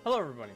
Hello, everybody.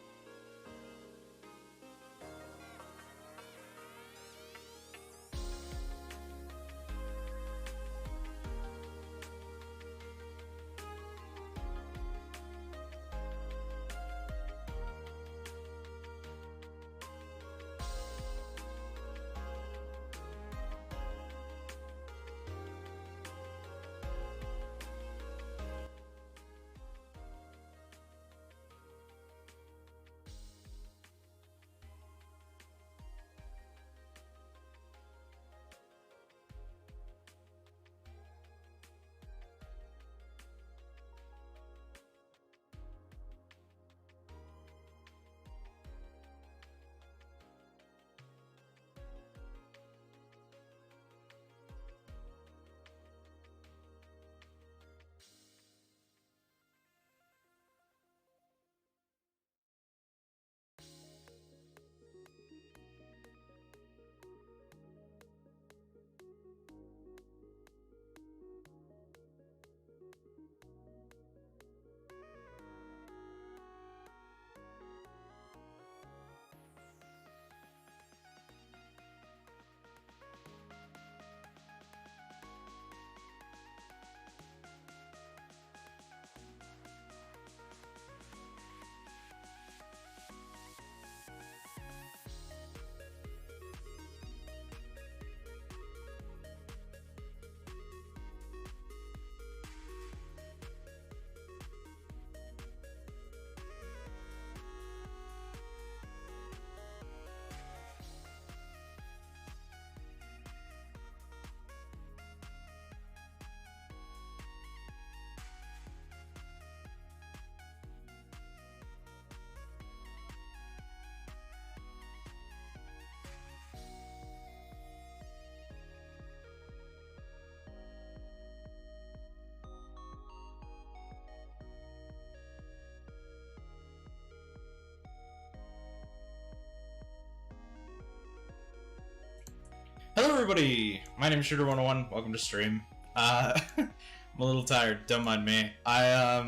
Hello everybody! My name is Shooter101, welcome to stream. I'm a little tired, don't mind me. I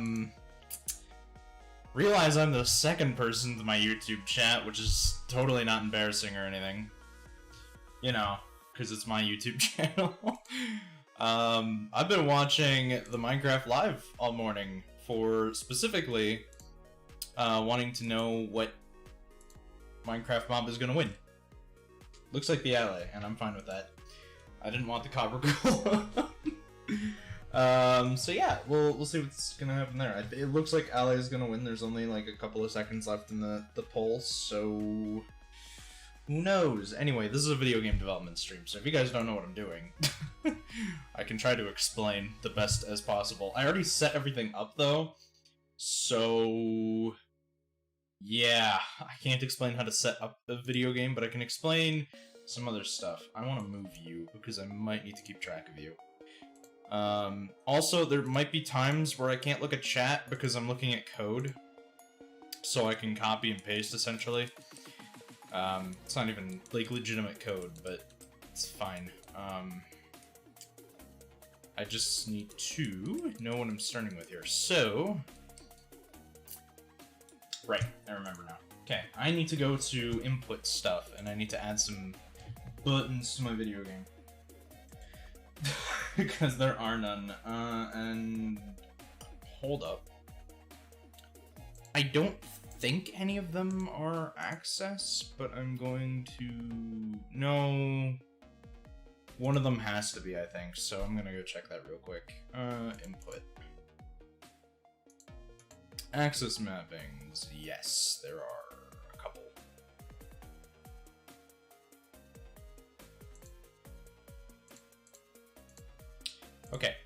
realize I'm the second person to my YouTube chat, which is totally not embarrassing or anything. You know, because it's my YouTube channel. I've been watching the Minecraft Live all morning for specifically wanting to know what Minecraft mob is gonna win. Looks like the ally, and I'm fine with that. I didn't want the copper golem. So yeah, we'll see what's gonna happen there. It looks like ally is gonna win. There's only like a couple of seconds left in the poll, so who knows? Anyway, this is a video game development stream, so if you guys don't know what I'm doing, I can try to explain the best as possible. I already set everything up though, so yeah, I can't explain how to set up a video game, but I can explain some other stuff. I want to move you, because I might need to keep track of you. Also, there might be times where I can't look at chat because I'm looking at code, so I can copy and paste, essentially. It's not even, like, legitimate code, but it's fine. I just need to know what I'm starting with here, so... Right, I remember now. Okay, I need to go to input stuff, and I need to add some buttons to my video game. Because there are none. And... hold up. I don't think any of them are access, but I'm going to... No... One of them has to be, I think, so I'm gonna go check that real quick. Input. Access mappings, yes, there are a couple. Okay.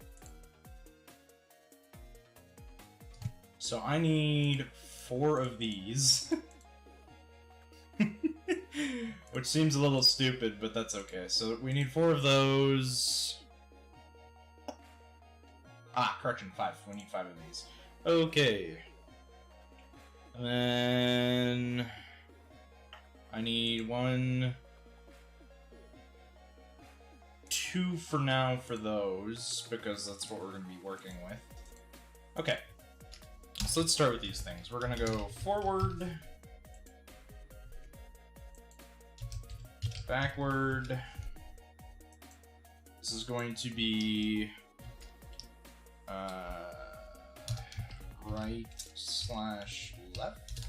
So I need 4 of these. Which seems a little stupid, but that's okay. So we need 4 of those. Ah, correction, 5. We need 5 of these. Okay. And then I need 1, 2 for now for those, because that's what we're going to be working with. Okay. so let's start with these things. We're gonna go forward, backward. This is going to be right slash left.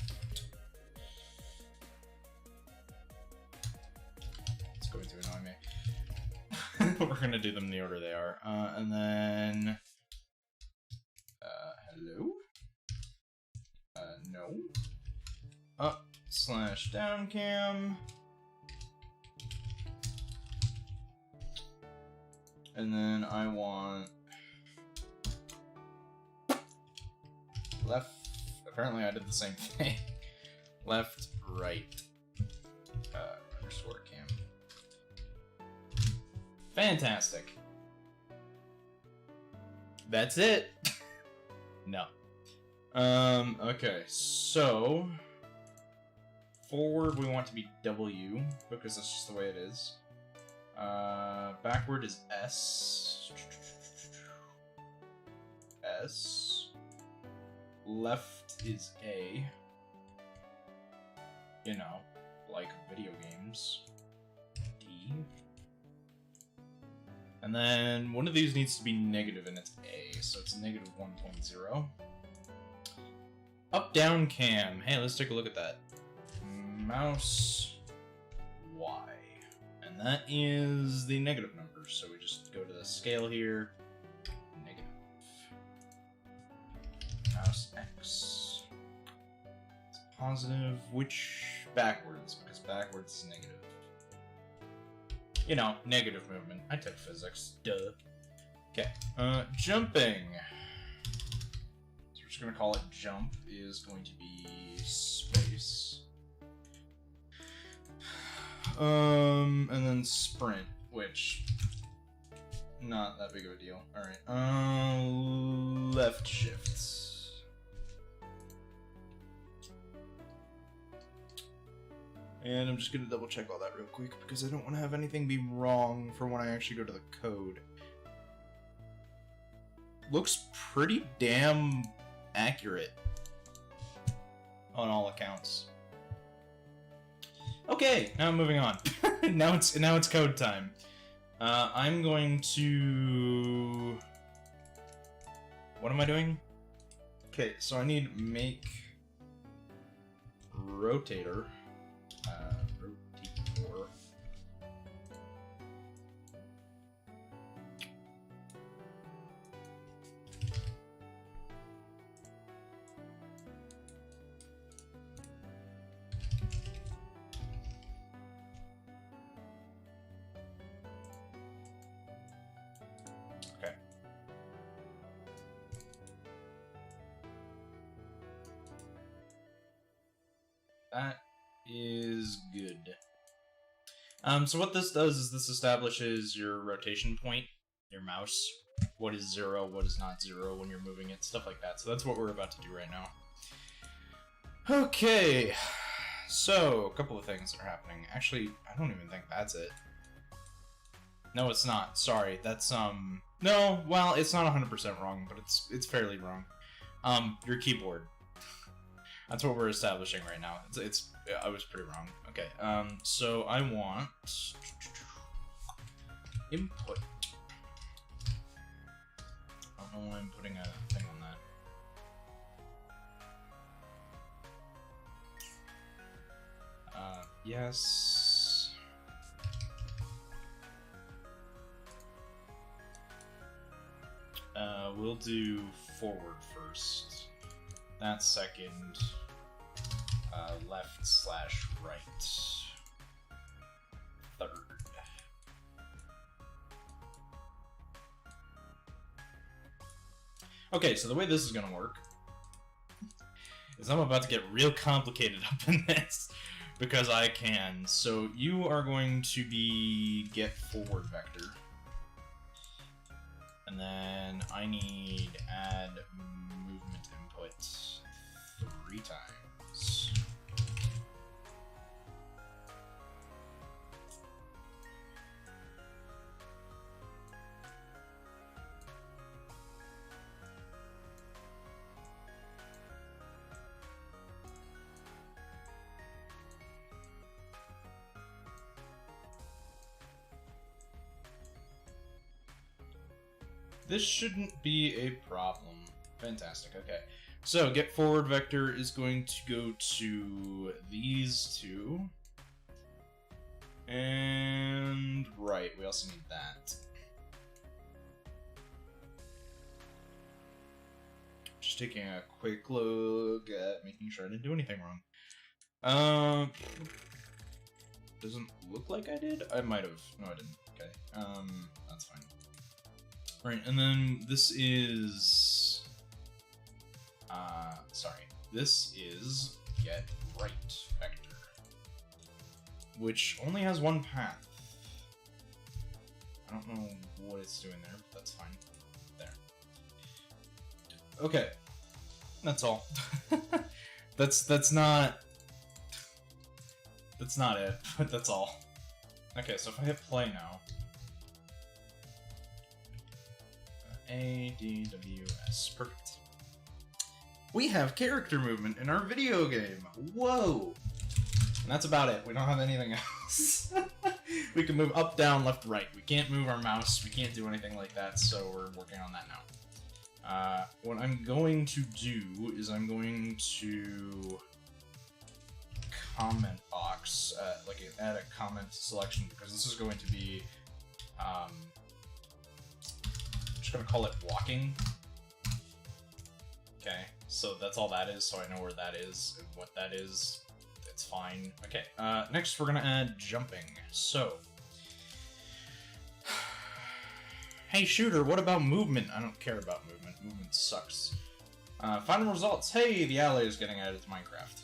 It's going to annoy me. We're gonna do them in the order they are. And then hello? No. Up slash down cam. And then I want left. Apparently I did the same thing. Left, right. Underscore cam. Fantastic. That's it. No. Okay, so forward we want to be W because that's just the way it is. Backward is S. S. Left is A. You know, like video games. D. And then one of these needs to be negative and it's A, so it's negative 1.0. Up down cam. Hey, let's take a look at that. Mouse Y. And that is the negative number, so we just go to the scale here. Negative. Mouse X. It's positive. Which backwards? Because backwards is negative. You know, negative movement. I took physics. Duh. Okay. Jumping. So we're just gonna call it jump. Is going to be space. And then sprint, which not that big of a deal. All right. Left shift. And I'm just gonna double check all that real quick because I don't want to have anything be wrong for when I actually go to the code. Looks pretty damn accurate on all accounts. Okay, now I'm moving on. now it's code time. I'm going to. What am I doing? Okay, so I need make rotator. Rotator. Okay. That is good. So what this does is this establishes your rotation point, your mouse. What is 0, what is not 0 when you're moving it, stuff like that. So that's what we're about to do right now. Okay, so a couple of things that are happening. Actually, I don't even think that's it. No, it's not. Sorry, that's no. Well, it's not 100% wrong, but it's fairly wrong. Your keyboard. That's what we're establishing right now. I was pretty wrong. Okay. So I want input. I don't know why I'm putting a thing on that. Yes. We'll do forward first. That's second. Left slash right. Third. Okay, so the way this is gonna work is I'm about to get real complicated up in this because I can. So you are going to be get forward vector. And then I need add movement input 3 times. This shouldn't be a problem. Fantastic, okay. So, get forward vector is going to go to these two. And right, we also need that. Just taking a quick look at making sure I didn't do anything wrong. Doesn't look like I did? I might have. No, I didn't. Okay. That's fine. Right, and then this is... sorry. This is get right vector, which only has one path. I don't know what it's doing there, but that's fine. There. Okay. That's all. That's not it, but that's all. Okay, so if I hit play now... A-D-W-S. Perfect. We have character movement in our video game! Whoa! And that's about it. We don't have anything else. We can move up, down, left, right. We can't move our mouse. We can't do anything like that, so we're working on that now. What I'm going to do is I'm going to comment box, add a comment selection, because this is going to be, I'm just going to call it walking. Okay, so that's all that is, so I know where that is and what that is. It's fine. Okay, next we're going to add jumping. So, hey shooter, what about movement? I don't care about movement. Movement sucks. Final results. Hey, the alley is getting added to Minecraft.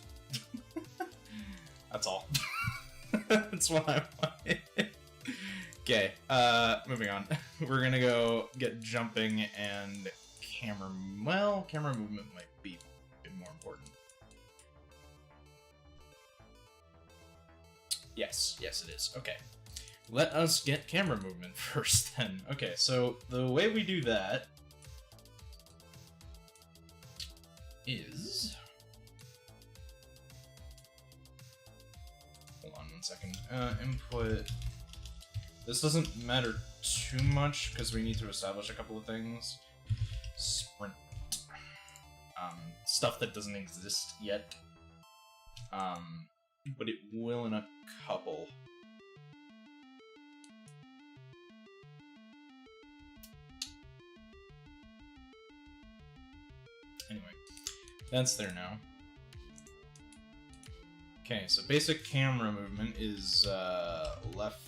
That's all. That's what I wanted. Okay, moving on. We're gonna go get jumping and camera... Well, camera movement might be a bit more important. Yes, yes it is. Okay. Let us get camera movement first then. Okay, so the way we do that is... Hold on 1 second. Input... This doesn't matter too much because we need to establish a couple of things. Sprint. Stuff that doesn't exist yet. But it will in a couple. Anyway, that's there now. Okay, so basic camera movement is left,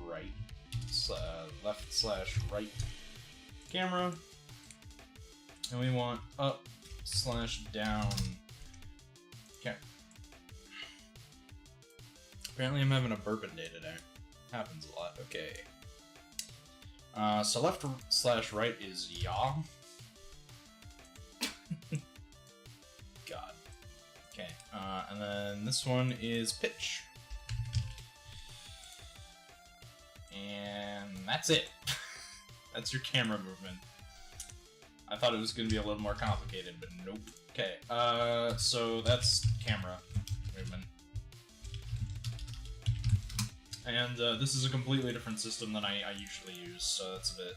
right, left/right camera, and we want up/down. Okay. Apparently, I'm having a bourbon day today. Happens a lot. Okay. So left/right is yaw. God. Okay, and then this one is pitch. And that's it. That's your camera movement. I thought it was going to be a little more complicated, but nope. Okay, so that's camera movement. And this is a completely different system than I usually use, so that's a bit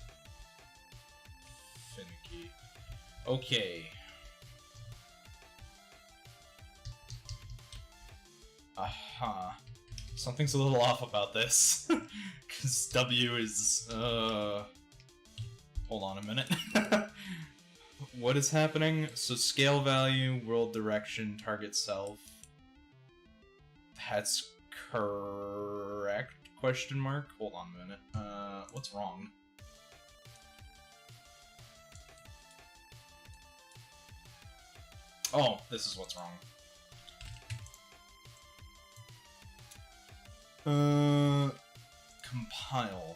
finicky. Okay. Aha. Something's a little off about this. Because W is, Hold on a minute. What is happening? So scale value, world direction, target self. That's correct? Question mark? Hold on a minute. What's wrong? Oh, this is what's wrong. Compile.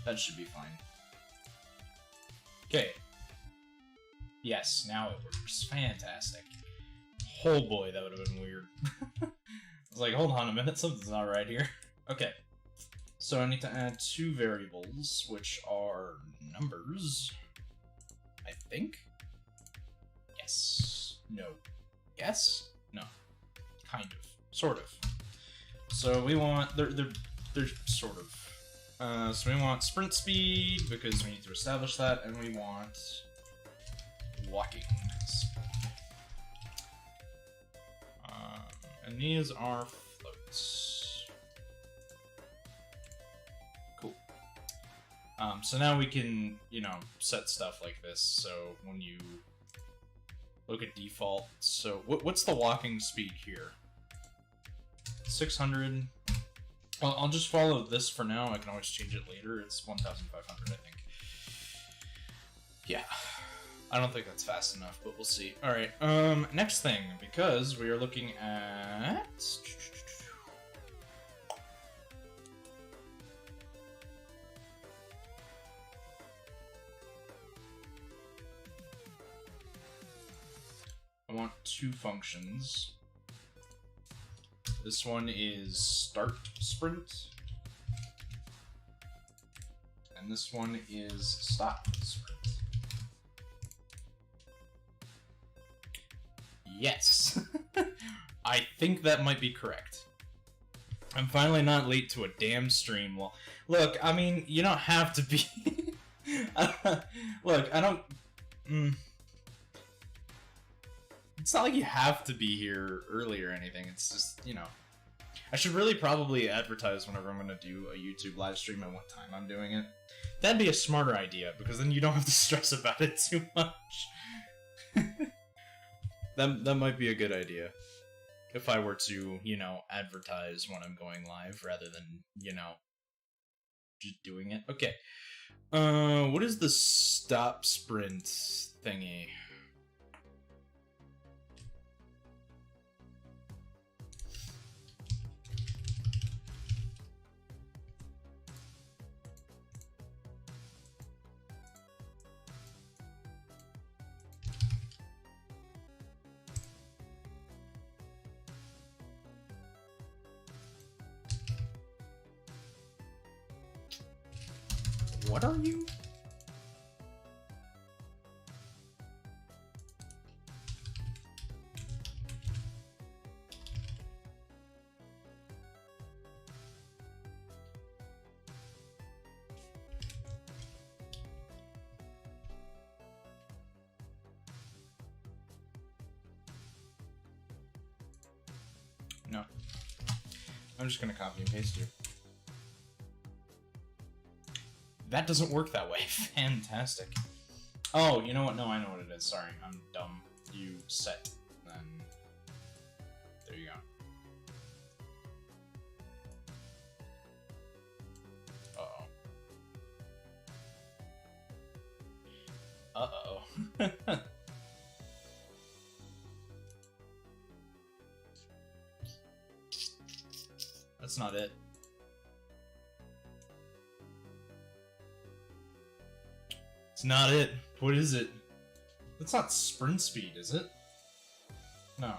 That should be fine. Okay. Yes, now it works. Fantastic. Oh boy, that would have been weird. I was like, hold on a minute, something's not right here. Okay. So I need to add two variables, which are numbers. I think? Yes. No. Yes? No. Kind of. Sort of. So we want... They're they're sort of. So we want sprint speed, because we need to establish that, and we want walking speed. And these are floats. Cool. So now we can, you know, set stuff like this, so when you look at default, so what's the walking speed here? 600. Well, I'll just follow this for now. I can always change it later. It's 1,500, I think. Yeah. I don't think that's fast enough, but we'll see. Alright, next thing, because we are looking at... I want two functions. This one is start sprint, and this one is stop sprint. Yes! I think that might be correct. I'm finally not late to a damn stream. Well, look, I mean, you don't have to be... Look, I don't... It's not like you have to be here early or anything, it's just, you know... I should really probably advertise whenever I'm gonna do a YouTube live stream and what time I'm doing it. That'd be a smarter idea, because then you don't have to stress about it too much. That might be a good idea. If I were to, you know, advertise when I'm going live, rather than, you know, just doing it. Okay. What is the stop sprint thingy? What are you? No. I'm just gonna copy and paste you. That doesn't work that way. Fantastic. Oh, you know what? No, I know what it is. Sorry, I'm dumb. You set, then... There you go. Uh-oh. Uh-oh. That's not it. It's not it. What is it? That's not sprint speed, is it? No.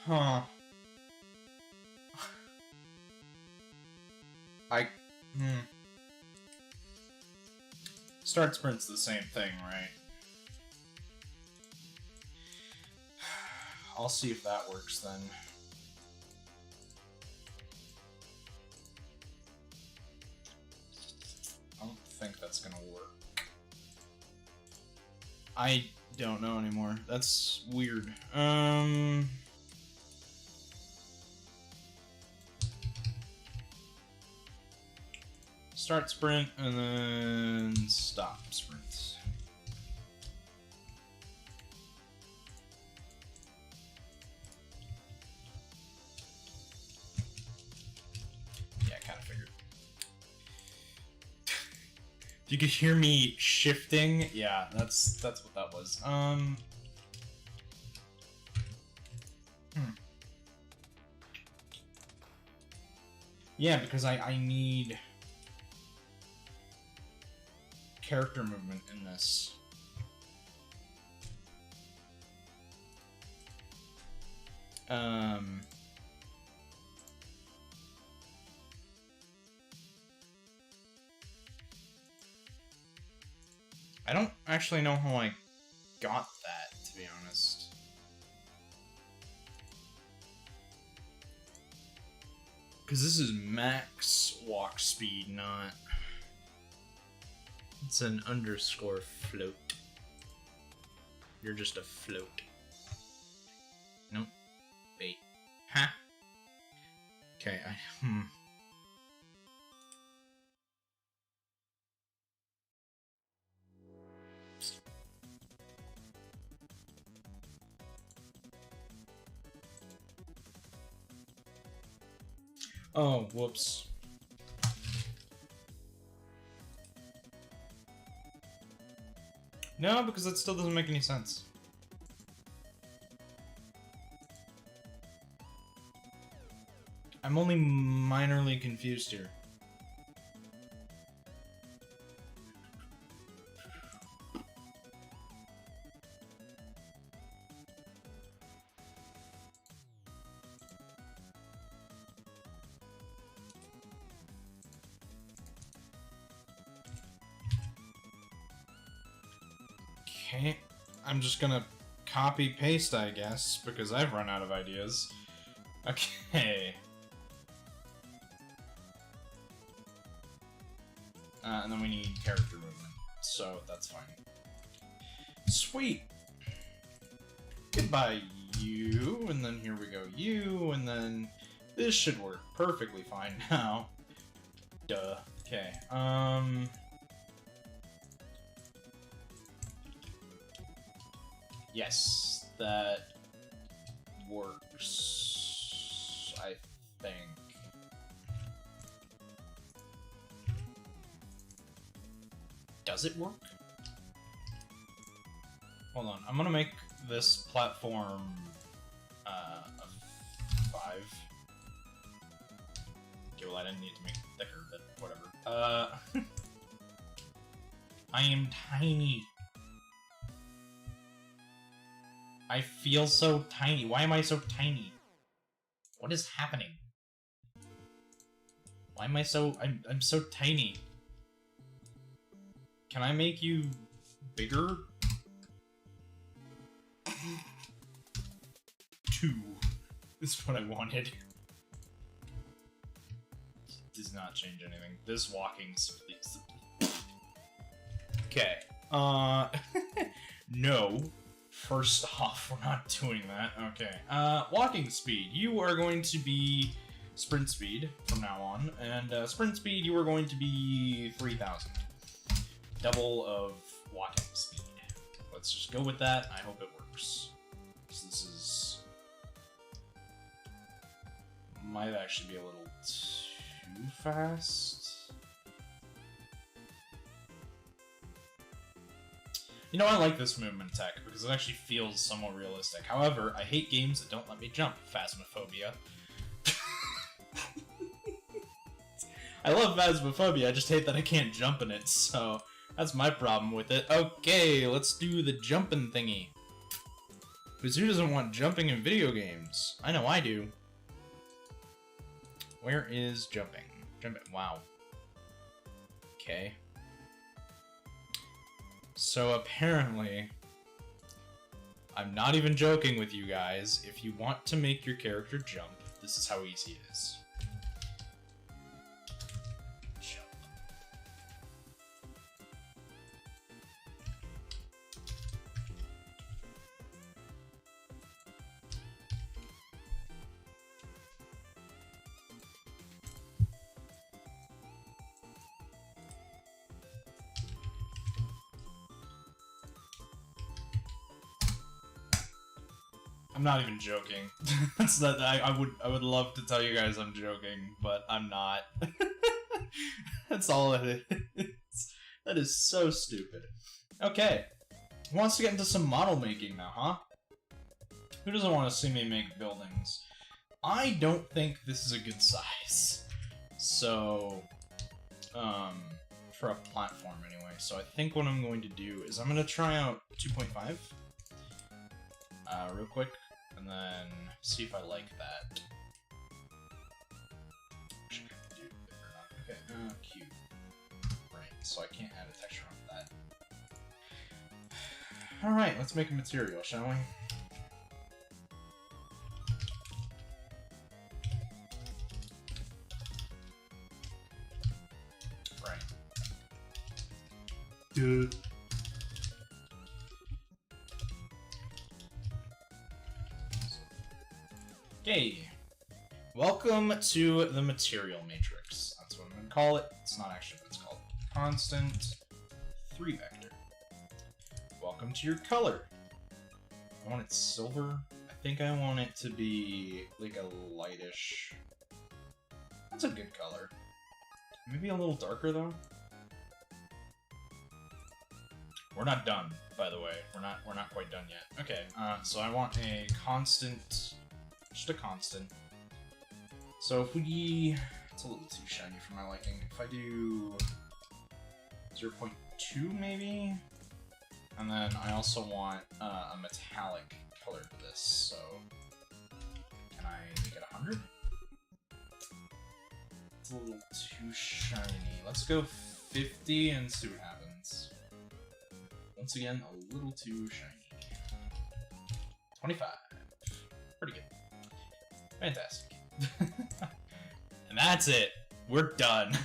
Huh. Start sprint's the same thing, right? I'll see if that works then. I don't think that's gonna work. I don't know anymore. That's weird. Start sprint and then stop sprint. Yeah, I kind of figured. You could hear me shifting. Yeah, that's what that was. Yeah, because I need... character movement in this. I don't actually know how I got that, to be honest. Because this is max walk speed, not... It's an underscore float. You're just a float. Nope. Wait. Huh? Okay, Oh, whoops. No, because that still doesn't make any sense. I'm only minorly confused here. Okay, I'm just gonna copy paste, I guess, because I've run out of ideas. Okay. And then we need character movement, so that's fine. Sweet! Goodbye, you, and then here we go, you, and then this should work perfectly fine now. Duh. Okay, yes, that works, I think. Does it work? Hold on, I'm gonna make this platform a 5. Okay, well I didn't need to make it thicker, but whatever. I am tiny. I feel so tiny. Why am I so tiny? What is happening? Why am I so... I'm so tiny. Can I make you bigger? 2 is what I wanted. Does not change anything. This walking speed. Okay. No. First off, we're not doing that. Okay. Walking speed. You are going to be sprint speed from now on, and sprint speed you are going to be 3,000. Double of walking speed. Let's just go with that. I hope it works. So this is... might actually be a little too fast. You know, I like this movement tech because it actually feels somewhat realistic. However, I hate games that don't let me jump. Phasmophobia. I love Phasmophobia, I just hate that I can't jump in it, so that's my problem with it. Okay, let's do the jumping thingy. Because who doesn't want jumping in video games? I know I do. Where is jumping? Jumping. Wow. Okay. So apparently, I'm not even joking with you guys. If you want to make your character jump, this is how easy it is. Jump. I'm not even joking. That's not. I would love to tell you guys I'm joking, but I'm not. That's all it is. That is so stupid. Okay, who wants to get into some model making now, huh? Who doesn't want to see me make buildings? I don't think this is a good size. So, for a platform anyway. So I think what I'm going to do is I'm going to try out 2.5 real quick, and then see if I like that. Okay, cube. Right, so I can't add a texture on that. Alright, let's make a material, shall we? Right. Dude. Okay. Welcome to the material matrix. That's what I'm going to call it. It's not actually what it's called. Constant 3 vector. Welcome to your color. I want it silver. I think I want it to be like a lightish. That's a good color. Maybe a little darker though. We're not done, by the way. We're not quite done yet. Okay, so I want a constant, just a constant. So if we, it's a little too shiny for my liking. If I do 0.2 maybe, and then I also want a metallic color to this. So can I make it 100? It's a little too shiny. Let's go 50 and see what happens. Once again, a little too shiny. 25. Pretty good. Fantastic. And that's it. We're done.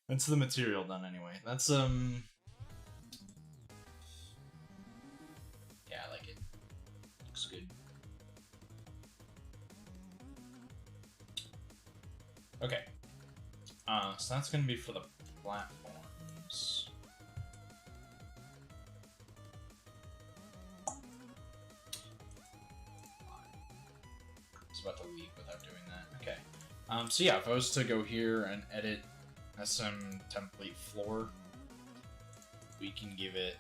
That's the material done anyway. That's yeah, I like it. Looks good. Okay. So that's gonna be for the platforms. It's about to leave without doing that. Okay. So yeah, if I was to go here and edit SM template floor, we can give it.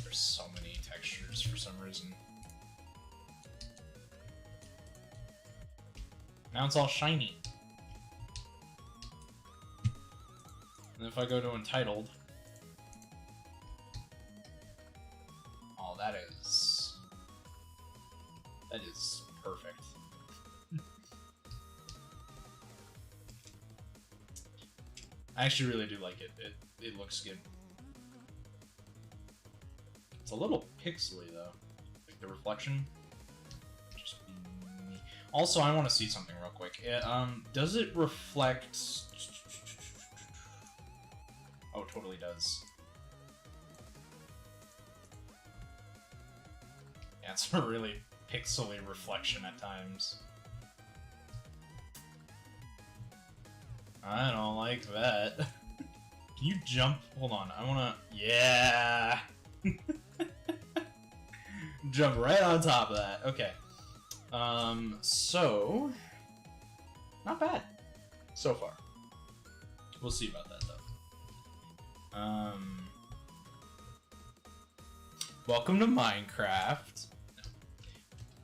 There's so many textures for some reason. Now it's all shiny. And if I go to Untitled, oh, that is perfect. I actually really do like it. It looks good. It's a little pixely though, like the reflection. Just me. Also, I want to see something real quick. Does it reflect? Oh, it totally does. Yeah, it's a really pixely reflection at times. I don't like that. Can you jump? Hold on, I wanna... Yeah! Jump right on top of that. Okay. So... Not bad. So far. We'll see about that, though. Welcome to Minecraft.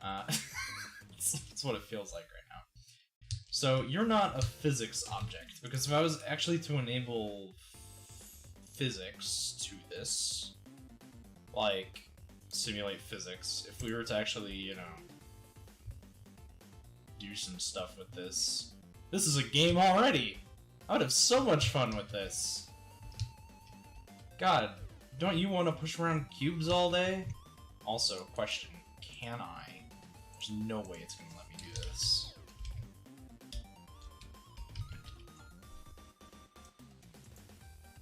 That's what it feels like right now. So, you're not a physics object, because if I was actually to enable physics to this, like, simulate physics, if we were to actually, you know, do some stuff with this, this is a game already! I would have so much fun with this. God, don't you want to push around cubes all day? Also, question, can I? There's no way it's gonna let me do this.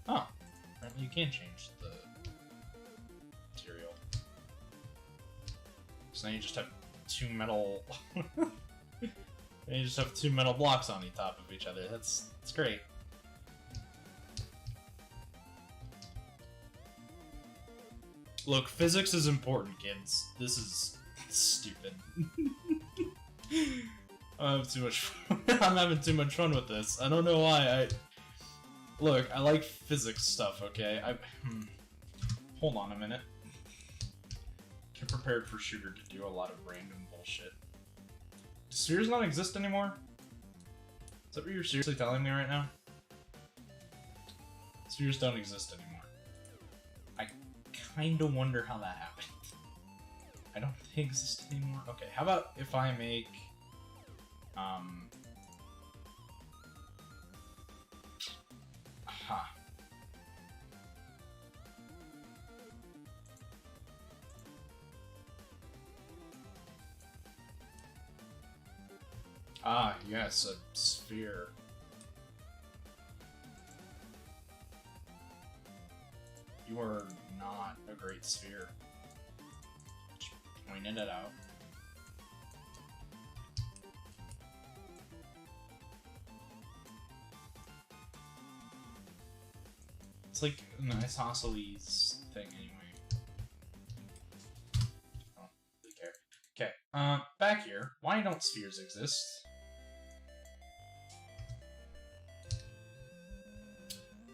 Oh, apparently you can change the material. So now you just have two metal... you just have two metal blocks on top of each other. That's great. Look, physics is important, kids. This is stupid. I have too much fun. I'm having too much fun with this. I don't know why. Look, I like physics stuff, okay? Hold on a minute. Get prepared for Shooter to do a lot of random bullshit. Do spheres not exist anymore? Is that what you're seriously telling me right now? Spheres don't exist anymore. I kinda wonder how that happened. I don't think they exist anymore. Okay, how about if I make... Aha. Ah, yes, a sphere. You are not a great sphere. Just pointed it out. It's like an isosceles thing anyway. I don't really care. Okay, back here. Why don't spheres exist?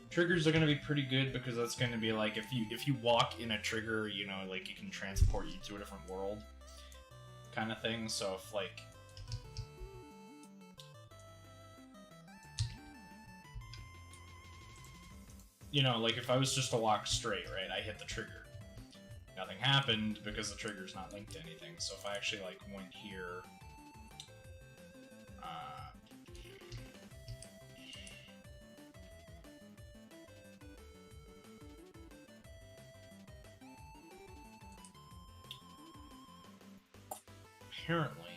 Triggers are gonna be pretty good because that's gonna be like if you walk in a trigger, you know, like it can transport you to a different world, kind of thing. So if like you know, like if I was just to walk straight, right, I hit the trigger. Nothing happened because the trigger's not linked to anything. So if I actually like went here, apparently,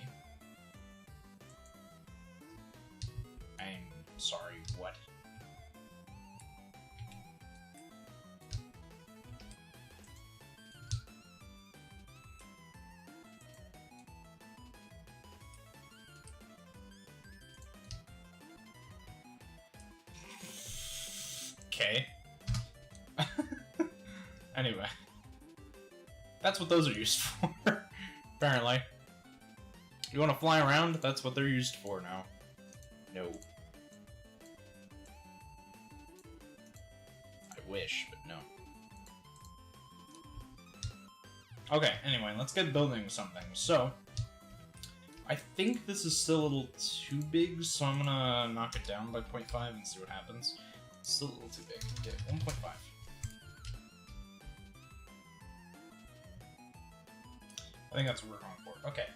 I'm sorry, what? Okay. Anyway. That's what those are used for, apparently. You want to fly around? That's what they're used for now. No. I wish, but no. Okay, anyway, let's get building something. So, I think this is still a little too big, so I'm gonna knock it down by 0.5 and see what happens. It's still a little too big. Okay, 1.5. I think that's what we're going for. Okay.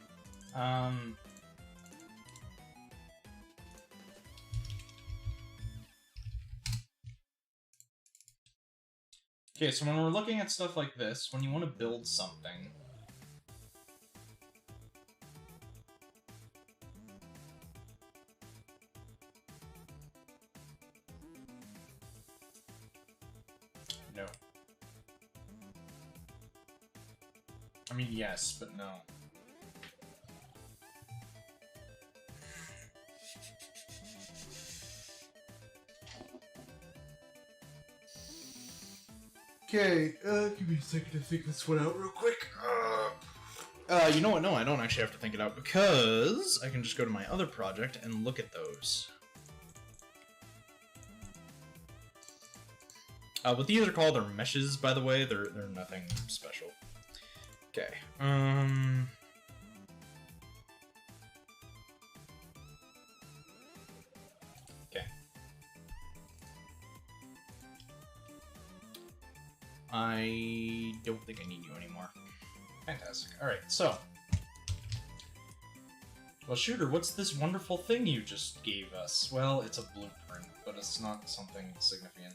Okay, so when we're looking at stuff like this, when you want to build something, no. I mean, yes, but no. Okay, give me a second to think this one out real quick. You know what? No, I don't actually have to think it out because I can just go to my other project and look at those. What these are called are meshes, by the way. They're nothing special. Okay. Okay. I don't think I need you anymore. Fantastic. Alright, so. Well, Shooter, what's this wonderful thing you just gave us? Well, it's a blueprint, but it's not something significant.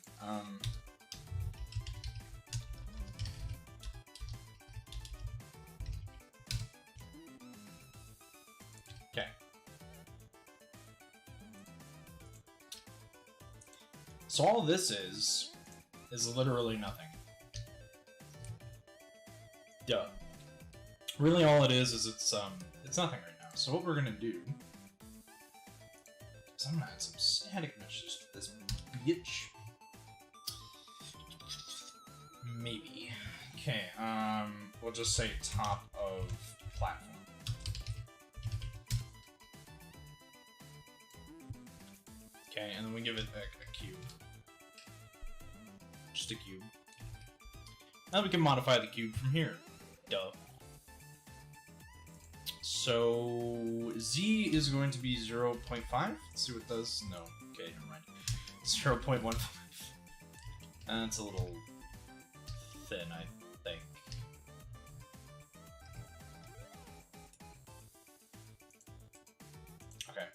Okay. So all this is literally nothing. Duh. Really all it is it's nothing right now. So what we're gonna do is I'm gonna add some static meshes to this bitch. Maybe. Okay, we'll just say top of platform. Okay, and then we give it a cube. Just a cube. Now we can modify the cube from here. Duh. So Z is going to be 0.5. Let's see what it does. No. Okay, never mind. 0.15. And it's a little thin, I think. Okay,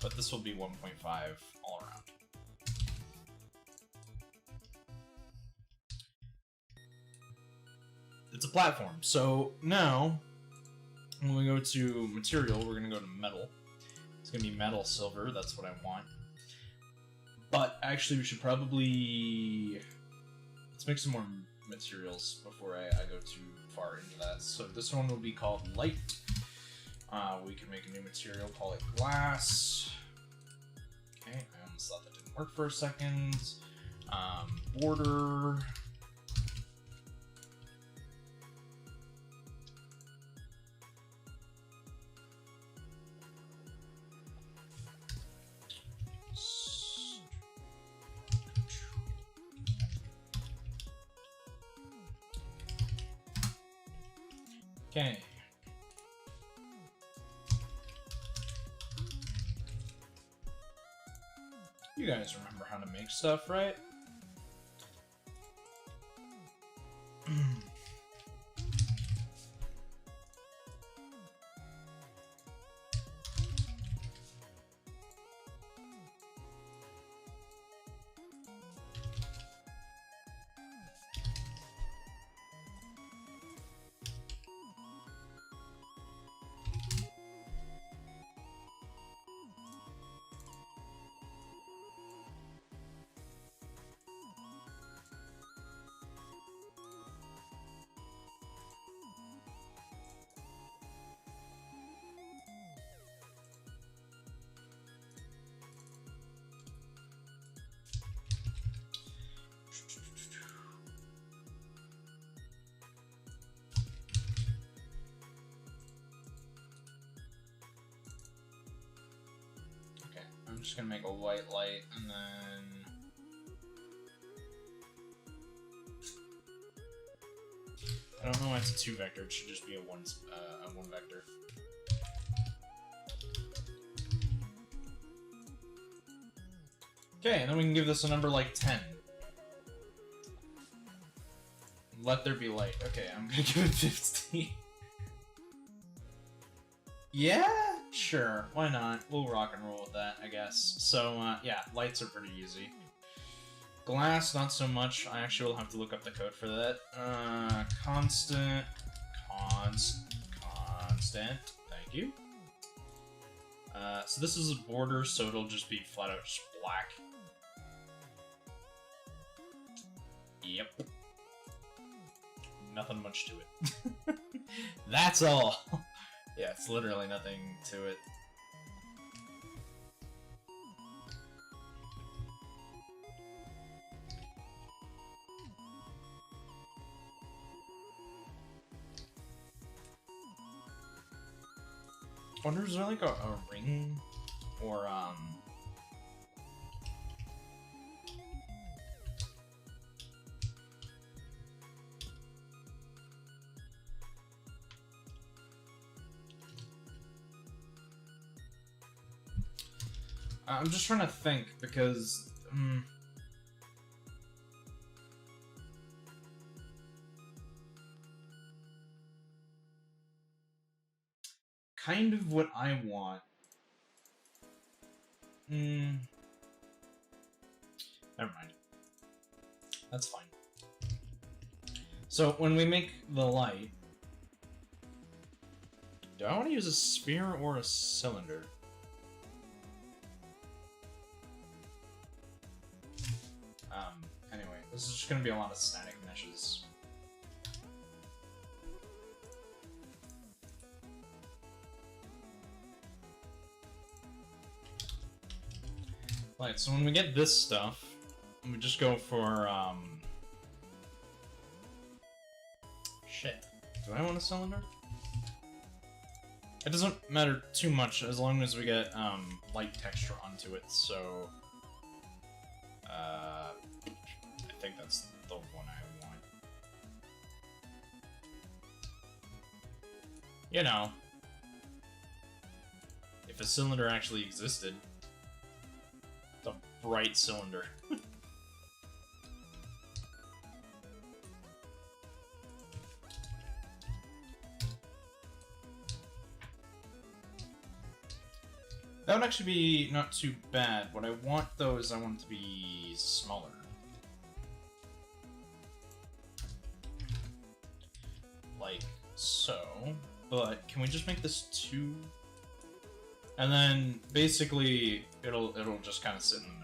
but this will be 1.5 all around. It's a platform, so now when we go to material, we're gonna go to metal. It's gonna be metal silver, that's what I want. But actually, we should probably... let's make some more materials before I go too far into that. So this one will be called light. We can make a new material, call it glass. Okay, I almost thought that didn't work for a second. Border. Okay. You guys remember how to make stuff, right? I'm just gonna make a white light, and then... I don't know why it's a 2 vector, it should just be a 1 vector. Okay, and then we can give this a number like 10. Let there be light. Okay, I'm gonna give it 15. Yeah? Sure, why not? We'll rock and roll with that, I guess. So, yeah, lights are pretty easy. Glass, not so much. I actually will have to look up the code for that. Constant. Thank you. So this is a border, so it'll just be flat out just black. Yep. Nothing much to it. That's all! Yeah, it's literally nothing to it. I wonder, is there like a ring? Or, I'm just trying to think, because... kind of what I want. Never mind. That's fine. So, when we make the light... do I want to use a sphere or a cylinder? Anyway, this is just going to be a lot of static meshes. Right, so when we get this stuff, we just go for, shit. Do I want a cylinder? It doesn't matter too much as long as we get, light texture onto it, so... I think that's the one I want. You know, if a cylinder actually existed. The bright cylinder. That would actually be not too bad. What I want, though, is I want it to be smaller. Like so. But can we just make this 2? And then, basically, it'll just kind of sit in the middle.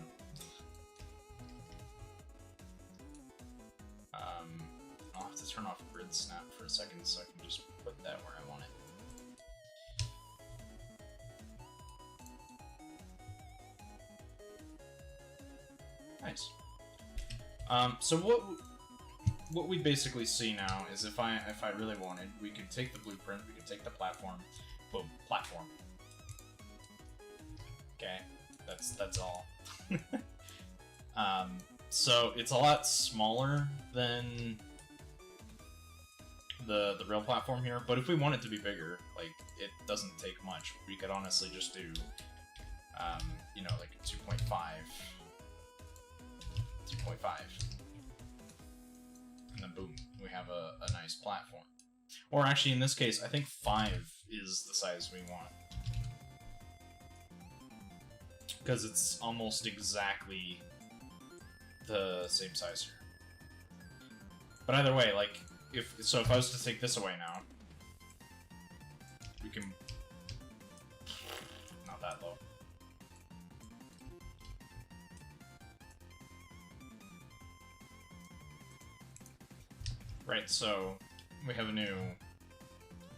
I'll have to turn off grid snap for a second so I can just put that where I want it. Nice. So what we basically see now is if I really wanted, we could take the blueprint, we could take the platform, boom, platform. Okay, that's all. So it's a lot smaller than the real platform here, but if we want it to be bigger, like, it doesn't take much. We could honestly just do, you know, like 2.5. 2.5. And then boom, we have a nice platform. Or actually, in this case, I think 5 is the size we want. Because it's almost exactly the same size here. But either way, like, if I was to take this away now, we can... Not that low. Right, so we have a new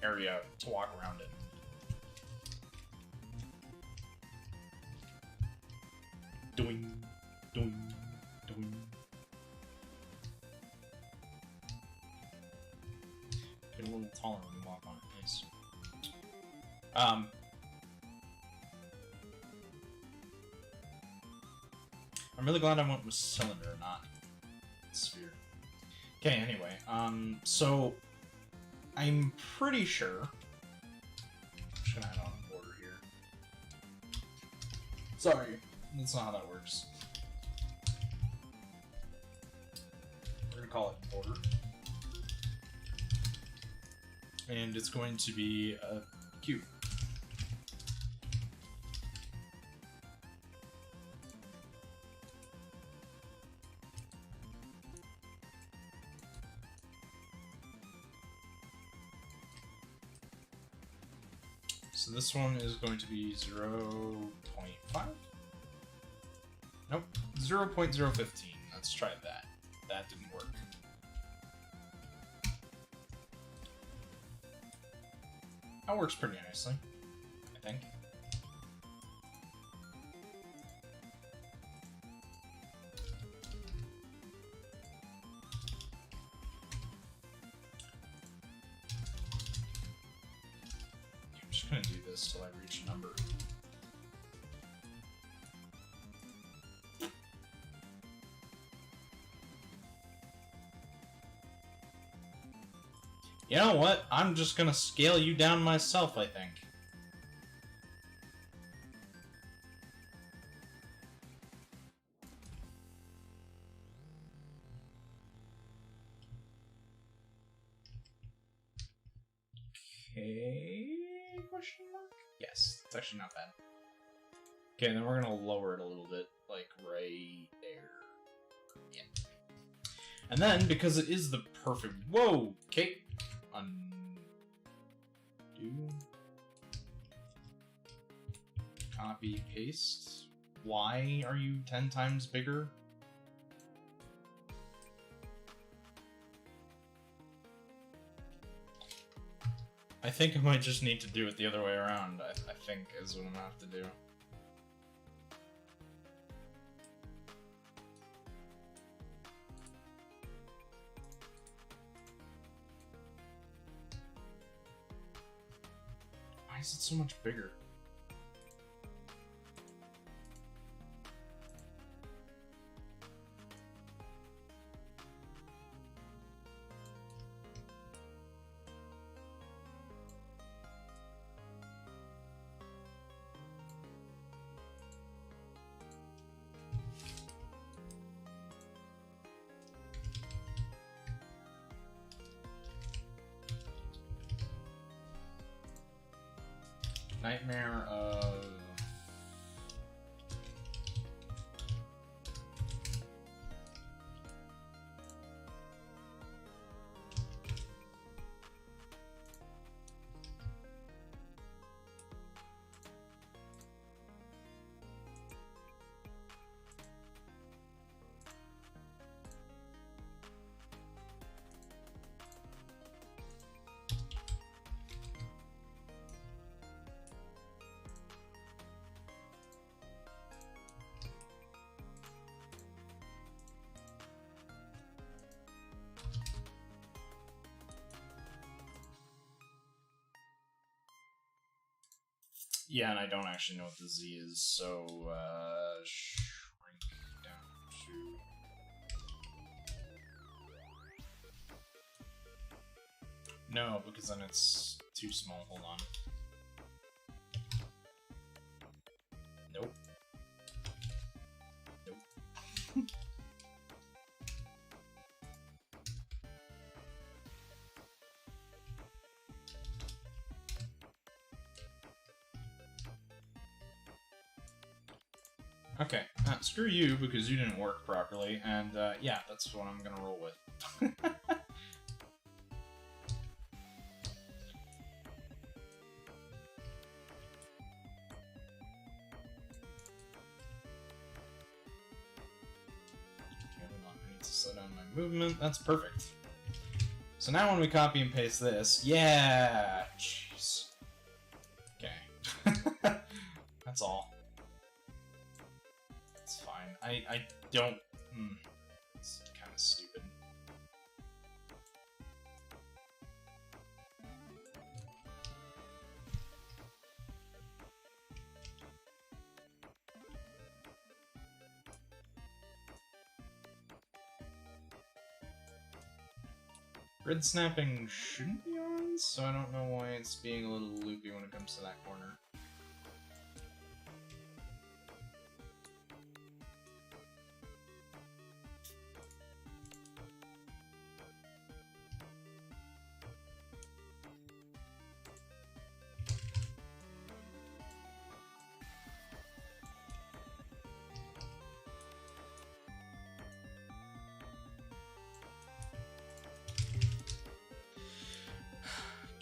area to walk around in. Doing, doing, doing. Get a little taller when we walk on it. Nice. I'm really glad I went with cylinder, not sphere. Okay, anyway, so I'm pretty sure. I'm just gonna add on a border here. Sorry, that's not how that works. We're gonna call it border. And it's going to be a cube. So this one is going to be 0.5? Nope, 0.015. Let's try that. That didn't work. That works pretty nicely, I think. I'm just gonna do this till I reach a number. You know what? I'm just gonna scale you down myself, I think. Okay, question mark? Yes, it's actually not bad. Okay, then we're gonna lower it a little bit, like right there. Yeah. And then, because it is the perfect... Whoa! Okay. Undo. Copy, paste. Why are you 10 times bigger? I think I might just need to do it the other way around, I think is what I'm gonna have to do. Why is it so much bigger? Nightmare of Yeah, and I don't actually know what the Z is, so, shrink down to... No, because then it's too small. Hold on. Nope. Nope. Okay, screw you because you didn't work properly, and yeah, that's what I'm gonna roll with. Slow down my movement. That's perfect. So now when we copy and paste this, yeah, jeez. Okay, that's all. It's fine. I don't. It's kind of stupid. Grid snapping shouldn't be on, so I don't know why it's being a little loopy when it comes to that corner.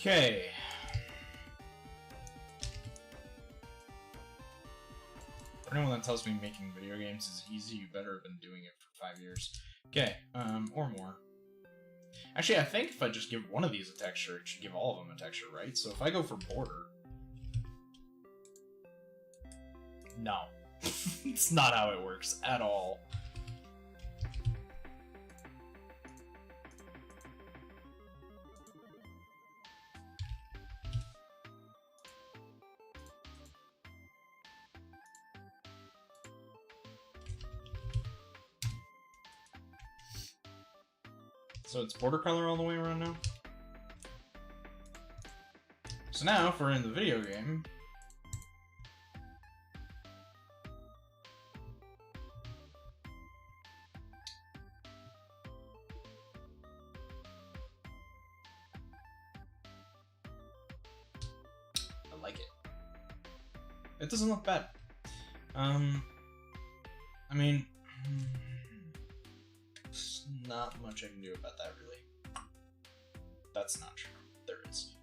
Okay. For anyone that tells me making video games is easy, you better have been doing it for 5 years. Okay, or more. Actually, I think if I just give one of these a texture, it should give all of them a texture, right? So if I go for border... No. It's not how it works at all. So it's border color all the way around now? So now, if we're in the video game... I like it. It doesn't look bad. I mean... Not much I can do about that, really. That's not true. There is.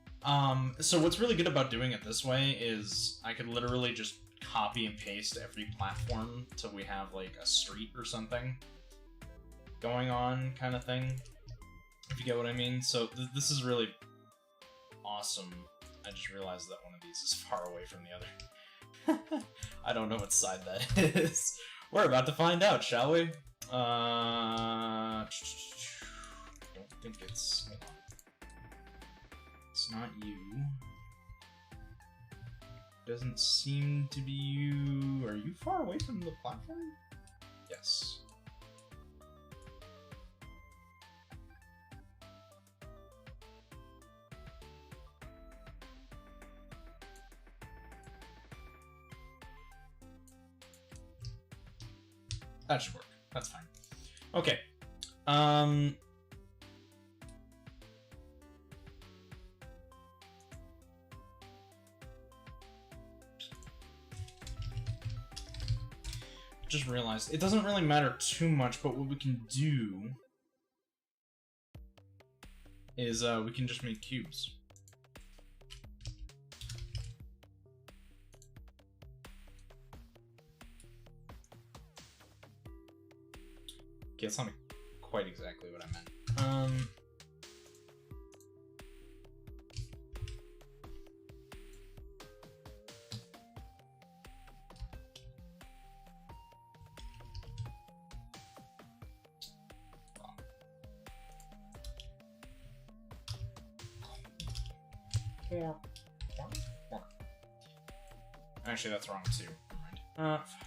So what's really good about doing it this way is I could literally just copy and paste every platform till we have, like, a street or something going on kind of thing, if you get what I mean. So this is really awesome. I just realized that one of these is far away from the other. I don't know what side that is. We're about to find out, shall we? I don't think it's... Hold on. It's not you. Doesn't seem to be you. Are you far away from the platform? Yes. That should work. That's fine. Okay. Just realized it doesn't really matter too much, but what we can do is we can just make cubes. Okay, that's not quite exactly what I meant. Actually, that's wrong too. Never mind. Fuck.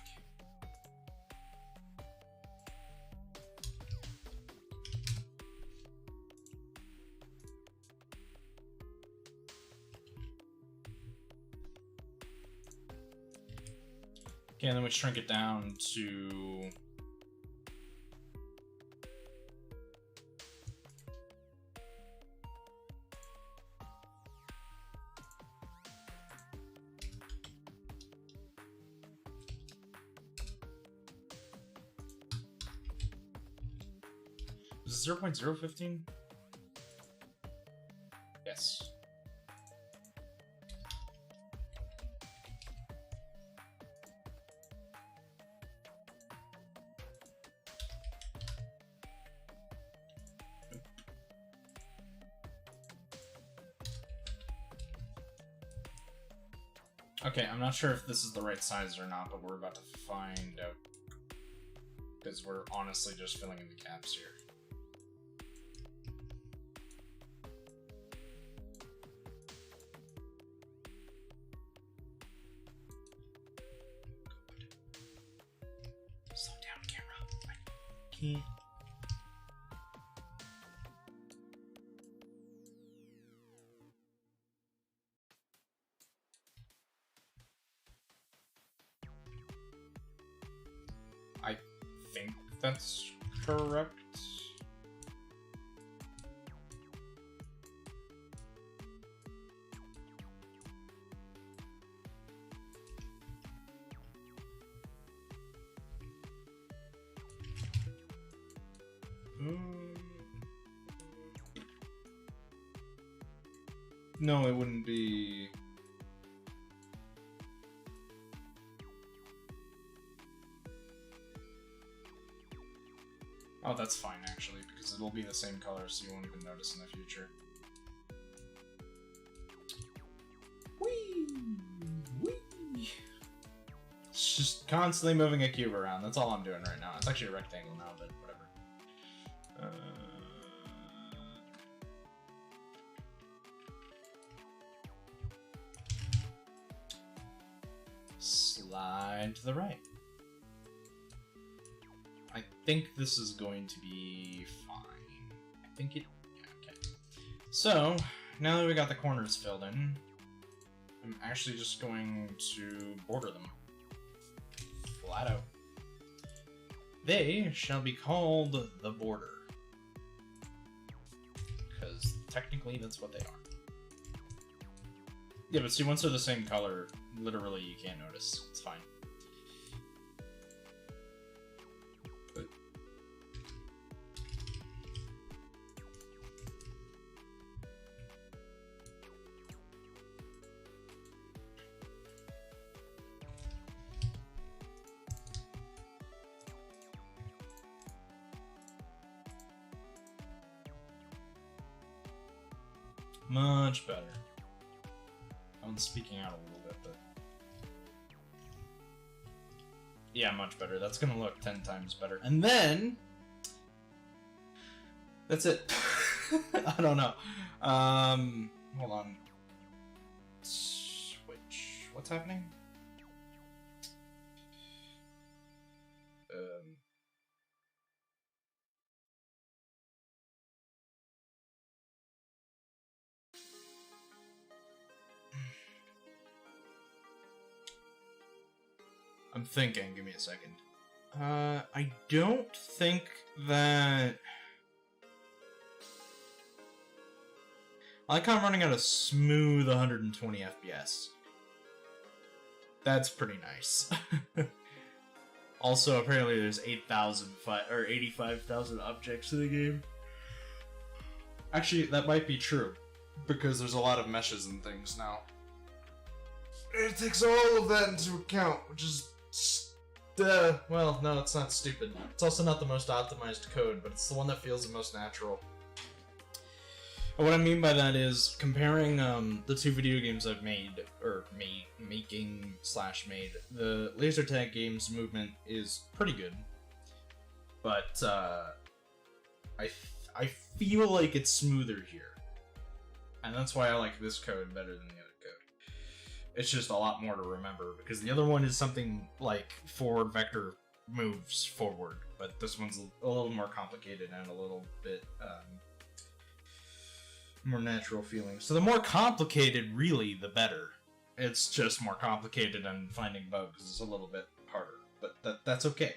Okay, and then we shrink it down to... Is it 0.015? Yes. Okay, I'm not sure if this is the right size or not, but we're about to find out. Because we're honestly just filling in the gaps here. Slow down, camera. I can't. I think that's correct. No, it wouldn't be... Oh, that's fine, actually, because it'll be the same color, so you won't even notice in the future. Whee! Whee! It's just constantly moving a cube around. That's all I'm doing right now. It's actually a rectangle now, but whatever. Slide to the right. I think this is going to be fine. I think it... Yeah, okay. So, now that we got the corners filled in, I'm actually just going to border them. Flat out. They shall be called the border. Because technically that's what they are. Yeah, but see, once they're the same color, literally you can't notice. It's fine. But... much better. I'm speaking out a little bit, but... Yeah, much better. That's gonna look 10 times better. And then... That's it. I don't know. Hold on. Switch. What's happening? I'm thinking. Give me a second. I don't think that... I like how I'm running at a smooth 120 FPS. That's pretty nice. Also, apparently there's 85,000 objects in the game. Actually, that might be true, because there's a lot of meshes and things now. It takes all of that into account, which is... well, no, it's not stupid. It's also not the most optimized code, but it's the one that feels the most natural. And what I mean by that is, comparing the two video games I've made, or making / made, the laser tag game's movement is pretty good, but I feel like it's smoother here, and that's why I like this code better than the other code. It's just a lot more to remember, because the other one is something like forward vector moves forward, but this one's a little more complicated and a little bit more natural feeling. So the more complicated, really, the better. It's just more complicated, and finding bugs is a little bit harder, but that's okay.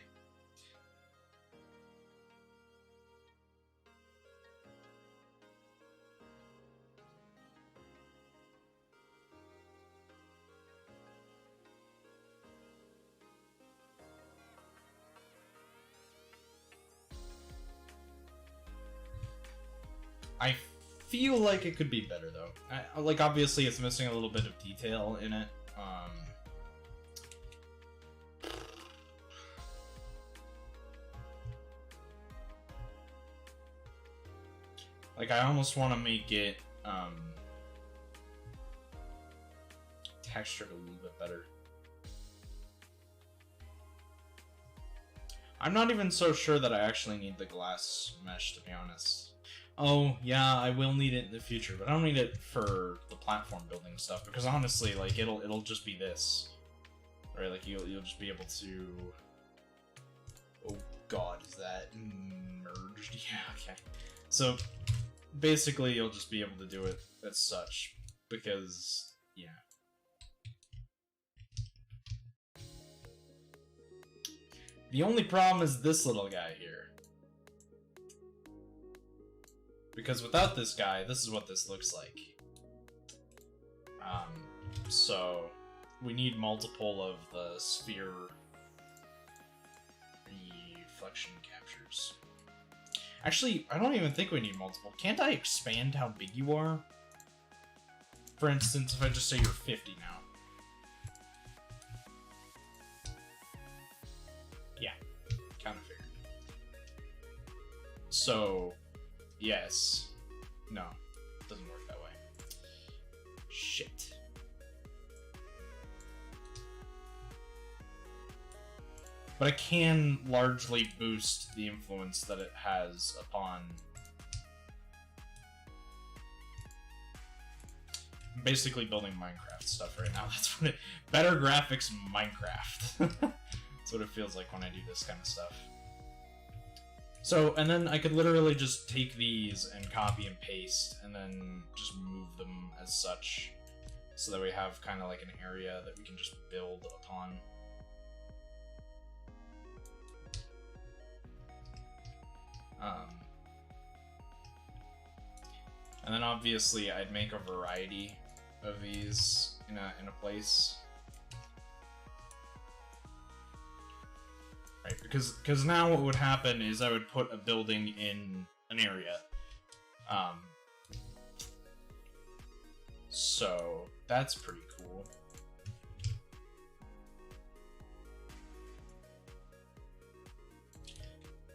I feel like it could be better, though. Like, obviously, it's missing a little bit of detail in it. Like, I almost want to make it textured a little bit better. I'm not even so sure that I actually need the glass mesh, to be honest. Oh, yeah, I will need it in the future, but I don't need it for the platform building stuff, because honestly, like, it'll just be this. Right, like, you'll just be able to... Oh god, is that merged? Yeah, okay. So, basically, you'll just be able to do it as such, because, yeah. The only problem is this little guy here. Because without this guy, this is what this looks like. So we need multiple of the sphere reflection captures. Actually, I don't even think we need multiple. Can't I expand how big you are? For instance, if I just say you're 50 now. Yeah, kind of figured. So... yes. No. Doesn't work that way. Shit. But I can largely boost the influence that it has upon... I'm basically building Minecraft stuff right now. That's what it... Better graphics Minecraft. That's what it feels like when I do this kind of stuff. So, and then I could literally just take these and copy and paste, and then just move them as such, so that we have kind of like an area that we can just build upon. And then obviously I'd make a variety of these in a place. Right, because now what would happen is I would put a building in an area. So that's pretty cool.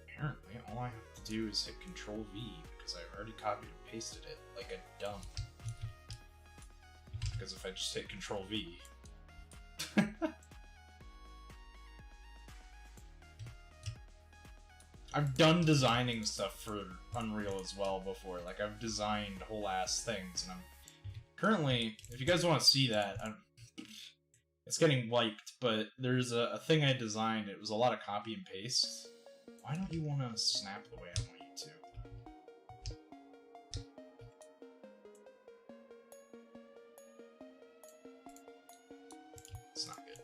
Apparently, all I have to do is hit Control V, because I already copied and pasted it like a dump. Because if I just hit Control V... I've done designing stuff for Unreal as well before. Like, I've designed whole ass things, and I'm currently, if you guys want to see that, it's getting wiped, but there's a thing I designed. It was a lot of copy and paste. Why don't you want to snap the way I want you to? It's not good.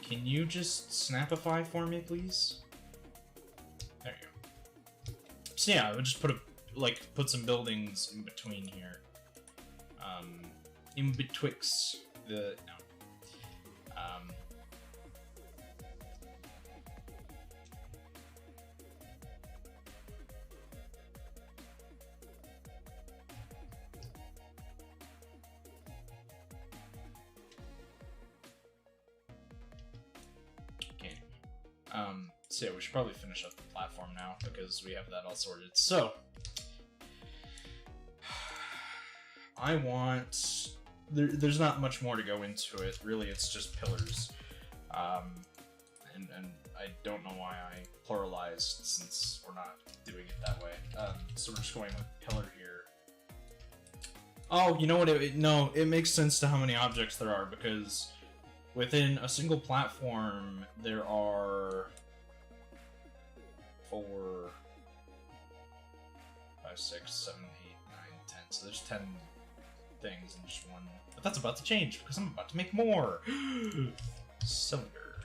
Can you just snapify for me, please? There you go. So yeah, I would just put some buildings in between here. In betwixt the so yeah, we should probably finish up the platform now, because we have that all sorted. So, I want... There's not much more to go into it, really, it's just pillars. And I don't know why I pluralized, since we're not doing it that way. So we're just going with pillar here. Oh, you know what? No, it makes sense to how many objects there are, because within a single platform, there are 4, 5, 6, 7, 8, 9, 10. So there's 10 things in just one. But that's about to change, because I'm about to make more! Cylinder.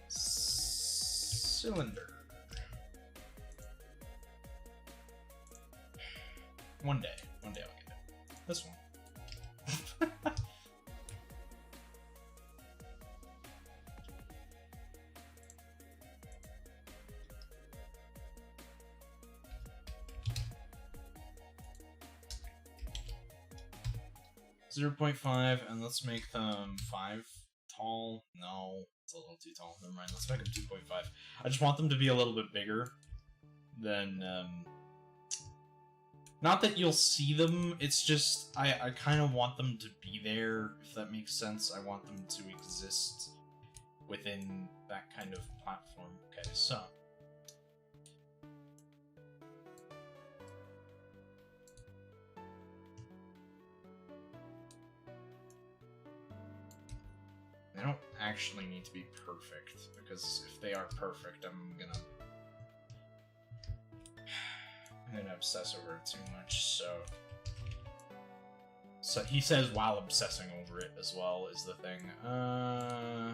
Cylinder. One day I'll get it. This one. 0.5, and let's make them 5 tall. No, it's a little too tall. Never mind, let's make them 2.5. I just want them to be a little bit bigger than, not that you'll see them, it's just, I kind of want them to be there, if that makes sense. I want them to exist within that kind of platform. Okay, so. They don't actually need to be perfect, because if they are perfect, I'm gonna obsess over it too much, so he says while obsessing over it as well is the thing. I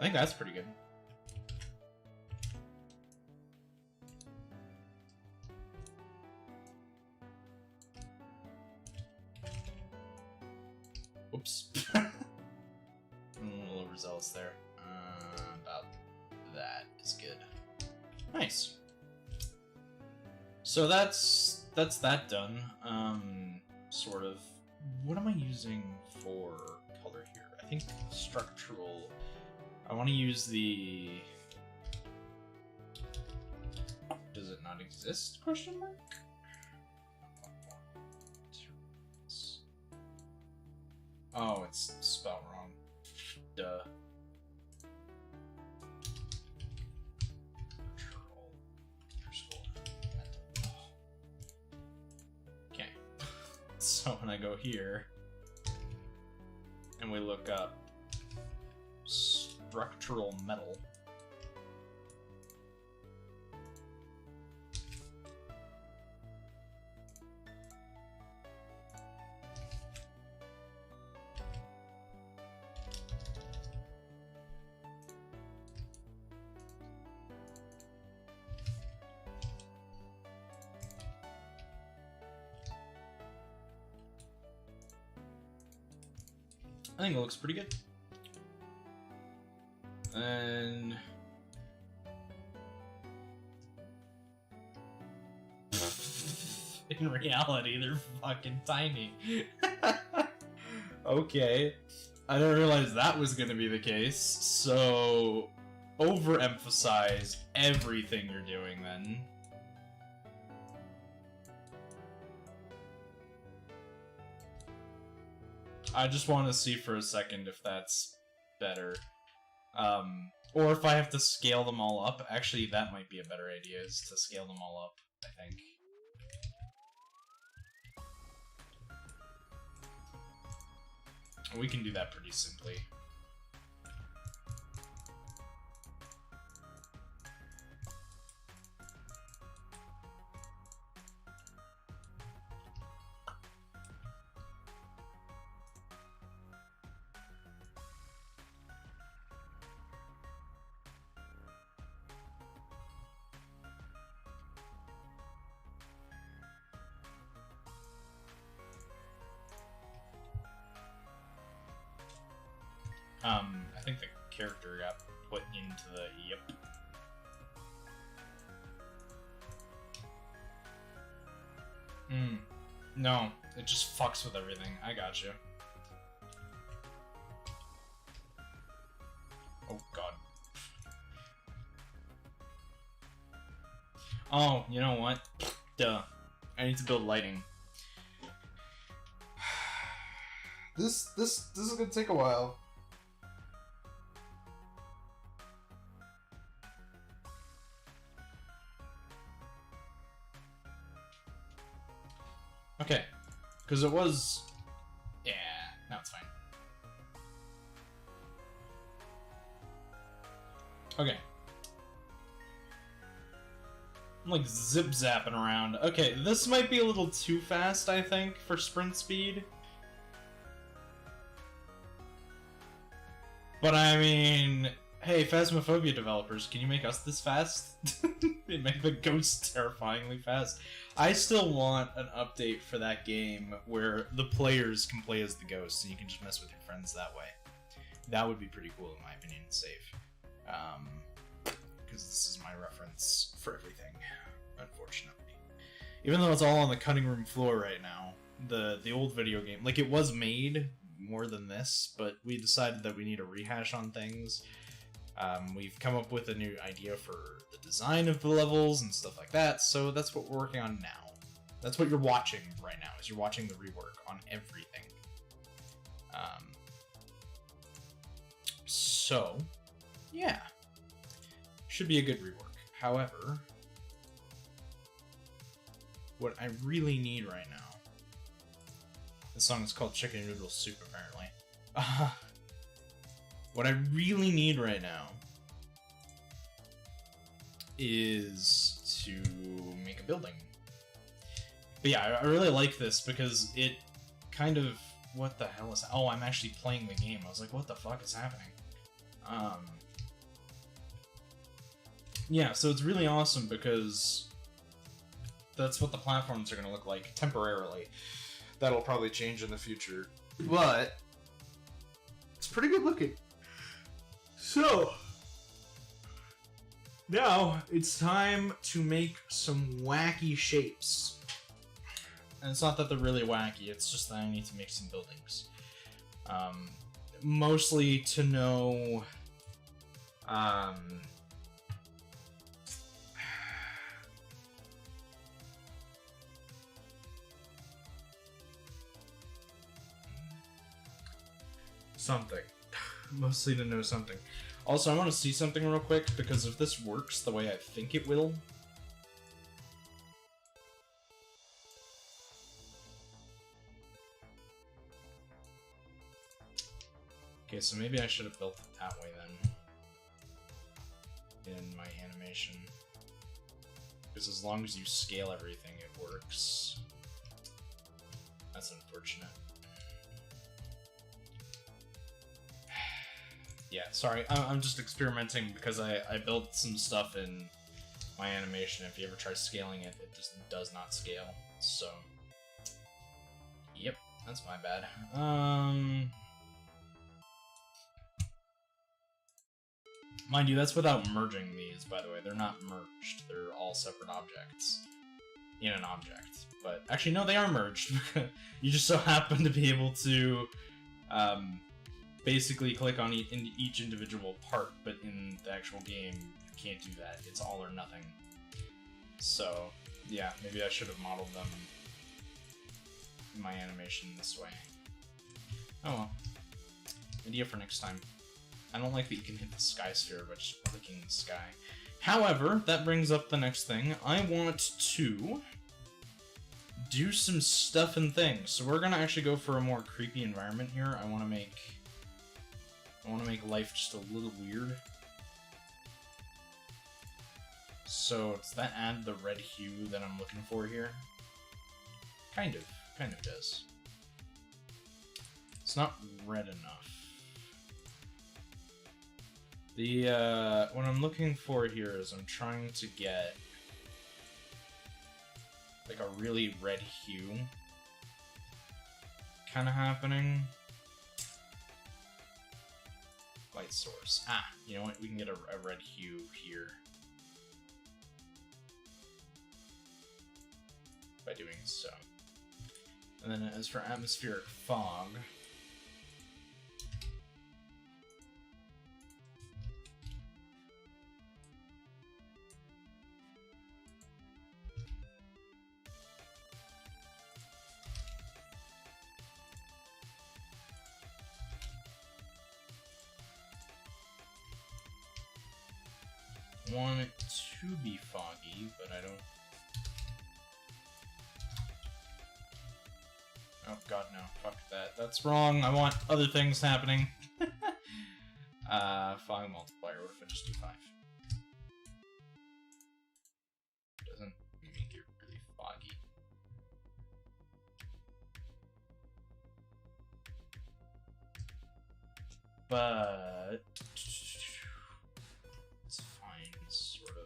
think that's pretty good. Oops. I'm a little overzealous there. About that is good. Nice. So that's that done. Sort of. What am I using for color here? I think structural. I want to use the. Does it not exist? Question mark. Oh, it's spelled wrong. Duh. Okay. So when I go here, and we look up structural metal. I think it looks pretty good. And in reality, they're fucking tiny. Okay. I didn't realize that was gonna be the case, so overemphasize everything you're doing then. I just want to see for a second if that's better. Or if I have to scale them all up. Actually, that might be a better idea, is to scale them all up, I think. We can do that pretty simply. I think the character got put into the yep. No, it just fucks with everything. I gotcha. Oh god. Oh, you know what? Duh. I need to build lighting. This is gonna take a while. Okay, because it was... Yeah, now it's fine. Okay. I'm like zip-zapping around. Okay, this might be a little too fast, I think, for sprint speed. But I mean, hey, Phasmophobia developers, can you make us this fast? It made the ghosts terrifyingly fast. I still want an update for that game where the players can play as the ghosts and you can just mess with your friends that way. That would be pretty cool in my opinion and safe. Because this is my reference for everything, unfortunately. Even though it's all on the cutting room floor right now, the old video game, like it was made more than this, but we decided that we need a rehash on things. We've come up with a new idea for the design of the levels and stuff like that, so that's what we're working on now. That's what you're watching right now, is you're watching the rework on everything. So, yeah. Should be a good rework. However, what I really need right now... This song is called Chicken Noodle Soup, apparently. What I really need right now is to make a building. But yeah, I really like this because it kind of... What the hell is... Oh, I'm actually playing the game. I was like, what the fuck is happening? Yeah, so it's really awesome because that's what the platforms are going to look like temporarily. That'll probably change in the future, but it's pretty good looking. So, now it's time to make some wacky shapes. And it's not that they're really wacky, it's just that I need to make some buildings. Mostly to know... something. Mostly to know something. Also, I want to see something real quick, because if this works the way I think it will... Okay, so maybe I should have built it that way then. In my animation. Because as long as you scale everything, it works. That's unfortunate. Yeah, sorry, I'm just experimenting because I built some stuff in my animation. If you ever try scaling it, it just does not scale. So, yep, that's my bad. Mind you, that's without merging these, by the way. They're not merged. They're all separate objects in an object. But actually, no, they are merged. You just so happen to be able to basically click on each individual part, but in the actual game, you can't do that. It's all or nothing. So, yeah, maybe I should have modeled them in my animation this way. Oh well. Idea for next time. I don't like that you can hit the sky sphere by just clicking the sky. However, that brings up the next thing. I want to do some stuff and things. So we're gonna actually go for a more creepy environment here. I want to make life just a little weird. So does that add the red hue that I'm looking for here? Kind of does. It's not red enough. What I'm looking for here is I'm trying to get like a really red hue kind of happening. Light source. Ah, you know what? We can get a red hue here by doing so. And then as for atmospheric fog, want it to be foggy, but I don't... Oh god, no. Fuck that. That's wrong. I want other things happening. Fog multiplier. What if I just do 5? Doesn't make it really foggy. But... it's fine, sort of.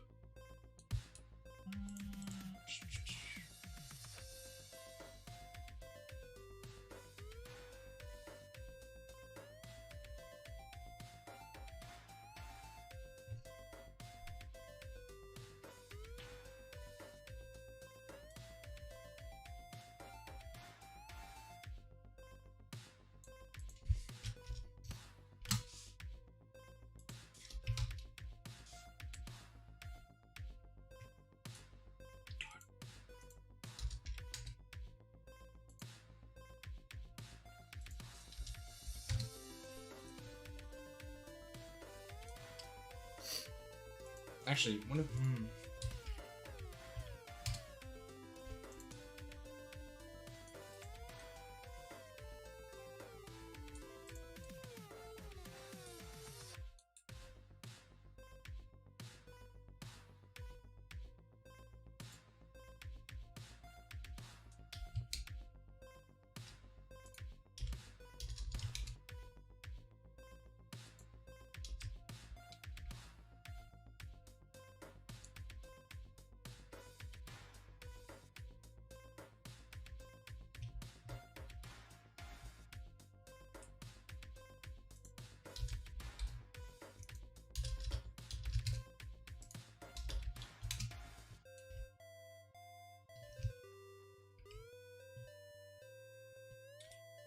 Actually, one of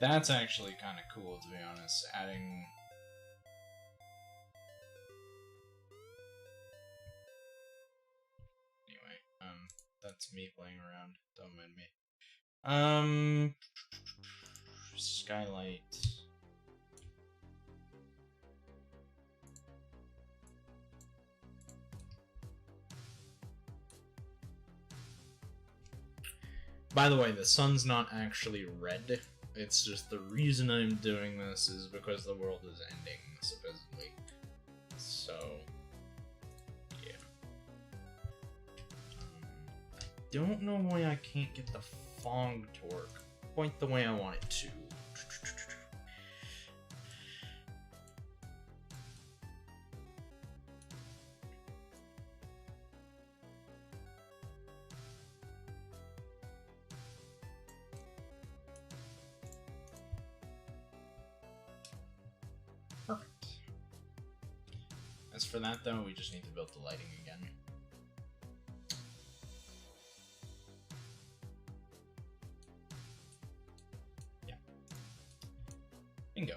that's actually kind of cool, to be honest. Adding... Anyway, that's me playing around. Don't mind me. Skylight. By the way, the sun's not actually red. It's just the reason I'm doing this is because the world is ending, supposedly. So, yeah. I don't know why I can't get the fog to work quite the way I want it to. Perfect. As for that, though, we just need to build the lighting again. Yeah. Bingo.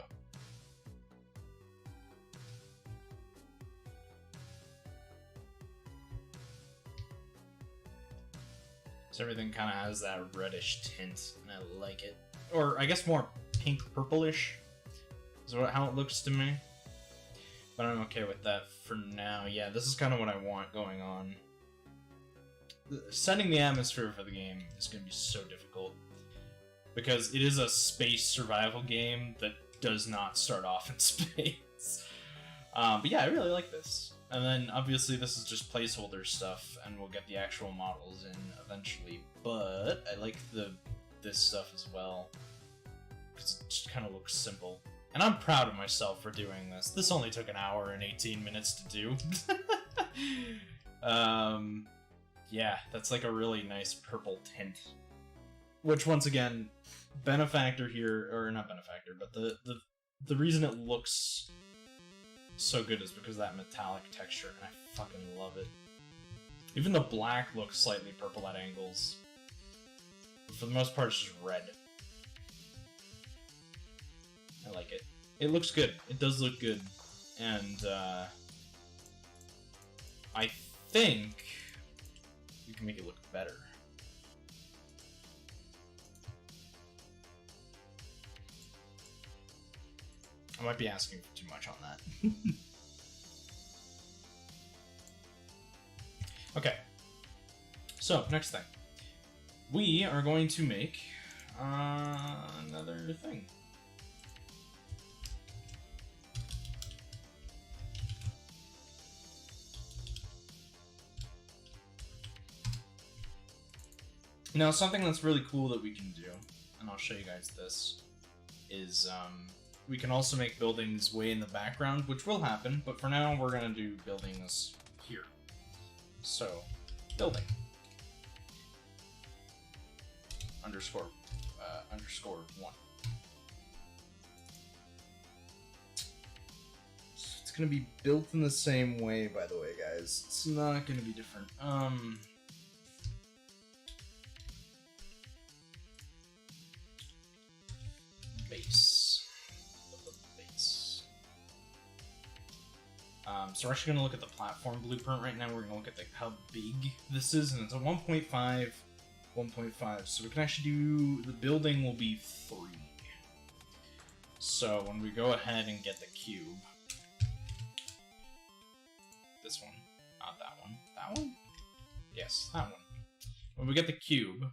So everything kind of has that reddish tint, and I like it. Or, I guess more pink-purplish is how it looks to me. But I'm okay with that for now. Yeah, this is kind of what I want going on. Setting the atmosphere for the game is going to be so difficult. Because it is a space survival game that does not start off in space. But yeah, I really like this. And then, obviously, this is just placeholder stuff, and we'll get the actual models in eventually. But I like this stuff as well. Because it just kind of looks simple. And I'm proud of myself for doing this. This only took an hour and 18 minutes to do. Yeah, that's like a really nice purple tint. Which, once again, benefactor here, or not benefactor, but the reason it looks so good is because of that metallic texture, and I fucking love it. Even the black looks slightly purple at angles. But for the most part, it's just red. I like it. It looks good. It does look good. And, I think we can make it look better. I might be asking for too much on that. Okay. So, next thing. We are going to make another thing. Now, something that's really cool that we can do, and I'll show you guys this, is we can also make buildings way in the background, which will happen, but for now we're going to do buildings here. So, building. Underscore 1. It's going to be built in the same way, by the way, guys. It's not going to be different. Base. So we're actually going to look at the platform blueprint right now. We're going to look at how big this is, and it's a 1.5, 1.5. So we can actually do, the building will be 3. So when we go ahead and get the cube, this one, not that one, that one? Yes, that one. When we get the cube,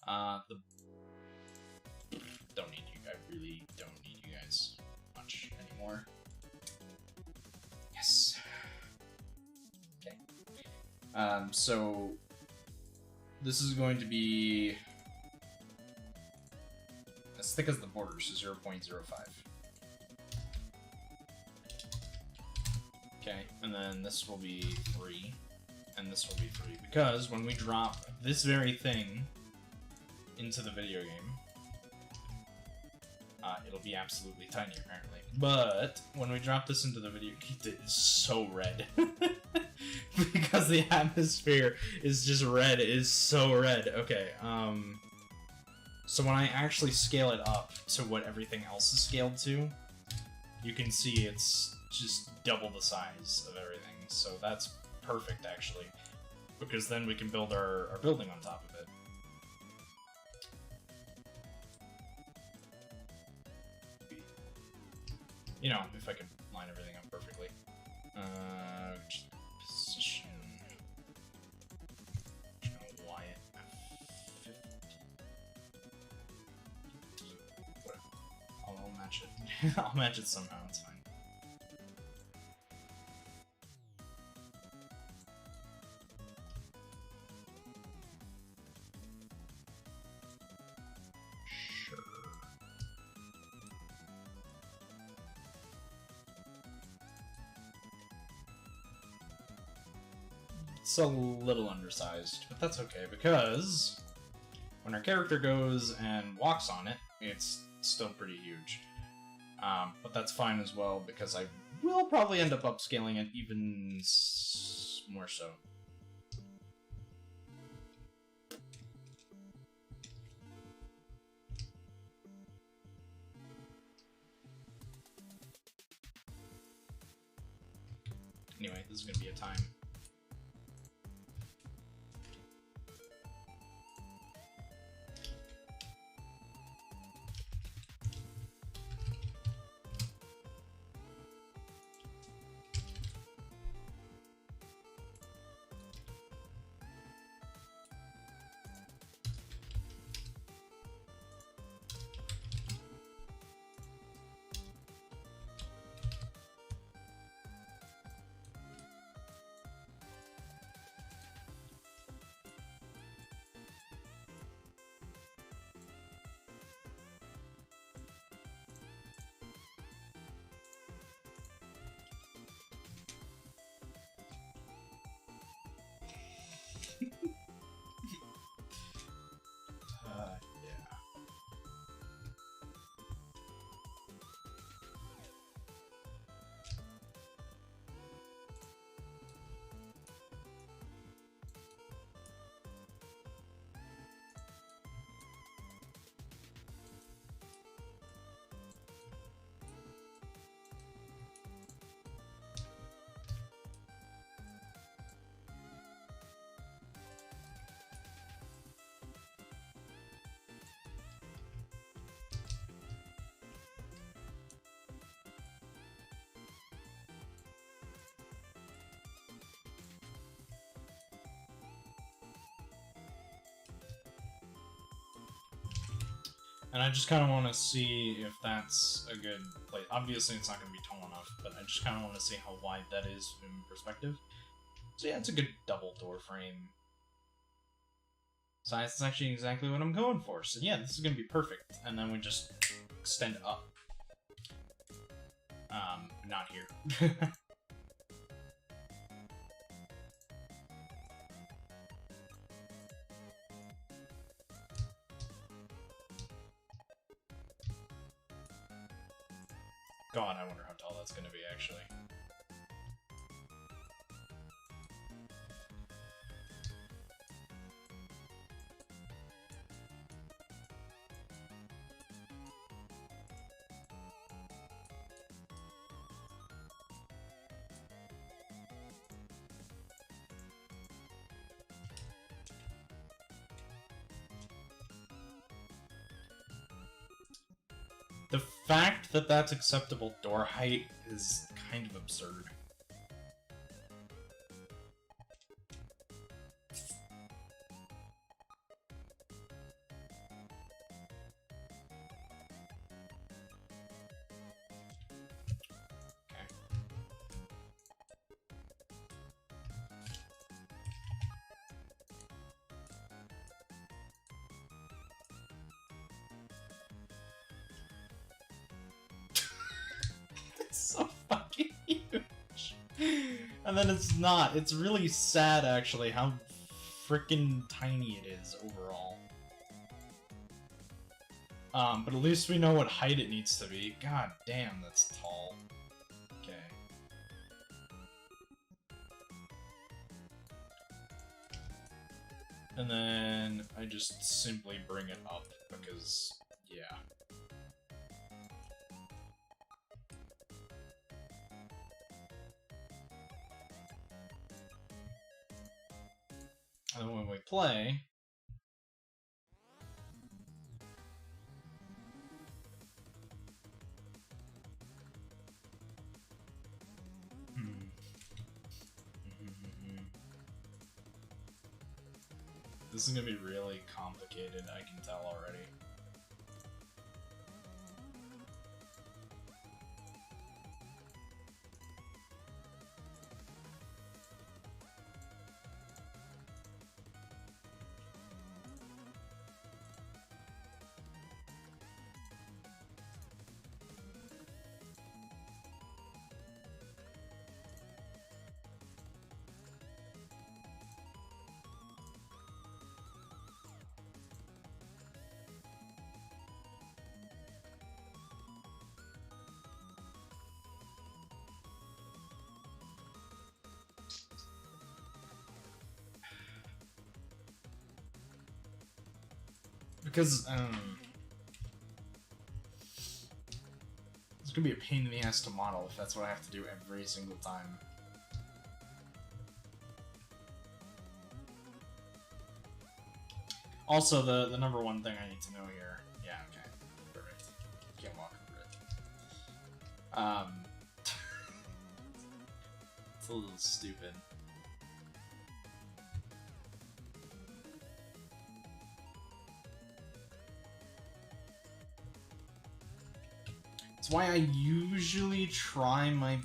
don't need you, I really don't need you guys much anymore. Yes. Okay. So this is going to be as thick as the border, so 0.05. Okay, and then this will be 3, and this will be 3, because when we drop this very thing into the video game, it'll be absolutely tiny, apparently. But when we drop this into the video, it is so red. Because the atmosphere is just red. It is so red. Okay, so when I actually scale it up to what everything else is scaled to, you can see it's just double the size of everything. So that's perfect, actually. Because then we can build our building on top of it. You know, if I could line everything up perfectly. Just position. Just gonna Y it. Whatever. I'll match it. I'll match it somehow, it's fine. It's a little undersized, but that's okay, because when our character goes and walks on it, it's still pretty huge. But that's fine as well, because I will probably end up upscaling it even more so. Anyway, this is going to be a time. And I just kind of want to see if that's a good place. Obviously, it's not going to be tall enough, but I just kind of want to see how wide that is in perspective. So yeah, it's a good double door frame. So that's actually exactly what I'm going for. So yeah, this is going to be perfect. And then we just extend up. Not here. God, I wonder how tall that's going to be, actually. The fact that that's acceptable door height is kind of absurd. So fucking huge. And then it's not. It's really sad, actually, how freaking tiny it is overall. But at least we know what height it needs to be. God damn, that's tall. Okay. And then I just simply bring it up, because, yeah. And then when we play... This is gonna be really complicated, I can tell already. Because, it's gonna be a pain in the ass to model if that's what I have to do every single time. Also, the number one thing I need to know here... Yeah, okay. Perfect. Can't walk over it. It's a little stupid. It's why I usually try my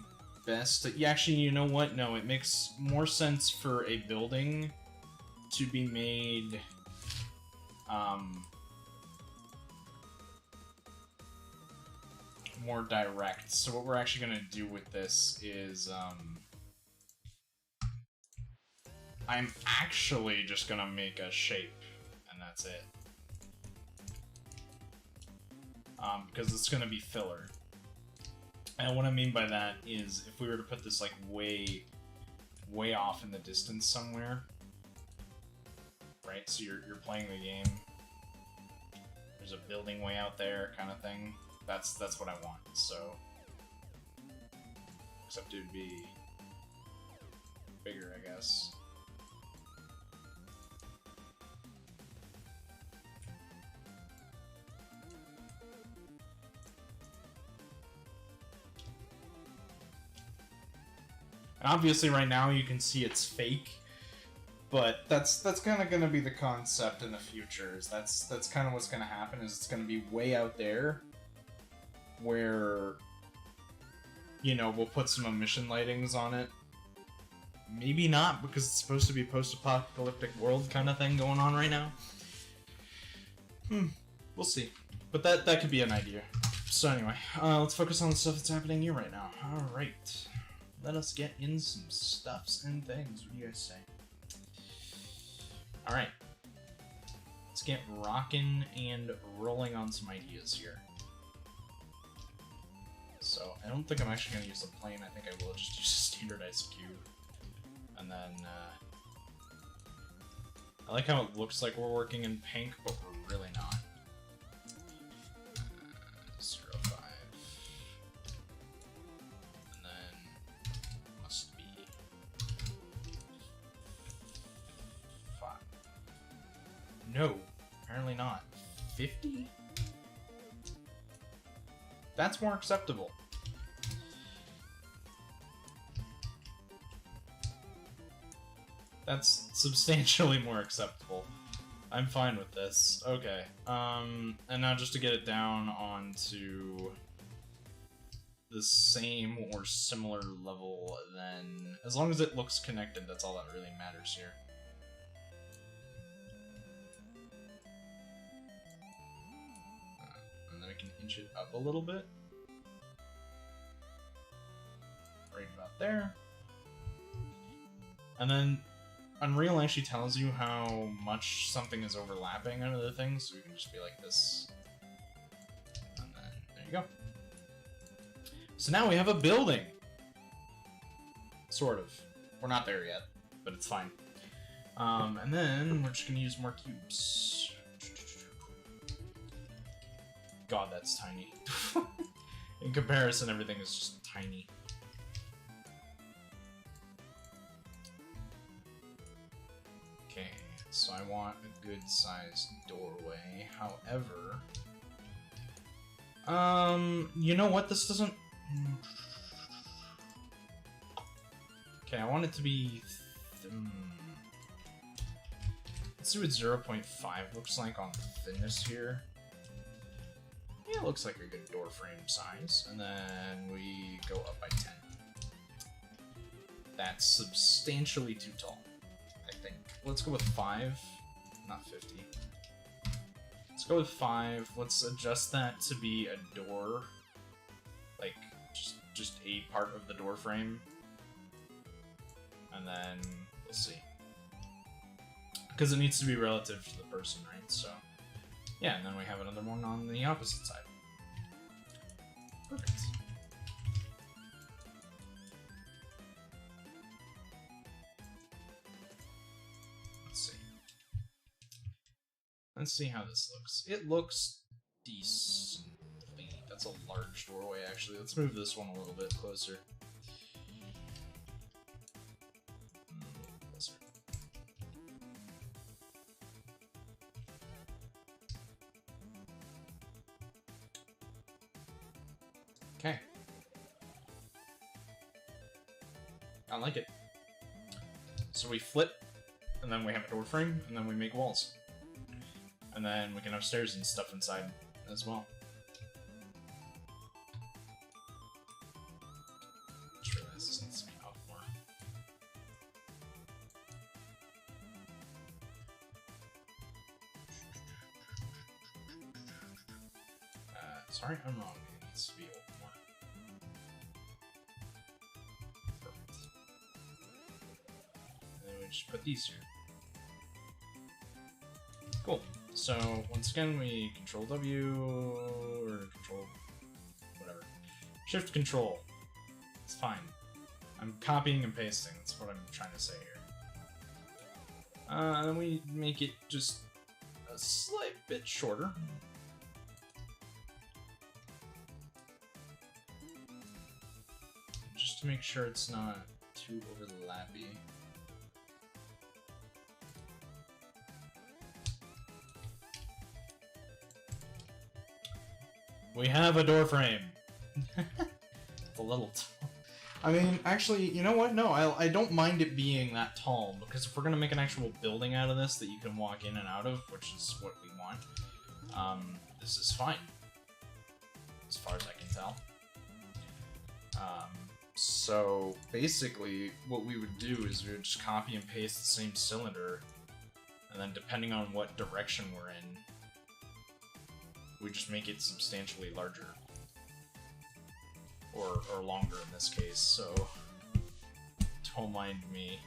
best to... Yeah, actually, you know what? No, it makes more sense for a building to be made... more direct. So what we're actually gonna do with this is, I'm actually just gonna make a shape, and that's it. Because it's gonna be filler. And what I mean by that is, if we were to put this, like, way off in the distance somewhere, right? So you're playing the game, there's a building way out there, kind of thing. That's what I want, so... Except it would be... bigger, I guess. And obviously right now you can see it's fake, But that's kind of gonna be the concept in the future. Is that's kind of what's gonna happen. Is it's gonna be way out there, where, you know, we'll put some emission lightings on it. Maybe not, because it's supposed to be a post-apocalyptic world kind of thing going on right now. We'll see. But that could be an idea. So anyway, let's focus on the stuff that's happening here right now. Alright. Let us get in some stuffs and things. What do you guys say? Alright. Let's get rocking and rolling on some ideas here. So, I don't think I'm actually going to use a plane. I think I will just use a standardized cube. And then, I like how it looks like we're working in pink, but we're really not. 0, 5. And then, must be 5. No, apparently not. 50? That's more acceptable. That's substantially more acceptable. I'm fine with this. Okay. And now just to get it down onto the same or similar level, then as long as it looks connected, that's all that really matters here. And then we can inch it up a little bit. Right about there. And then Unreal actually tells you how much something is overlapping on other things, so we can just be like this. And then, there you go. So now we have a building! Sort of. We're not there yet, but it's fine. And then we're just gonna use more cubes. God, that's tiny. In comparison, everything is just tiny. Okay, so I want a good-sized doorway. However, you know what? This doesn't. Okay, I want it to be. Let's see what 0.5 looks like on thinness here. Yeah, it looks like a good door frame size, and then we go up by 10. That's substantially too tall. Let's go with 5, not 50. Let's go with 5. Let's adjust that to be a door, like just a part of the door frame, and then we'll see. Because it needs to be relative to the person, right? So, yeah, and then we have another one on the opposite side. Perfect. Let's see how this looks. It looks decently. That's a large doorway, actually. Let's move this one a little bit closer. Closer. Okay. I like it. So we flip, and then we have a door frame, and then we make walls. And then we can have stairs and stuff inside as well. Just realized this needs to be up more. Sorry, I'm wrong. It needs to be up more. Perfect. And then we just put these here. Cool. So, once again, we Control W, or Control, whatever. Shift Control. It's fine. I'm copying and pasting, that's what I'm trying to say here. And then we make it just a slight bit shorter. Just to make sure it's not too overlappy. We have a door frame. It's a little tall. I mean, actually, you know what? No, I don't mind it being that tall, because if we're gonna make an actual building out of this that you can walk in and out of, which is what we want, this is fine. As far as I can tell. So, basically, what we would do is we would just copy and paste the same cylinder, and then depending on what direction we're in, we just make it substantially larger. Or longer in this case, so don't mind me.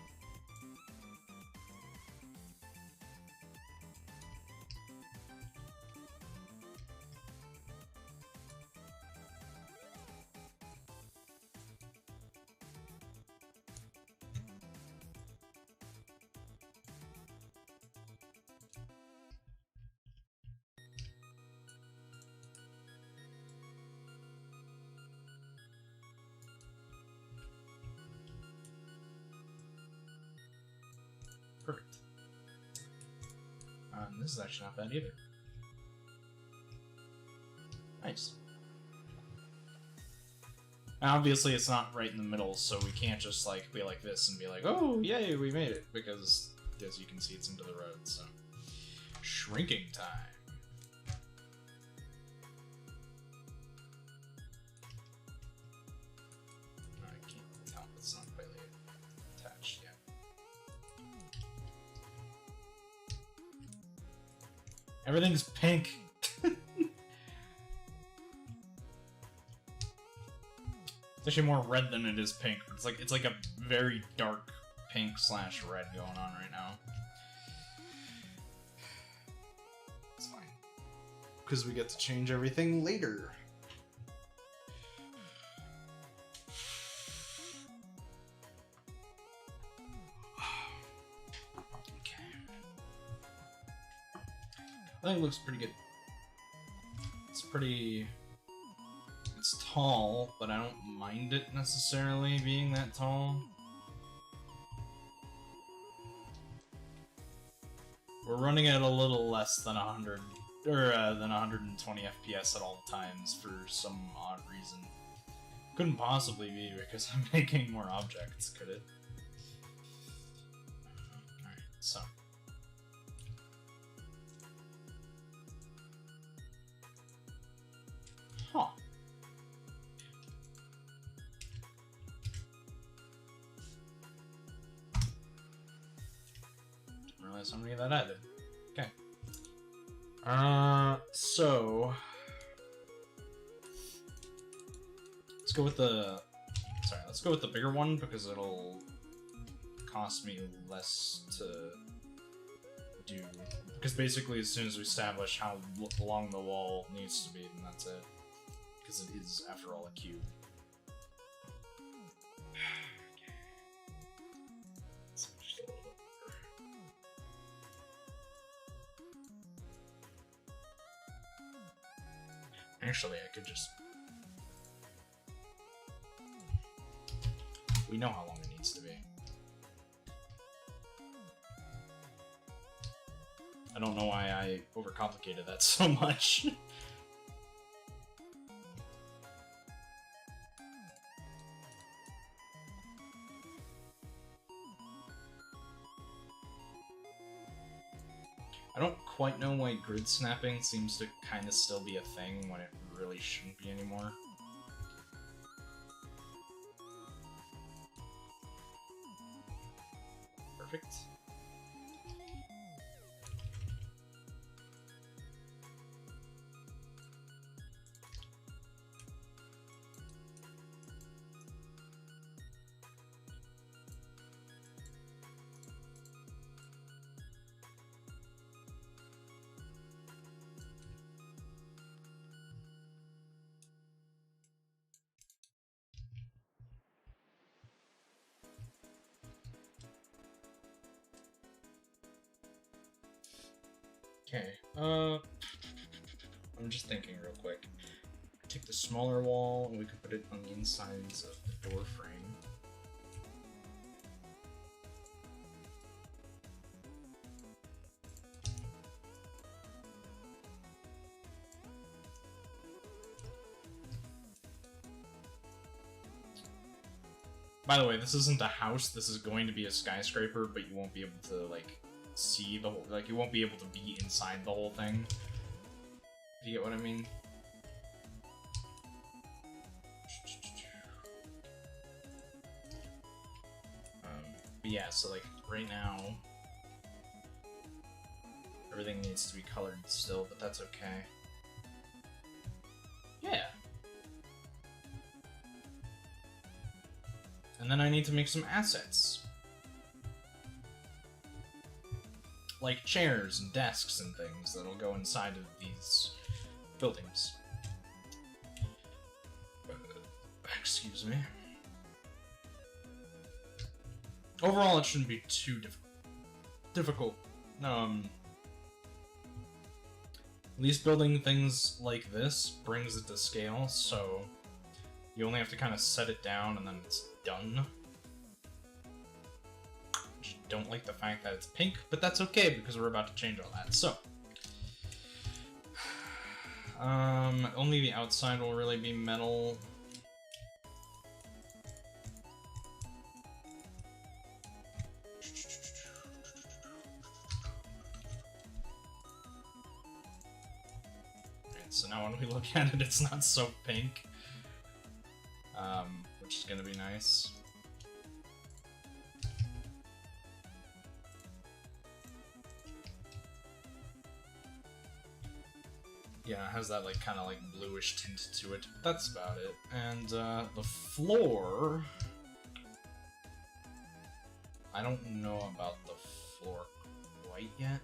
Perfect. This is actually not bad either. Nice. And obviously it's not right in the middle, so we can't just like be like this and be like, oh, yay, we made it, because as you can see, it's into the road, so. Shrinking time. I can't tell, it's not quite attached yet. Everything's pink. It's actually more red than it is pink. It's like a very dark pink / red going on right now. It's fine. Because we get to change everything later. I think it looks pretty good. It's tall, but I don't mind it necessarily being that tall. We're running at a little less than 100, or than 120 FPS at all times for some odd reason. Couldn't possibly be because I'm making more objects, could it? Alright, so. Huh. Didn't realize how many of that added. Okay. So let's go with the bigger one because it'll cost me less to do. Because basically, as soon as we establish how long the wall needs to be, then that's it. Because it is, after all, a cube. So just a little bit bigger. Actually, I could just... We know how long it needs to be. I don't know why I overcomplicated that so much. I don't quite know why grid snapping seems to kind of still be a thing when it really shouldn't be anymore. Perfect. Okay, I'm just thinking real quick. Take the smaller wall and we could put it on the insides of the door frame. By the way, this isn't a house, this is going to be a skyscraper, but you won't be able to, like, see the whole, like, you won't be able to be inside the whole thing. If you get what I mean? But yeah, so, like, right now, everything needs to be colored still, but that's okay. Yeah. And then I need to make some assets. Like chairs and desks and things that'll go inside of these buildings. Excuse me. Overall, it shouldn't be too difficult. At least building things like this brings it to scale, so you only have to kind of set it down and then it's done. Just don't like the fact that it's pink, but that's okay because we're about to change all that. So, only the outside will really be metal. So now when we look at it, it's not so pink, which is gonna be nice. Yeah, it has that like kind of like bluish tint to it. That's about it. And the floor, I don't know about the floor quite yet.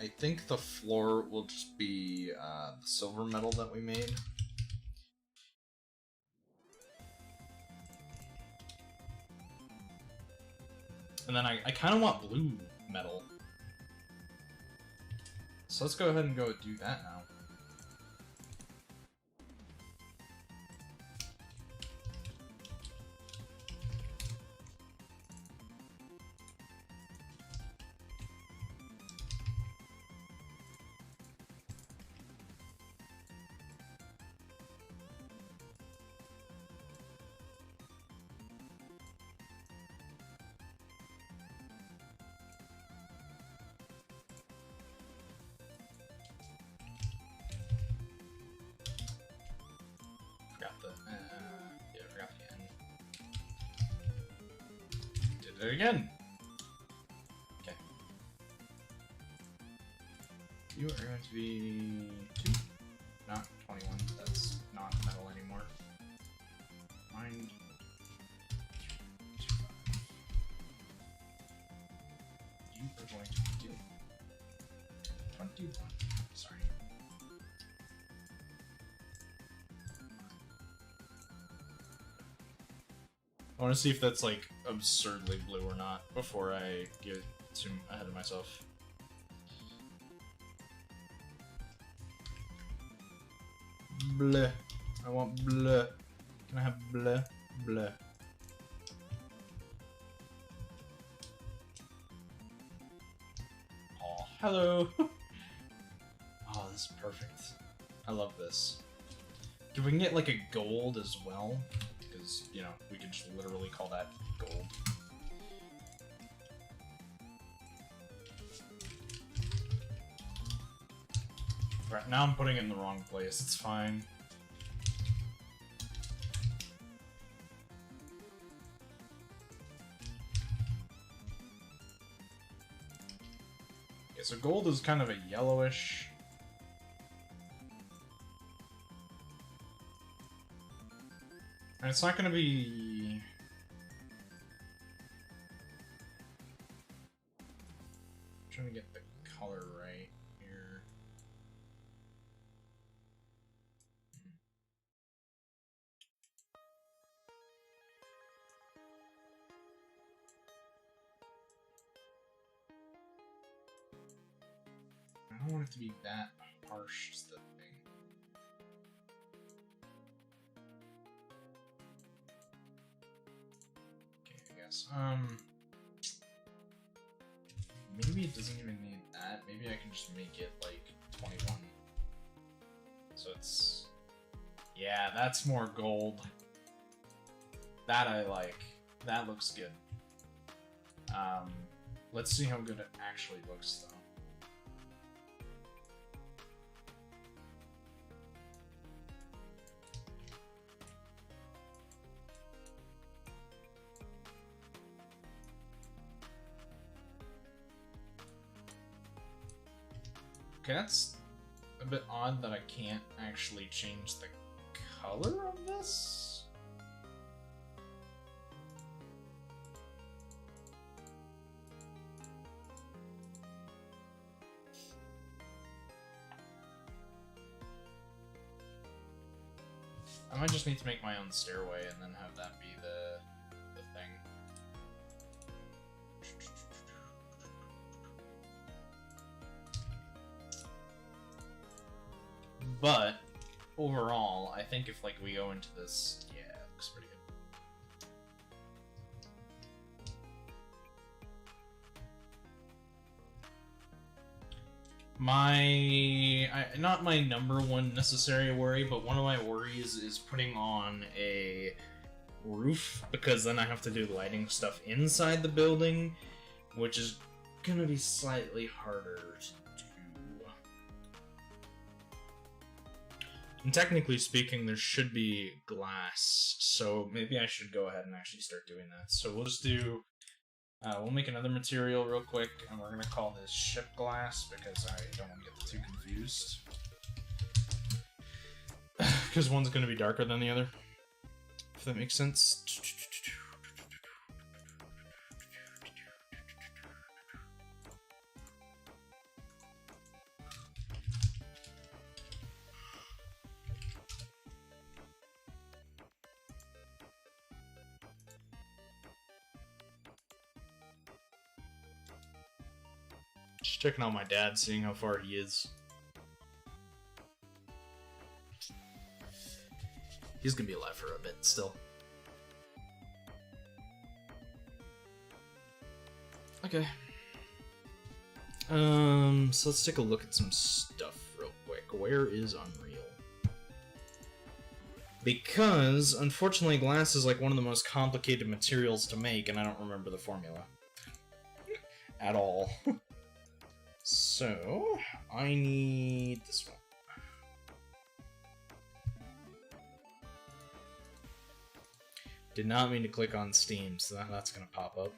I think the floor will just be the silver metal that we made. And then I kind of want blue metal. So let's go ahead and go do that now. Did it again. Okay. You are going to be 2, not 21. That's not metal anymore. Mind. You are going to do 21. Sorry. I want to see if that's like absurdly blue or not before I get too ahead of myself. Bleh. I want bleh. Can I have bleh? Bleh. Oh, hello. Oh, this is perfect. I love this. If we can get like a gold as well, because, you know, we can just literally call that gold. Right, now I'm putting it in the wrong place, it's fine. Okay, so gold is kind of a yellowish. And it's not going to be... I'm trying to get the color right here. I don't want it to be that harsh, is the thing. Maybe it doesn't even need that. Maybe I can just make it like 21. So it's... Yeah, that's more gold. That I like. That looks good. Let's see how good it actually looks, though. Okay, that's a bit odd that I can't actually change the color of this. I might just need to make my own stairway and then have that be the thing. But overall, I think if like we go into this, yeah, it looks pretty good. Not my number one necessary worry, but one of my worries is putting on a roof, because then I have to do lighting stuff inside the building, which is gonna be slightly harder to do. And technically speaking, there should be glass, so maybe I should go ahead and actually start doing that. So we'll just do, we'll make another material real quick, and we're gonna call this ship glass, because I don't want to get the two confused. Because one's gonna be darker than the other, if that makes sense. Just checking out my dad, seeing how far he is. He's gonna be alive for a bit still. Okay. So let's take a look at some stuff real quick. Where is Unreal? Because, unfortunately, glass is like one of the most complicated materials to make, and I don't remember the formula. At all. So, I need this one. Did not mean to click on Steam, so that's gonna pop up.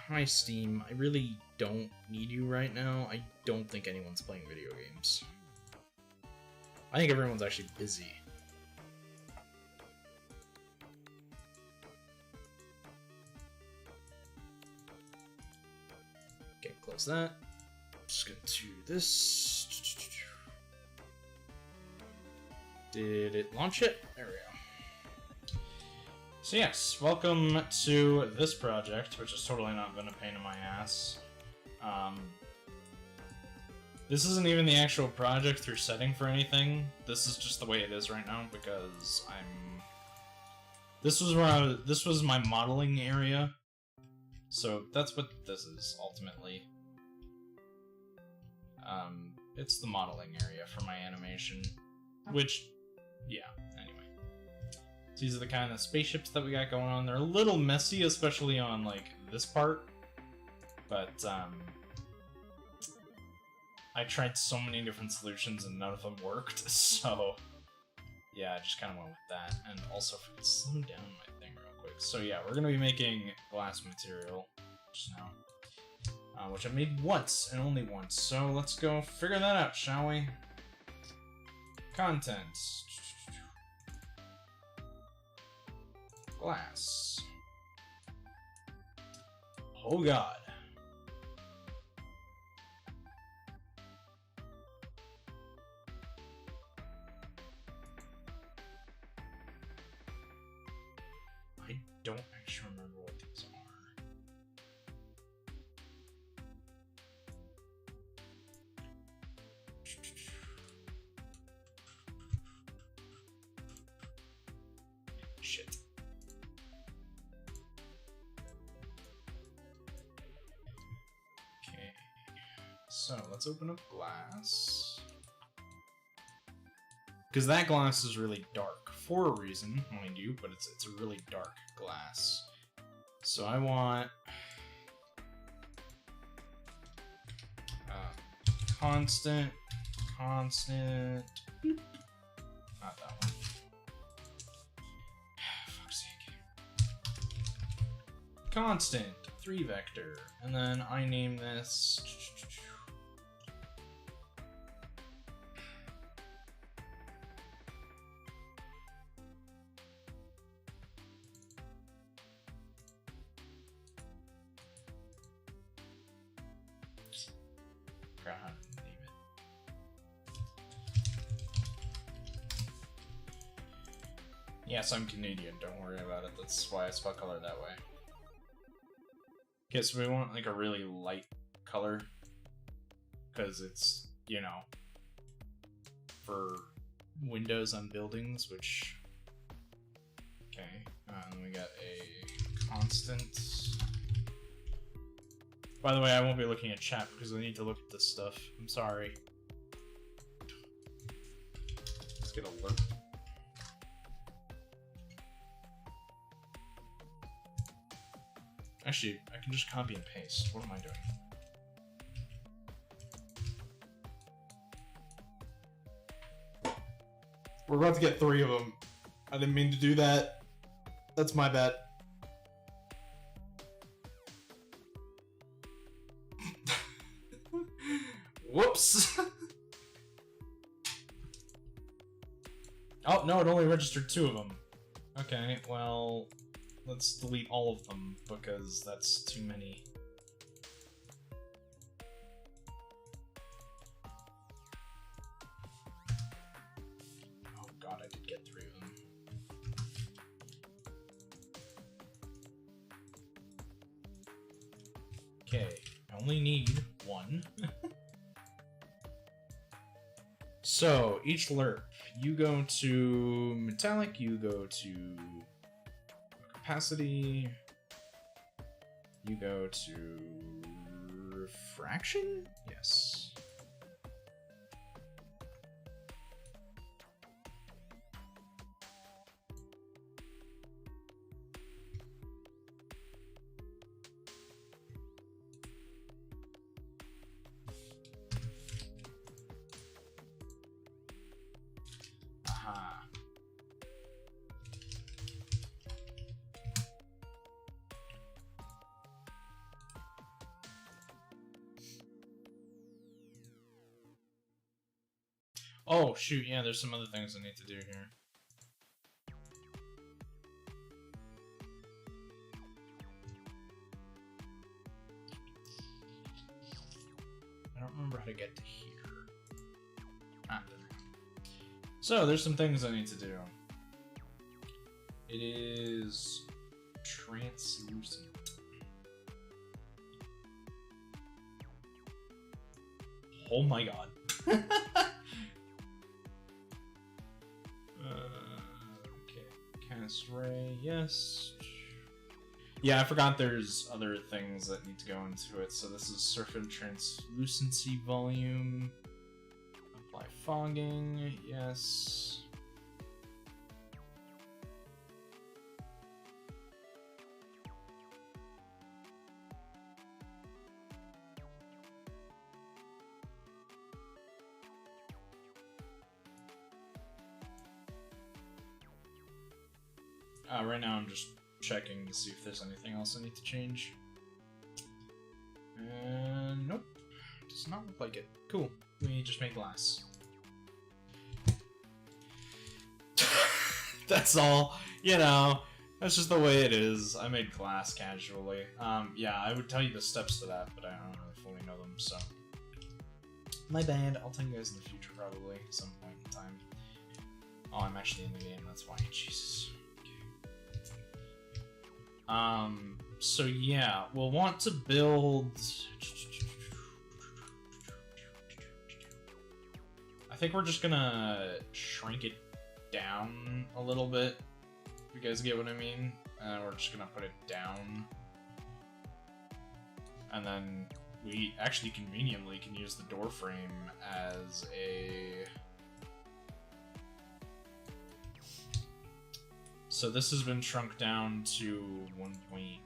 Hi Steam, I really don't need you right now. I don't think anyone's playing video games. I think everyone's actually busy. Okay, close that. Just gonna do this. Did it launch it? There we go. So yes, welcome to this project, which has totally not been a pain in my ass. This isn't even the actual project through setting for anything. This is just the way it is right now because this was my modeling area. So that's what this is ultimately. It's the modeling area for my animation, which, yeah, anyway. So these are the kind of spaceships that we got going on. They're a little messy, especially on, like, this part, but, I tried so many different solutions and none of them worked, so, yeah, I just kind of went with that. And also, if I could slow down my thing real quick. So yeah, we're going to be making glass material just now. Which I made once, and only once. So let's go figure that out, shall we? Content. Glass. Oh god. I don't actually remember what these are. Shit. Okay. So let's open up glass. Because that glass is really dark for a reason, mind you, but it's a really dark glass. So I want constant, boop. Not that one. Fuck's sake. Constant, 3 vector, and then I name this. How to name it. Yes, I'm Canadian, don't worry about it. That's why I spell color that way. Okay, so we want like a really light color. Because it's, you know, for windows on buildings, which... Okay, and we got a constant... By the way, I won't be looking at chat because I need to look at this stuff. I'm sorry. Let's get alert. Actually, I can just copy and paste. What am I doing? We're about to get 3 of them. I didn't mean to do that. That's my bad. Whoops! Oh, no, it only registered 2 of them. Okay, well, let's delete all of them, because that's too many. Oh god, I did get 3 of them. Okay, I only need 1. So, each lerp, you go to metallic, you go to opacity, you go to refraction? Yes. Oh, shoot, yeah, there's some other things I need to do here. I don't remember how to get to here. Ah, there we go. So, there's some things I need to do. It is translucent. Oh my god. Cast ray, yes. Yeah, I forgot there's other things that need to go into it. So this is surface translucency volume. Apply fogging, yes. Right now I'm just checking to see if there's anything else I need to change. And nope, does not look like it. Cool, we just make glass. That's all, you know, that's just the way it is. I made glass casually. Yeah, I would tell you the steps to that, but I don't really fully know them, so. My bad, I'll tell you guys in the future probably, at some point in time. Oh, I'm actually in the game, that's why, Jesus. So yeah, we'll want to build... I think we're just gonna shrink it down a little bit, if you guys get what I mean. And we're just gonna put it down. And then we actually conveniently can use the door frame as a So this has been shrunk down to 1.4.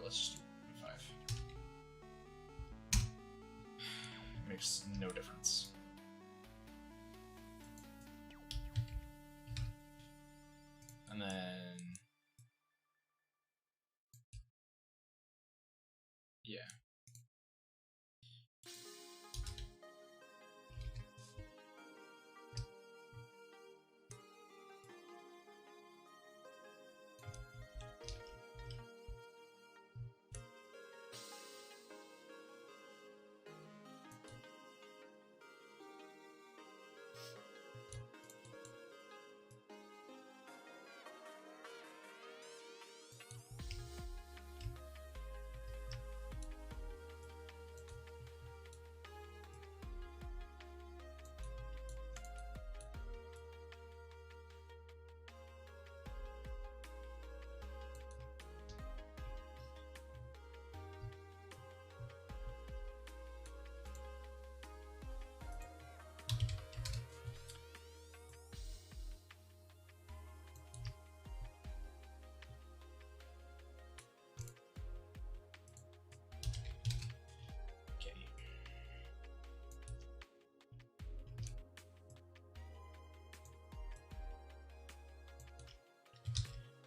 Let's just do 1.5. Makes no difference. And then... yeah.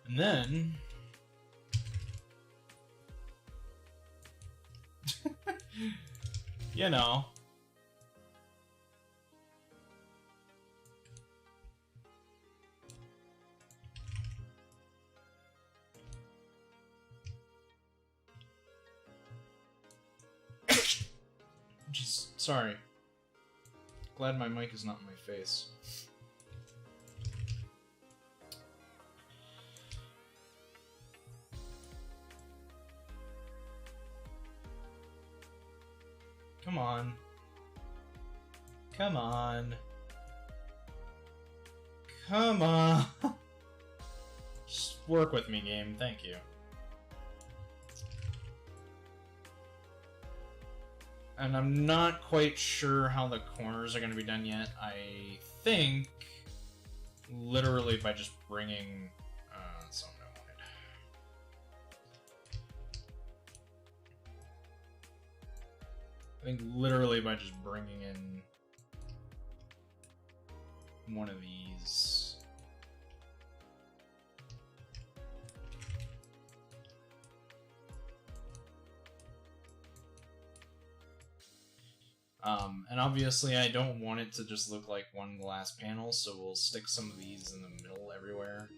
And then... you know... Jeez, sorry. Glad my mic is not in my face. Come on. Come on. Come on. Just work with me, game. Thank you. And I'm not quite sure how the corners are going to be done yet. I think literally by just bringing... that's something I wanted. I think literally by just bringing in one of these. And obviously I don't want it to just look like one glass panel, so we'll stick some of these in the middle everywhere.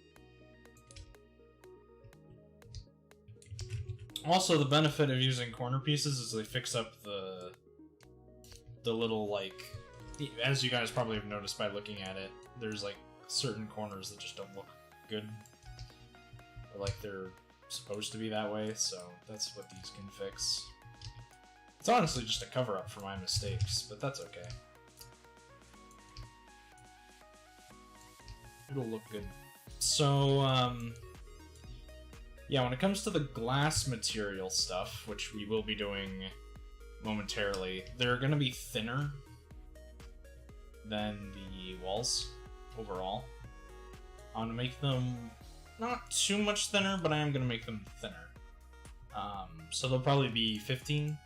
Also, the benefit of using corner pieces is they fix up the little, like, as you guys probably have noticed by looking at it, there's like certain corners that just don't look good, or like they're supposed to be that way, so that's what these can fix. It's honestly just a cover-up for my mistakes, but that's okay. It'll look good. So, yeah, when it comes to the glass material stuff, which we will be doing momentarily, they're going to be thinner than the walls overall. I'm going to make them not too much thinner, but I am going to make them thinner. So they'll probably be 15.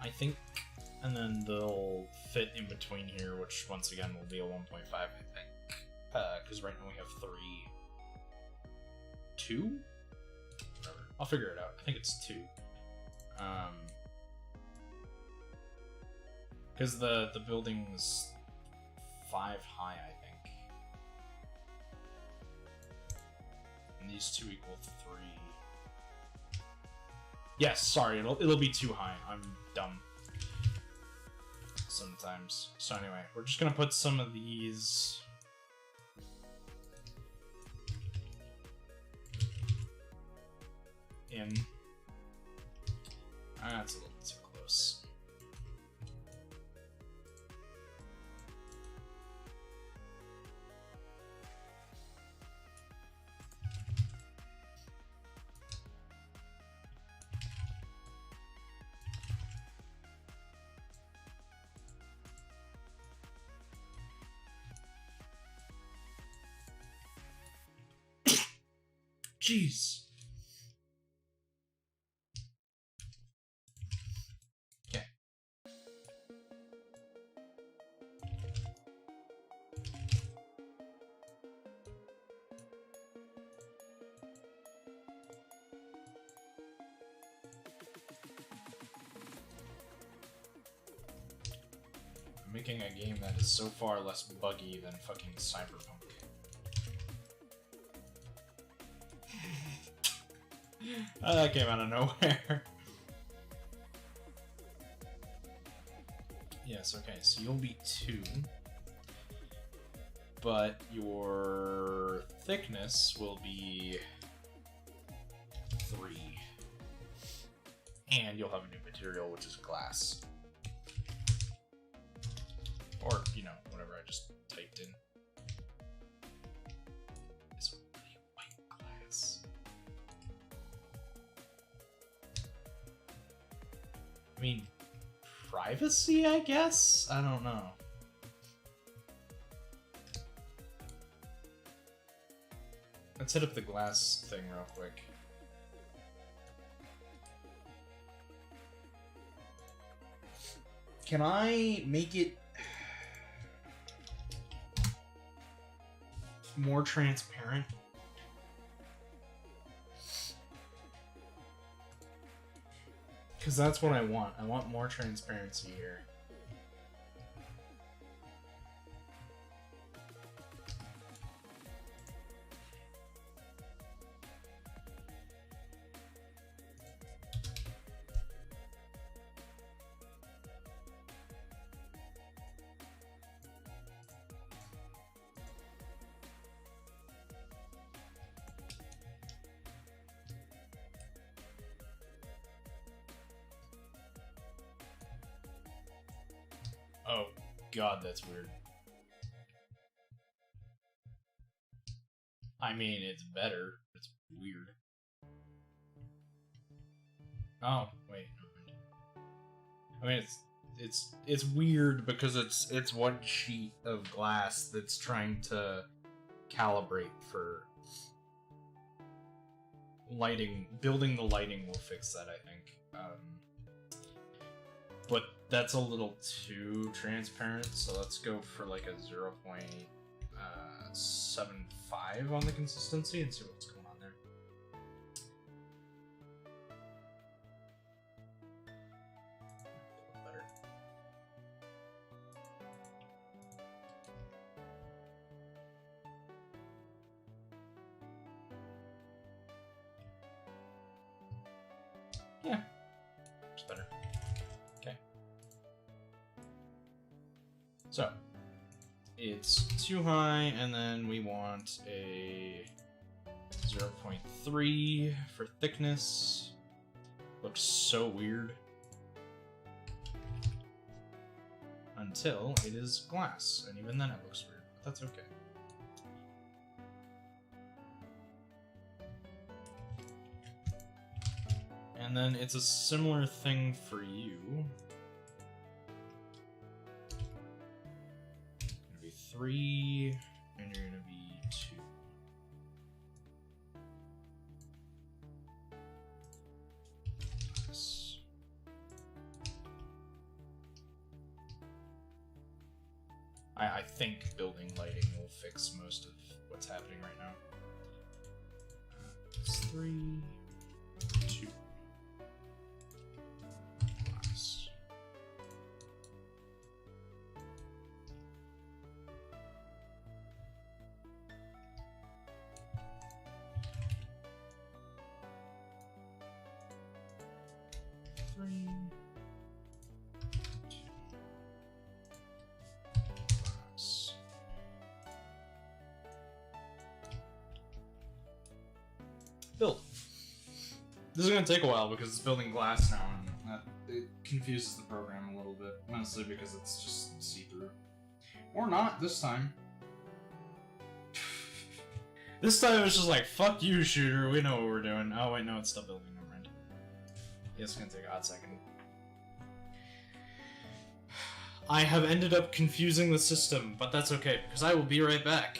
I think, and then they'll fit in between here, which once again will be a 1.5, I think. Because right now we have 2? Whatever. I'll figure it out. I think it's 2. Because the building's 5 high, I think. And these 2 equal 3. Yes, sorry, it'll be too high. I'm dumb. Sometimes. So anyway, we're just gonna put some of these in. That's a little too close. Jeez. Okay. I'm making a game that is so far less buggy than fucking Cyberpunk. That came out of nowhere. Yes, okay, so you'll be 2. But your thickness will be 3. And you'll have a new material, which is glass. Or, you know, whatever I just typed in. It's really white glass. I mean, privacy, I guess? I don't know. Let's hit up the glass thing real quick. Can I make it more transparent? Because that's what I want. I want more transparency here. Oh, God, that's weird. I mean, it's better. It's weird. Oh, wait. I mean, it's weird because it's one sheet of glass that's trying to calibrate for lighting. Building the lighting will fix that, I think. But that's a little too transparent, so let's go for like a 0.75 on the consistency and see what's going on there. A little better. Yeah, it's better. Okay. So, it's too high, and then we want a 0.3 for thickness. Looks so weird. Until it is glass, and even then it looks weird, but that's okay. And then it's a similar thing for you. Gonna be 3, and you're gonna be 2. Nice. I think building lighting will fix most of what's happening right now. It's 3, 2. Nice. Three. Build. This is going to take a while because it's building glass now, and it confuses the program a little bit, mostly because it's just see-through. Or not, this time. This time it's just like, fuck you, shooter, we know what we're doing. Oh wait, no, it's still building, never mind. Yeah, it's going to take a hot second. I have ended up confusing the system, but that's okay, because I will be right back.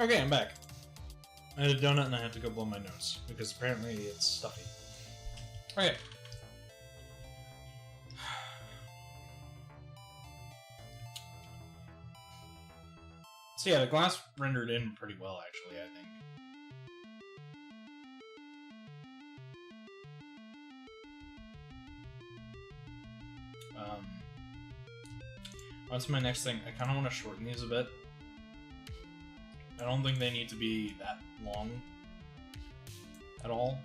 Okay, I'm back. I had a donut and I had to go blow my nose, because apparently it's stuffy. Okay. So yeah, the glass rendered in pretty well, actually, I think. What's my next thing? I kind of want to shorten these a bit. I don't think they need to be that long at all.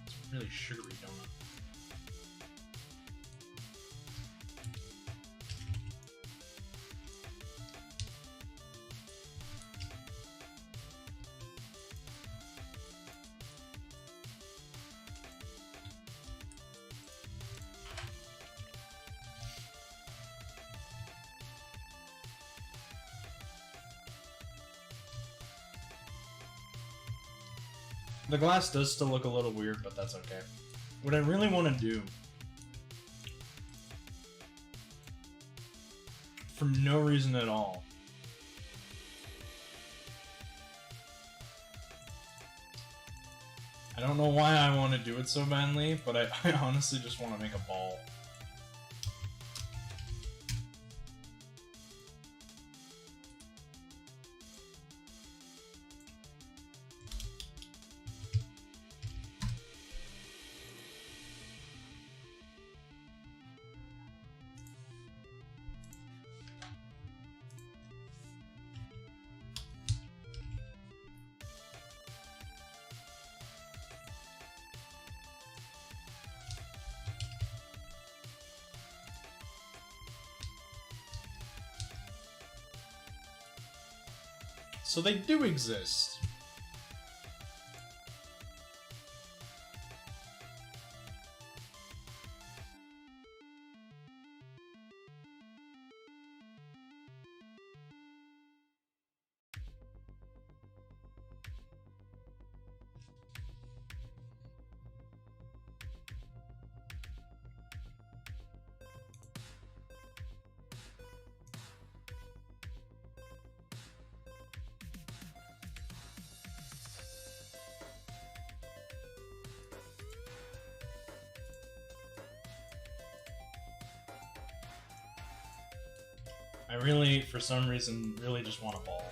It's a really sugary donut. The glass does still look a little weird, but that's okay. What I really want to do, for no reason at all, I don't know why I want to do it so badly, but I honestly just want to make a ball. So they do exist. I really, for some reason, really just want a ball.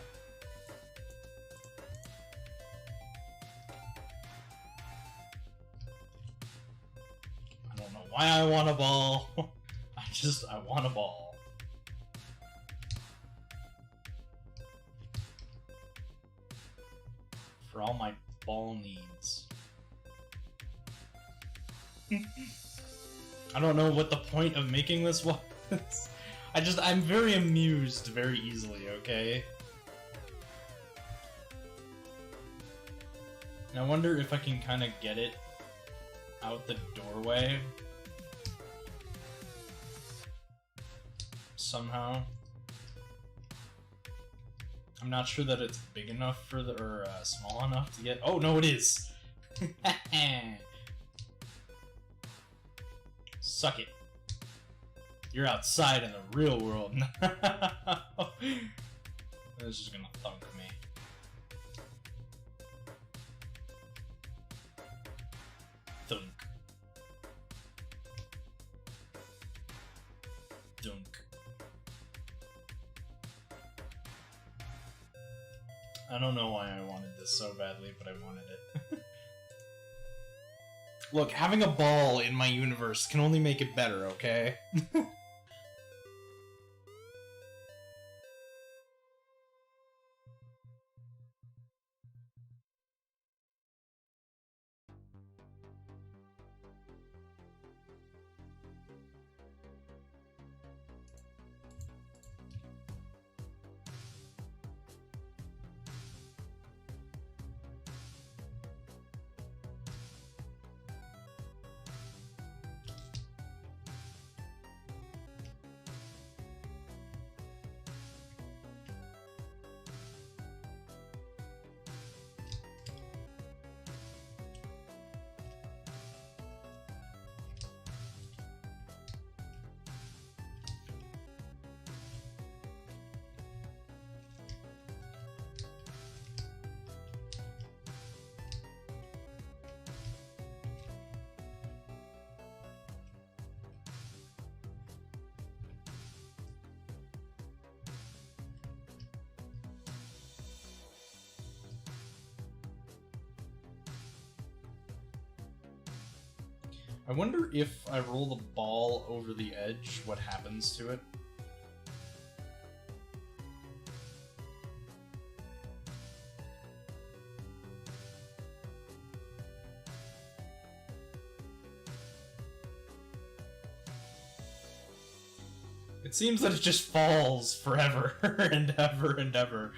I don't know why I want a ball. I want a ball. For all my ball needs. I don't know what the point of making this was. I'm very amused very easily, okay? And I wonder if I can kind of get it out the doorway somehow. I'm not sure that it's big enough for or small enough to get. Oh no, it is. Suck it. You're outside in the real world. This is gonna thunk me. Thunk. Dunk. I don't know why I wanted this so badly, but I wanted it. Look, having a ball in my universe can only make it better, okay? I wonder if I roll the ball over the edge, what happens to it? It seems that it just falls forever and ever and ever.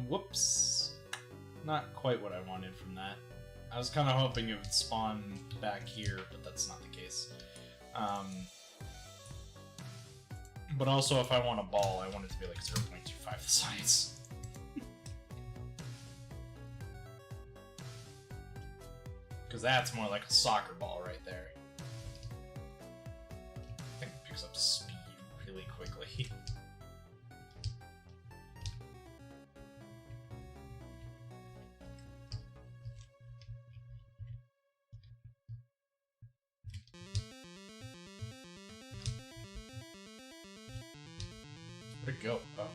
Whoops. Not quite what I wanted from that. I was kind of hoping it would spawn back here, but that's not the case. But also, if I want a ball, I want it to be like 0.25 the size. Because that's more like a soccer ball right there. I think it picks up speed really quickly. Where'd it go? Oh.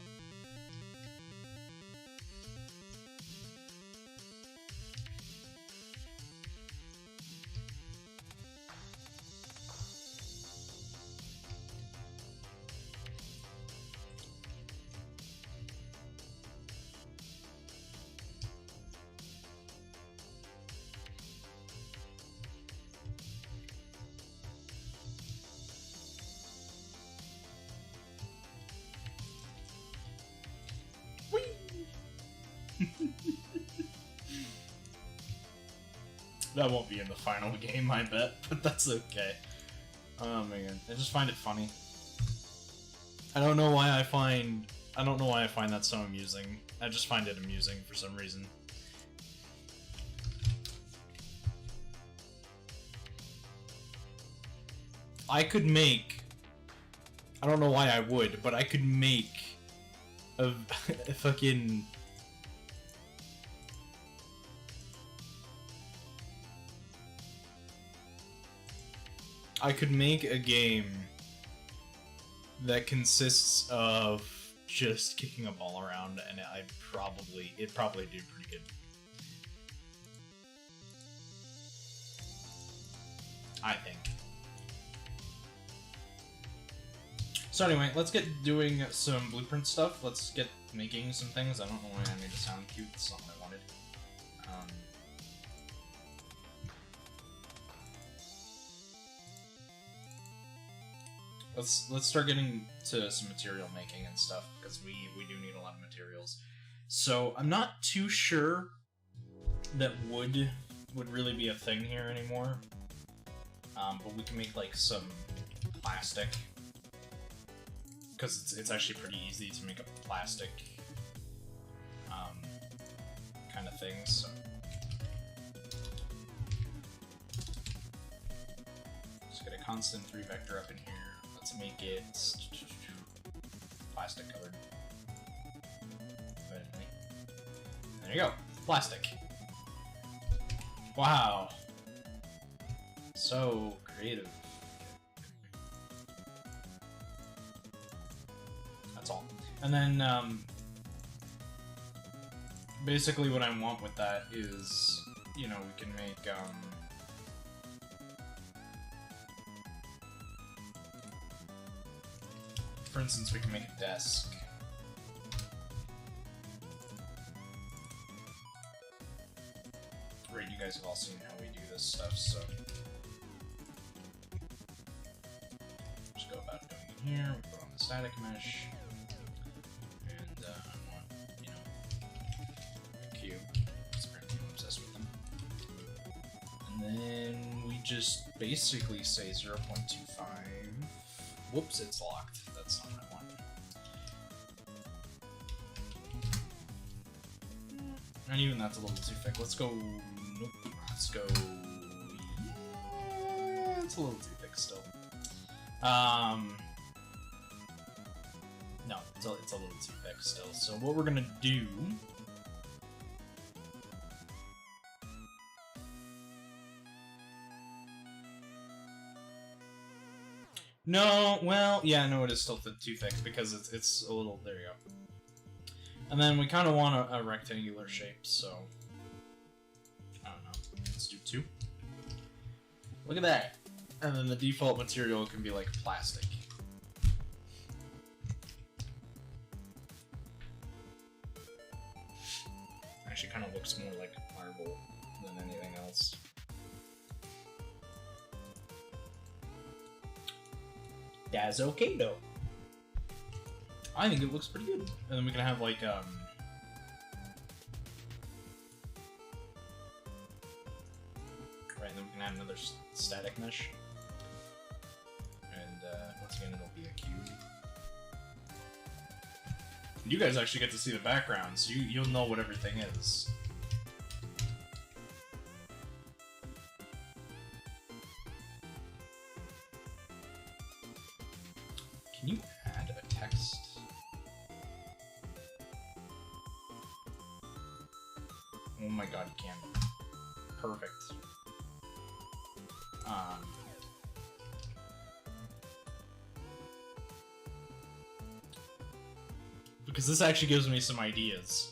That won't be in the final game, I bet, but that's okay. Oh man, I just find it funny. I don't know why I find that so amusing. I just find it amusing for some reason. I could make... I don't know why I would, but I could make a fucking... I could make a game that consists of just kicking a ball around, and it'd probably do pretty good. I think. So anyway, let's get doing some blueprint stuff. Let's get making some things. I don't know why I made it sound cute. It's not what I wanted. Let's start getting to some material making and stuff, because we do need a lot of materials. So I'm not too sure that wood would really be a thing here anymore. But we can make like some plastic, because it's actually pretty easy to make a plastic kind of thing. So just get a constant 3 vector up in here. Let's make it plastic colored. There you go, plastic. Wow, so creative. That's all. And then basically what I want with that is, you know, we can make for instance, we can make a desk. Right, you guys have all seen how we do this stuff, so just go about doing it here. We put on the static mesh, and I want, you know, a cube. Apparently I'm obsessed with them. And then we just basically say 0.25. Whoops, it's locked. That's not what I want. And even that's a little too thick. Let's go... Nope. Let's go... Yeah, it's a little too thick still. No, it's a little too thick still. So what we're gonna do... No, well, yeah, no, it is still too thick, because it's a little, there you go. And then we kind of want a rectangular shape, so, I don't know, let's do 2. Look at that. And then the default material can be like plastic. Actually kind of looks more like marble than anything else. That's okay though. I think it looks pretty good. And then we can have like right, and then we can add another static mesh. And once again it'll be a cube. You guys actually get to see the background, so you'll know what everything is. Can you add a text? Oh my god, you can. Perfect. Because this actually gives me some ideas.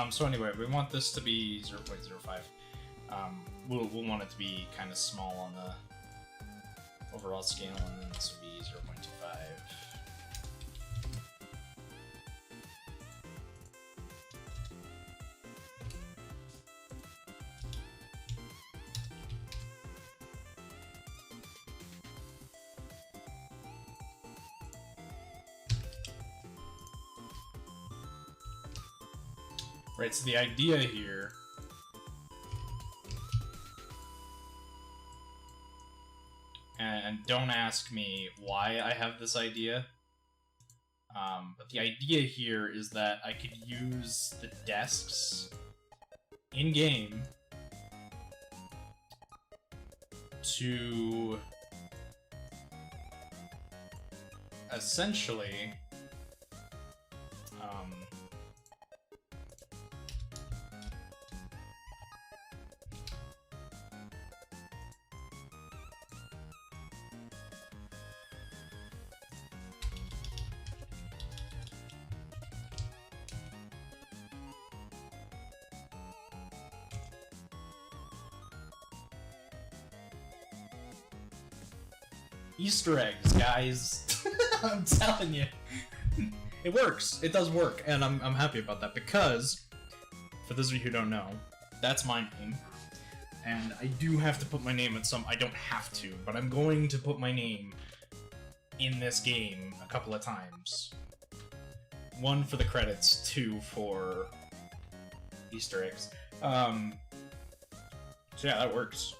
So anyway, we want this to be 0.05. We'll want it to be kind of small on the overall scale, and then this will be 0.25. Right, so the idea here and don't ask me why I have this idea, but the idea here is that I could use the desks in-game to essentially Easter eggs, guys. I'm telling you. It works. It does work, and I'm happy about that because, for those of you who don't know, that's my name. And I do have to put my name in some... I don't have to, but I'm going to put my name in this game a couple of times. 1 for the credits, 2 for Easter eggs. So yeah, that works.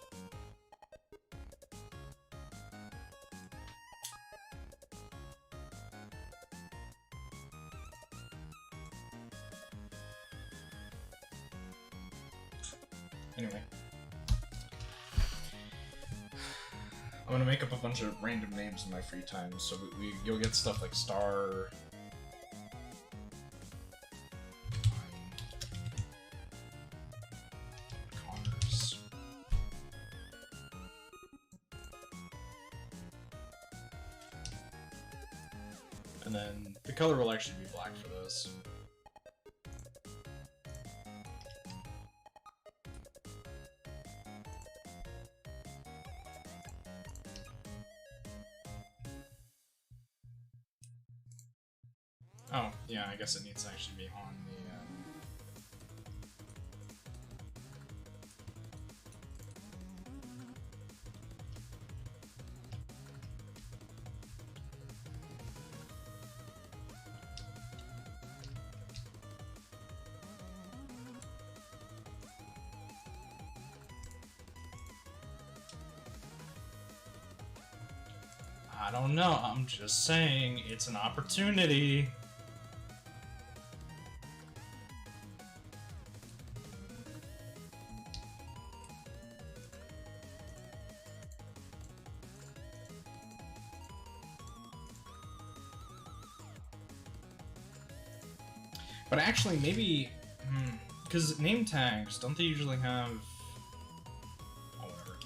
Anyway. I'm gonna make up a bunch of random names in my free time, so you'll get stuff like Star... Connors. And then the color will actually be black for this. Oh, yeah, I guess it needs to actually be on the, I don't know, I'm just saying, it's an opportunity. But actually, maybe... because name tags, don't they usually have... Oh, whatever.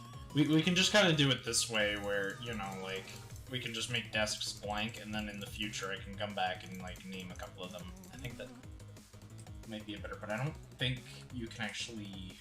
We can just kind of do it this way, where, you know, like, we can just make desks blank, and then in the future I can come back and, like, name a couple of them. I think that might be a better, but I don't think you can actually...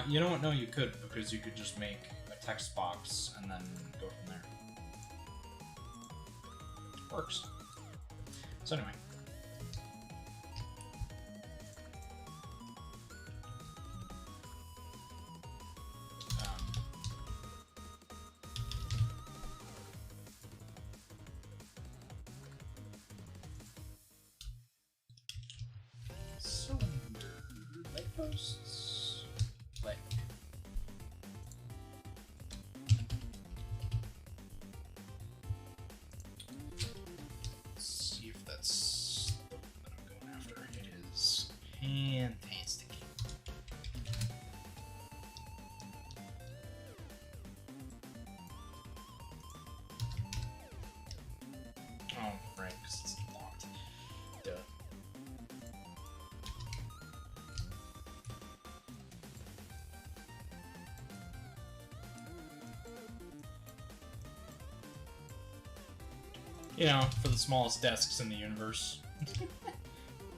you know what? No, you could, because you could just make a text box and then go from there. Works. So anyway. So weird. Light posts. Like. See if that's the one that I'm going after. It is fantastic. Oh, right, because it's locked. Duh. You know, for the smallest desks in the universe.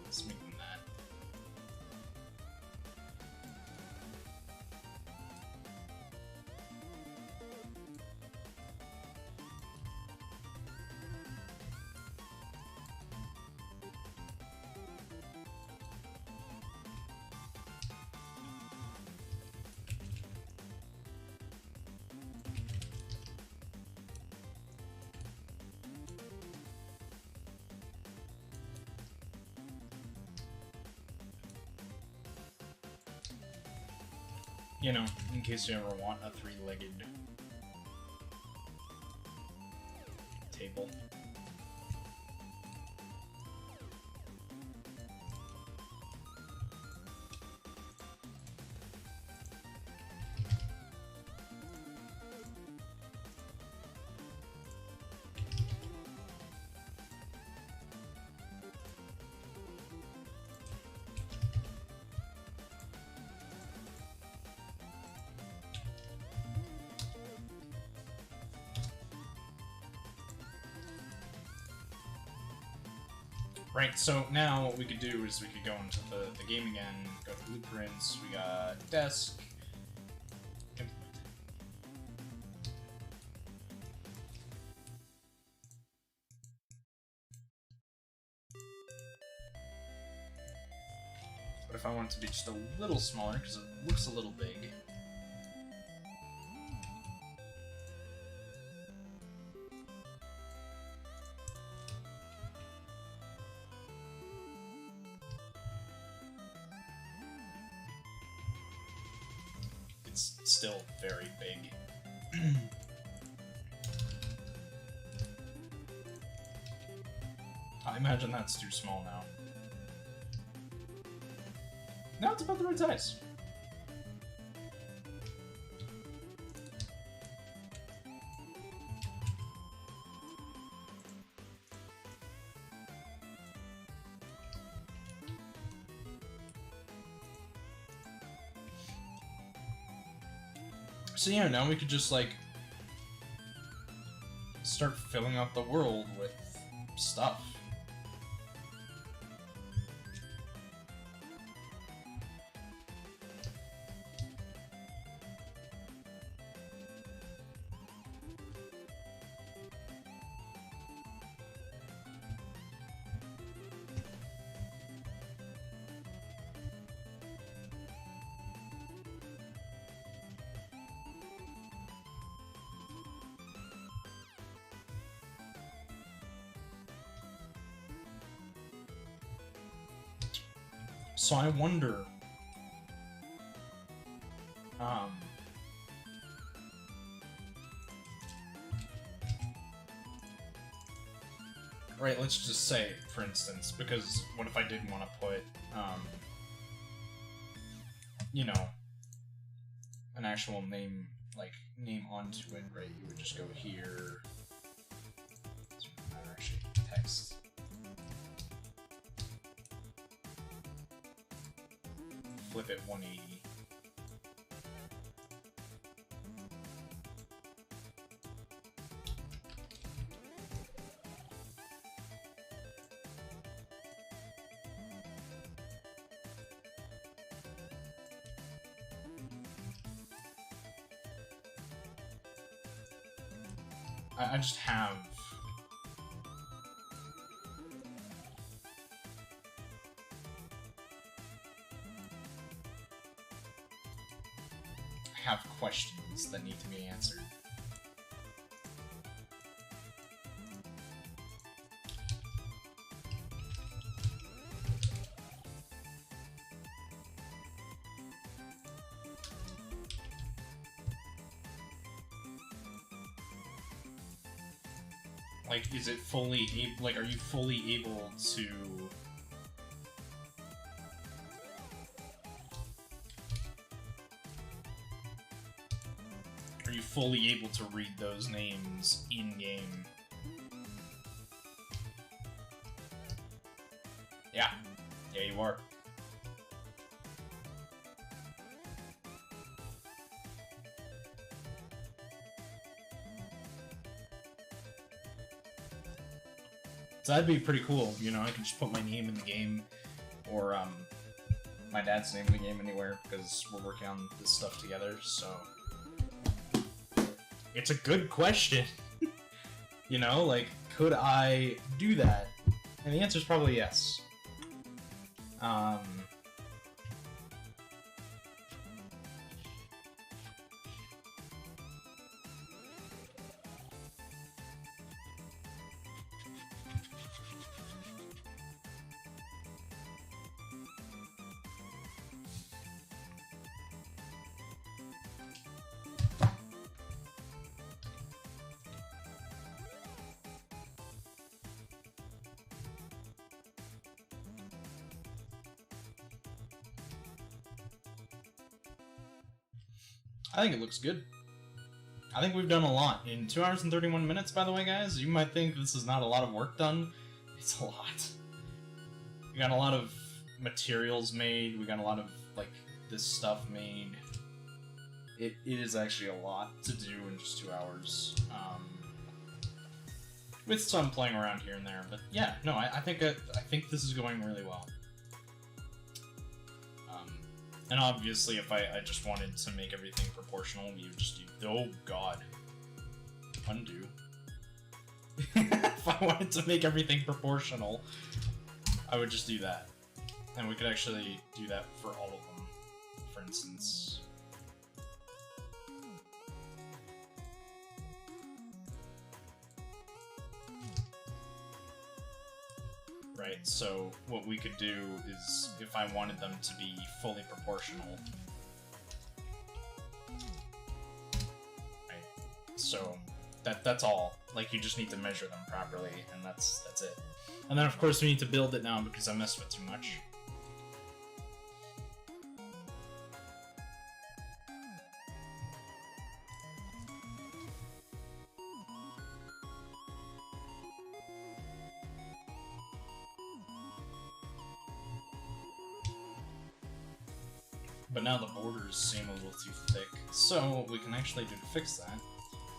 Let's make them that. You know, in case you ever want a three-legged table. Right, so now what we could do is we could go into the game again, go to blueprints, we got desk, implement. But if I want it to be just a little smaller, because it looks a little big. It's still very big. I imagine that's too small now. No, it's about the right size. So yeah, now we could just like start filling out the world with stuff. So I wonder, right, let's just say, for instance, because what if I didn't want to put, you know, an actual name, like, name on want to integrate, you would just go here. Actually, text. Flip it 180. I just have questions that need to be answered. Like, is it fully able, like, are you fully able to... Are you fully able to read those names in-game? Yeah. Yeah, you are. So that'd be pretty cool, you know, I can just put my name in the game, or, my dad's name in the game anywhere, because we're working on this stuff together, so... It's a good question! You know, like, could I do that? And the answer's probably yes. I think it looks good. I think we've done a lot. In 2 hours and 31 minutes, by the way, guys, you might think this is not a lot of work done. It's a lot. We got a lot of materials made, we got a lot of, like, this stuff made. It is actually a lot to do in just 2 hours. With some playing around here and there, but yeah, no, I think this is going really well. And obviously, if I just wanted to make everything proportional, you just do... Oh, God. Undo. If I wanted to make everything proportional, I would just do that. And we could actually do that for all of them, for instance. Right, so what we could do is, if I wanted them to be fully proportional, right, so that's all. Like, you just need to measure them properly, and that's it. And then, of course, we need to build it now because I messed with too much. But now the borders seem a little too thick, so what we can actually do to fix that,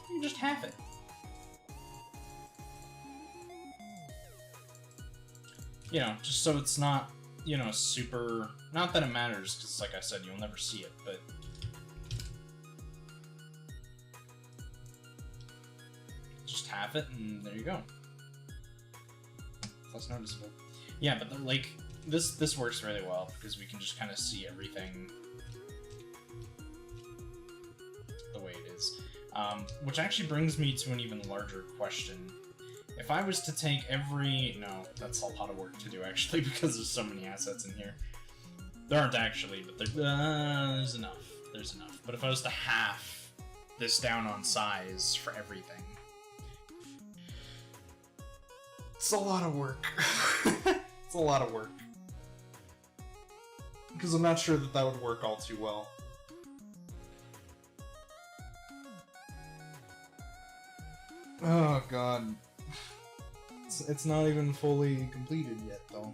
we can just half it. You know, just so it's not, you know, super... Not that it matters, because like I said, you'll never see it, but... Just half it, and there you go. Less noticeable. Yeah, but like, this works really well, because we can just kind of see everything the way it is. Which actually brings me to an even larger question. If I was to take every... No, that's a lot of work to do, actually, because there's so many assets in here. There aren't actually, but there's enough. There's enough. But if I was to half this down on size for everything... It's a lot of work. It's a lot of work. Because I'm not sure that that would work all too well. Oh god. It's not even fully completed yet, though.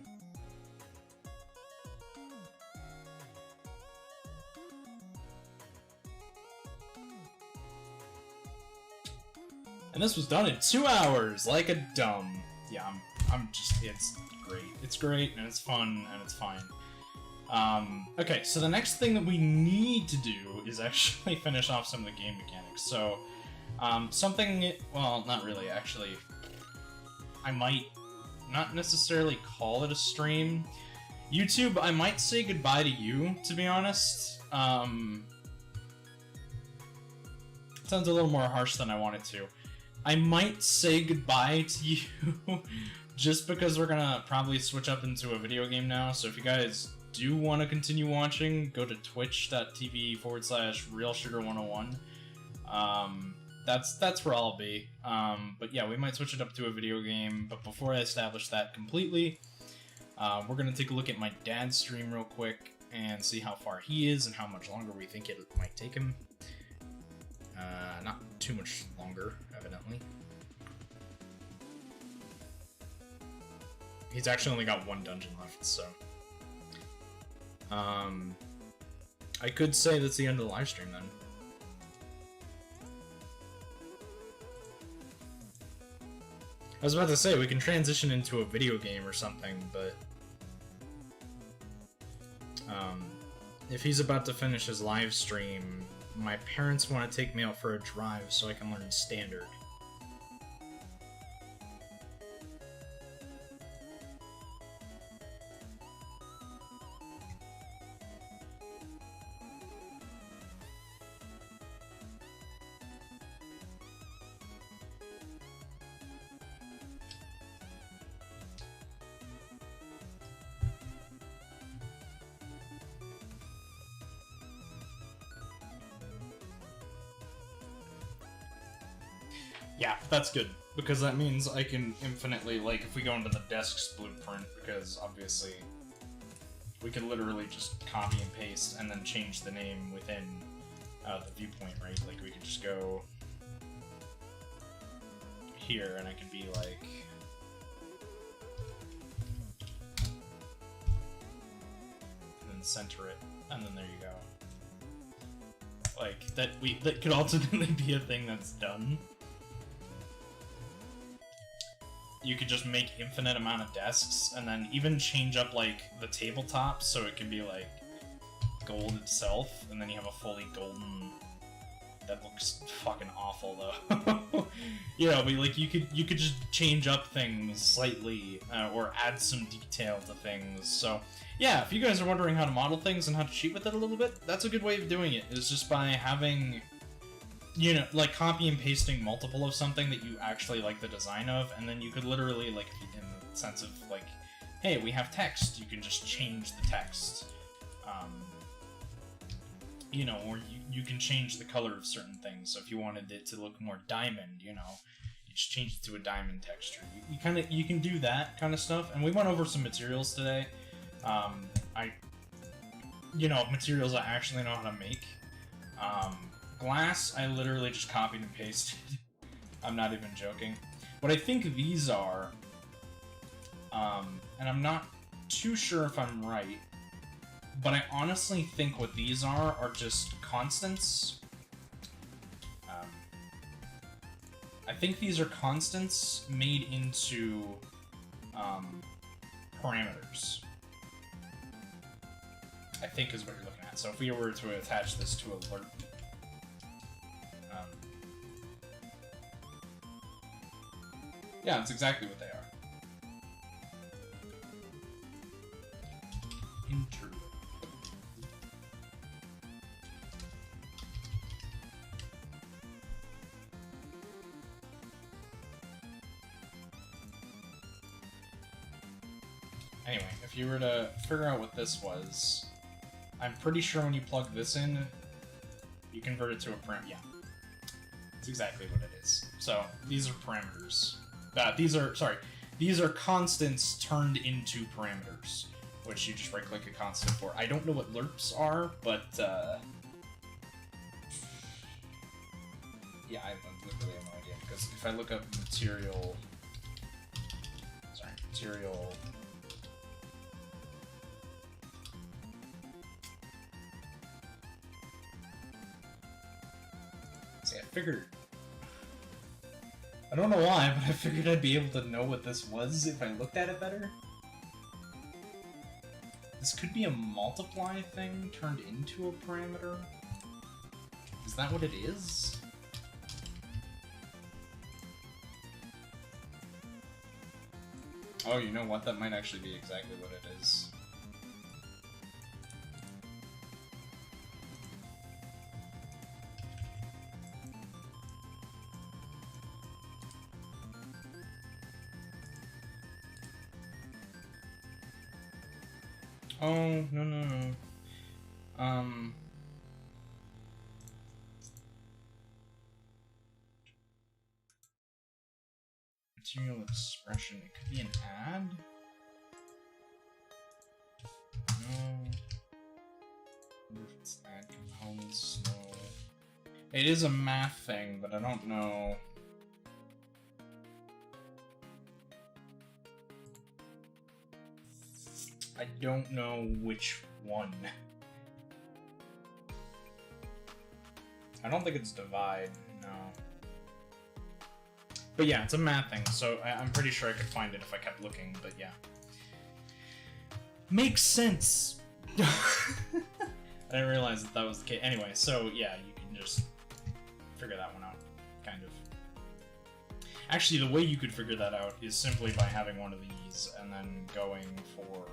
And this was done in 2 hours, like a dumb. Yeah, I'm just, it's great. It's great, and it's fun, and it's fine. Okay, so the next thing that we need to do is actually finish off some of the game mechanics. So, something, well, not really, actually. I might not necessarily call it a stream. YouTube, I might say goodbye to you, to be honest. Sounds a little more harsh than I wanted to. I might say goodbye to you, just because we're gonna probably switch up into a video game now, so if you guys do want to continue watching, go to twitch.tv/RealShooter101. That's where I'll be. But yeah, we might switch it up to a video game, but before I establish that completely, we're gonna take a look at my dad's stream real quick and see how far he is and how much longer we think it might take him. Not too much longer, evidently. He's actually only got 1 dungeon left, so... I could say that's the end of the live stream, then. I was about to say, we can transition into a video game or something, but... if he's about to finish his live stream, my parents want to take me out for a drive so I can learn Standard. Yeah, that's good, because that means I can infinitely, like, if we go into the desk's blueprint, because obviously we could literally just copy and paste and then change the name within the viewpoint, right? Like, we could just go here, and I could be like... and then center it, and then there you go. Like, that could ultimately be a thing that's done. You could just make infinite amount of desks, and then even change up, like, the tabletop so it can be, like, gold itself, and then you have a fully golden... That looks fucking awful, though. You know, but, like, you could just change up things slightly, or add some detail to things, so... Yeah, if you guys are wondering how to model things and how to cheat with it a little bit, that's a good way of doing it, is just by having... You know, like, copy and pasting multiple of something that you actually like the design of, and then you could literally, like, in the sense of, like, hey, we have text, you can just change the text. You know, or you can change the color of certain things, so if you wanted it to look more diamond, you know, you just change it to a diamond texture. You can do that kind of stuff, and we went over some materials today. You know, materials I actually know how to make. Glass, I literally just copied and pasted. I'm not even joking. What I think these are, and I'm not too sure if I'm right, but I honestly think what these are just constants. I think these are constants made into parameters. I think is what you're looking at. So if we were to attach this to a lerp, yeah, that's exactly what they are. Interlude. Anyway, if you were to figure out what this was, I'm pretty sure when you plug this in, you convert it to a param. Yeah, that's exactly what it is. So these are parameters. These are constants turned into parameters, which you just right-click a constant for. I don't know what lerps are, but Yeah, I literally have no idea, because if I look up material... Sorry, material... See, I figured... I don't know why, but I figured I'd be able to know what this was if I looked at it better. This could be a multiply thing turned into a parameter? Is that what it is? Oh, you know what? That might actually be exactly what it is. Oh, no. Material expression. It could be an add? No. Wonder if it's add components. No. It is a math thing, but I don't know. I don't know which one. I don't think it's divide, no. But yeah, it's a math thing, so I'm pretty sure I could find it if I kept looking, but yeah. Makes sense! I didn't realize that was the case. Anyway, so yeah, you can just figure that one out, kind of. Actually, the way you could figure that out is simply by having one of these and then going for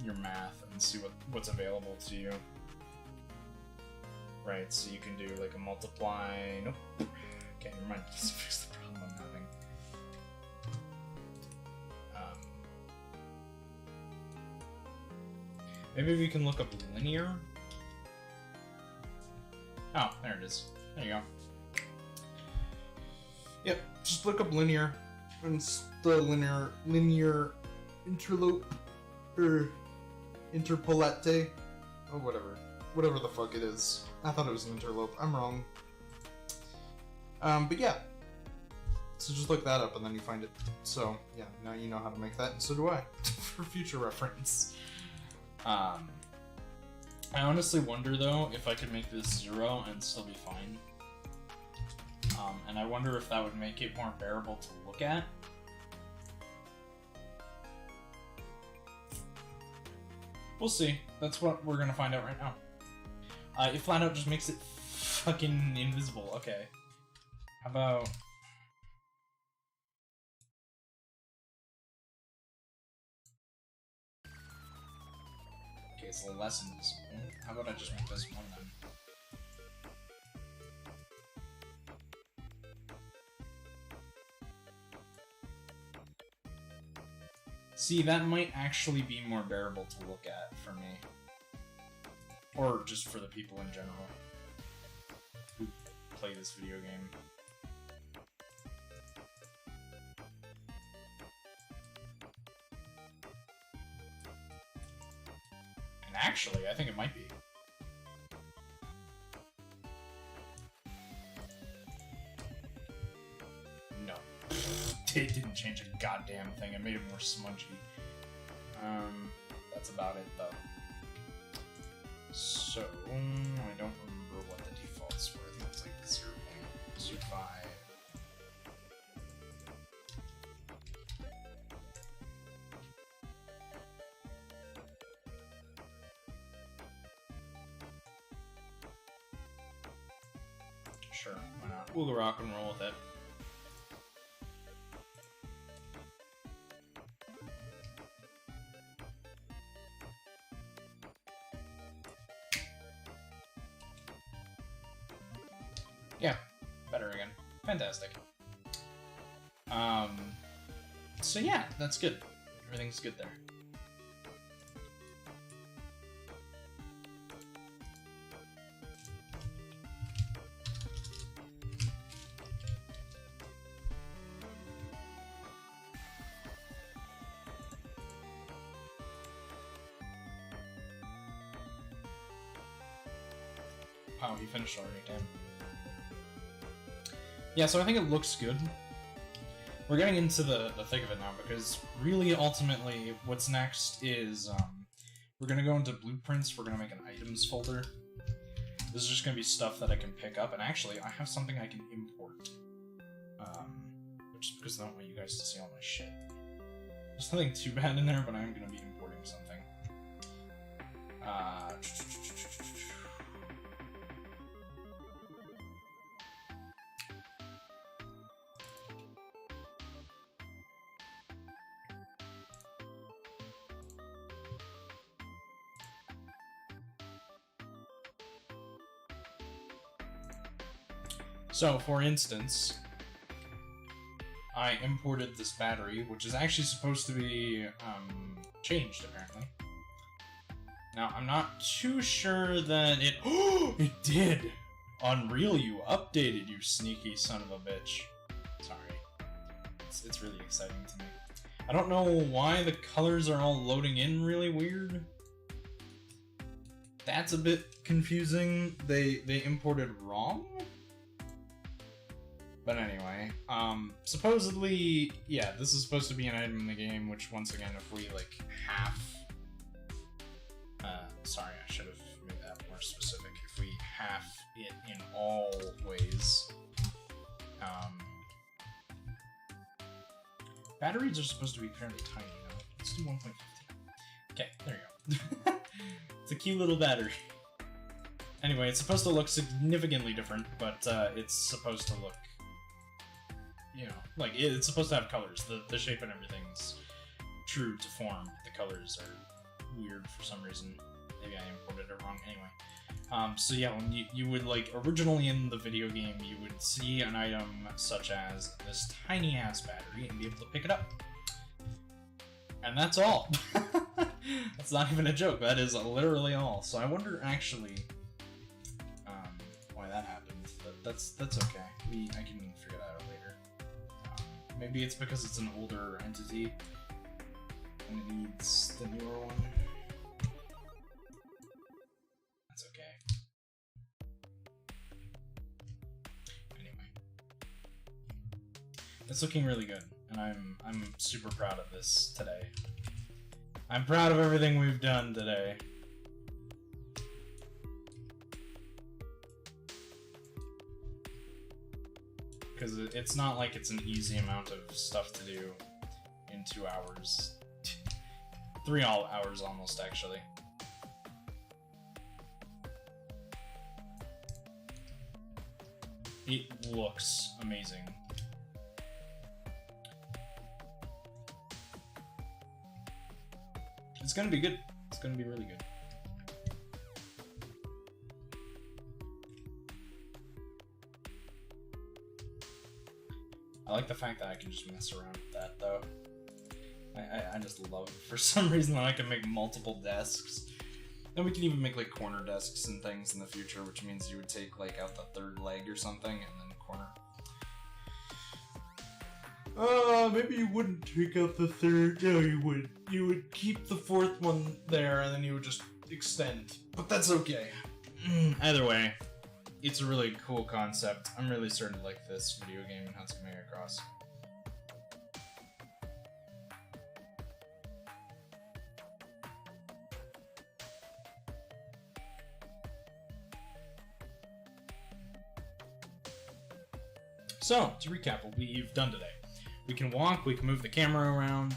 your math and see what's available to you. Right, so you can do like a multiply. Nope. Okay, never mind. Just fix the problem I'm having. Maybe we can look up linear. Oh, there it is. There you go. Yep, just look up linear. And it's the linear interlope or interpolate. Oh, whatever the fuck it is. I thought it was an interlope. I'm wrong. But yeah. So just look that up and then you find it. So yeah, now you know how to make that, and so do I, for future reference. I honestly wonder though if I could make this 0 and still be fine. And I wonder if that would make it more bearable to look at. We'll see. That's what we're gonna find out right now. It flat out just makes it fucking invisible. Okay. How about... Okay, it's less invisible. How about I just make this one then? See, that might actually be more bearable to look at for me. Or just for the people in general who play this video game. And actually, I think it might be. No. It didn't change a goddamn thing. It made it more smudgy. That's about it, though. So, I don't remember what the defaults were. I think it's like 0.05. Sure, why not? We'll rock and roll with it. Yeah, better again. Fantastic. So yeah, that's good. Everything's good there. Oh, he finished already, damn. Yeah, so I think it looks good. We're getting into the thick of it now, because really, ultimately, what's next is, we're gonna go into blueprints, we're gonna make an items folder. This is just gonna be stuff that I can pick up, and actually, I have something I can import. Just because I don't want you guys to see all my shit. There's nothing too bad in there, but I'm gonna be importing something. So, for instance, I imported this battery, which is actually supposed to be changed, apparently. Now, I'm not too sure that it... Oh, it did! Unreal, you updated, you sneaky son of a bitch. Sorry. It's really exciting to me. I don't know why the colors are all loading in really weird. That's a bit confusing. They imported wrong? But anyway, supposedly, yeah, this is supposed to be an item in the game, which, once again, if we, like, half... sorry, I should have made that more specific. If we half it in all ways, batteries are supposed to be fairly tiny, though. Let's do 1.15. Okay, there you go. It's a cute little battery. Anyway, it's supposed to look significantly different, but, it's supposed to look... You know, like, it's supposed to have colors. The shape and everything's true to form. The colors are weird for some reason. Maybe I imported it wrong. Anyway. So yeah, when you would, like, originally in the video game, you would see an item such as this tiny-ass battery and be able to pick it up. And that's all. That's not even a joke. That is literally all. So I wonder, actually, why that happened. But that's okay. I can figure that out later. Maybe it's because it's an older entity and it needs the newer one. That's okay. Anyway. It's looking really good, and I'm super proud of this today. I'm proud of everything we've done today. Because it's not like it's an easy amount of stuff to do in 2 hours. 3 hours almost, actually. It looks amazing. It's gonna be good. It's gonna be really good. I like the fact that I can just mess around with that, though. I just love it. For some reason, I can make multiple desks. And we can even make, like, corner desks and things in the future, which means you would take, like, out the third leg or something, and then corner. Maybe you wouldn't take out the third. No, you wouldn't. You would keep the fourth one there, and then you would just extend. But that's okay. Either way, it's a really cool concept. I'm really starting to like this video game and how it's coming across. So, to recap what we've done today. We can walk, we can move the camera around,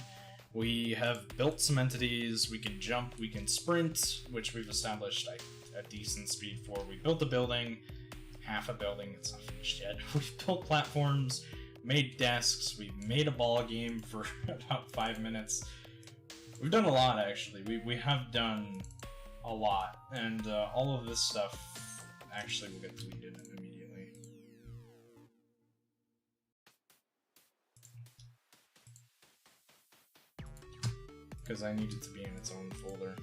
we have built some entities, we can jump, we can sprint, which we've established a decent speed for. We built a building, half a building, it's not finished yet. We've built platforms, made desks, we made a ball game for about 5 minutes. We've done a lot, actually. We have done a lot, and all of this stuff actually will get deleted immediately. Because I need it to be in its own folder.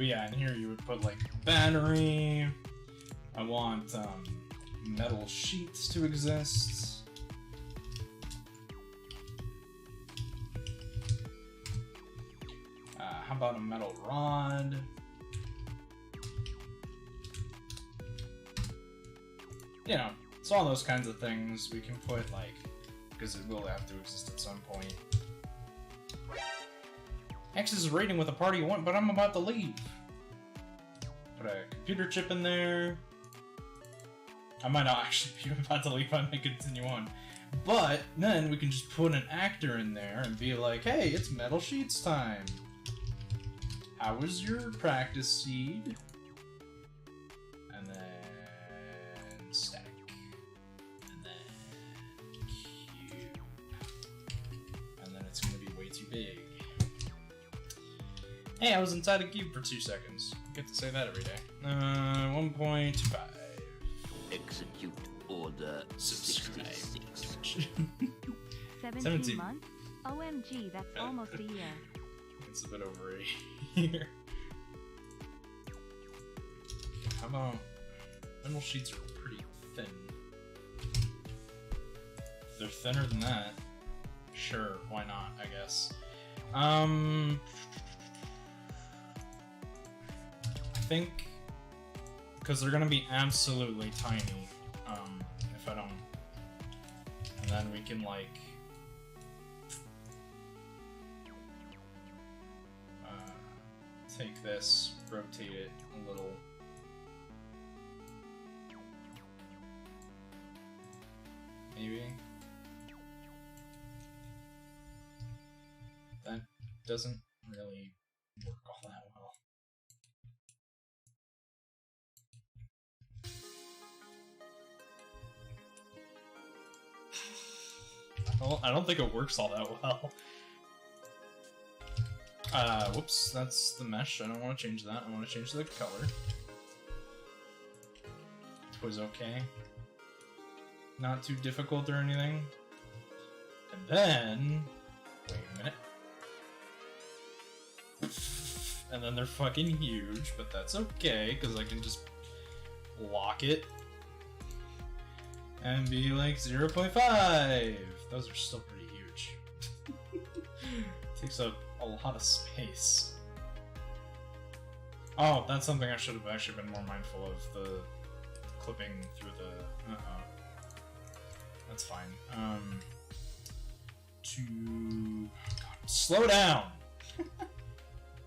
But yeah, in here you would put like battery. I want metal sheets to exist. How about a metal rod? You know, it's all those kinds of things we can put, like, because it will have to exist at some point. X is raiding with a party one, but I'm about to leave. Put a computer chip in there. I might not actually be about to leave, I might continue on. But then we can just put an actor in there and be like, hey, it's Metal Sheets time. How was your practice seed? And then stack. And then cube. And then it's gonna be way too big. Hey, I was inside a cube for 2 seconds. I get to say that every day. 1.5. Execute order Subscribe. 17 months? OMG, that's almost a year. It's a bit over a year. How about... Metal sheets are pretty thin. If they're thinner than that, sure, why not, I guess. I think... Because they're gonna be absolutely tiny, if I don't... And then we can, like... take this, rotate it a little. Maybe. That doesn't really work all that well. I don't think it works all that well. Whoops, that's the mesh. I don't want to change that. I want to change the color. It was okay. Not too difficult or anything. And then... Wait a minute. And then they're fucking huge, but that's okay, because I can just lock it and be like 0.5. Those are still pretty huge. Takes up a lot of space. Oh, that's something I should have actually been more mindful of, the clipping through the... That's fine. God, slow down!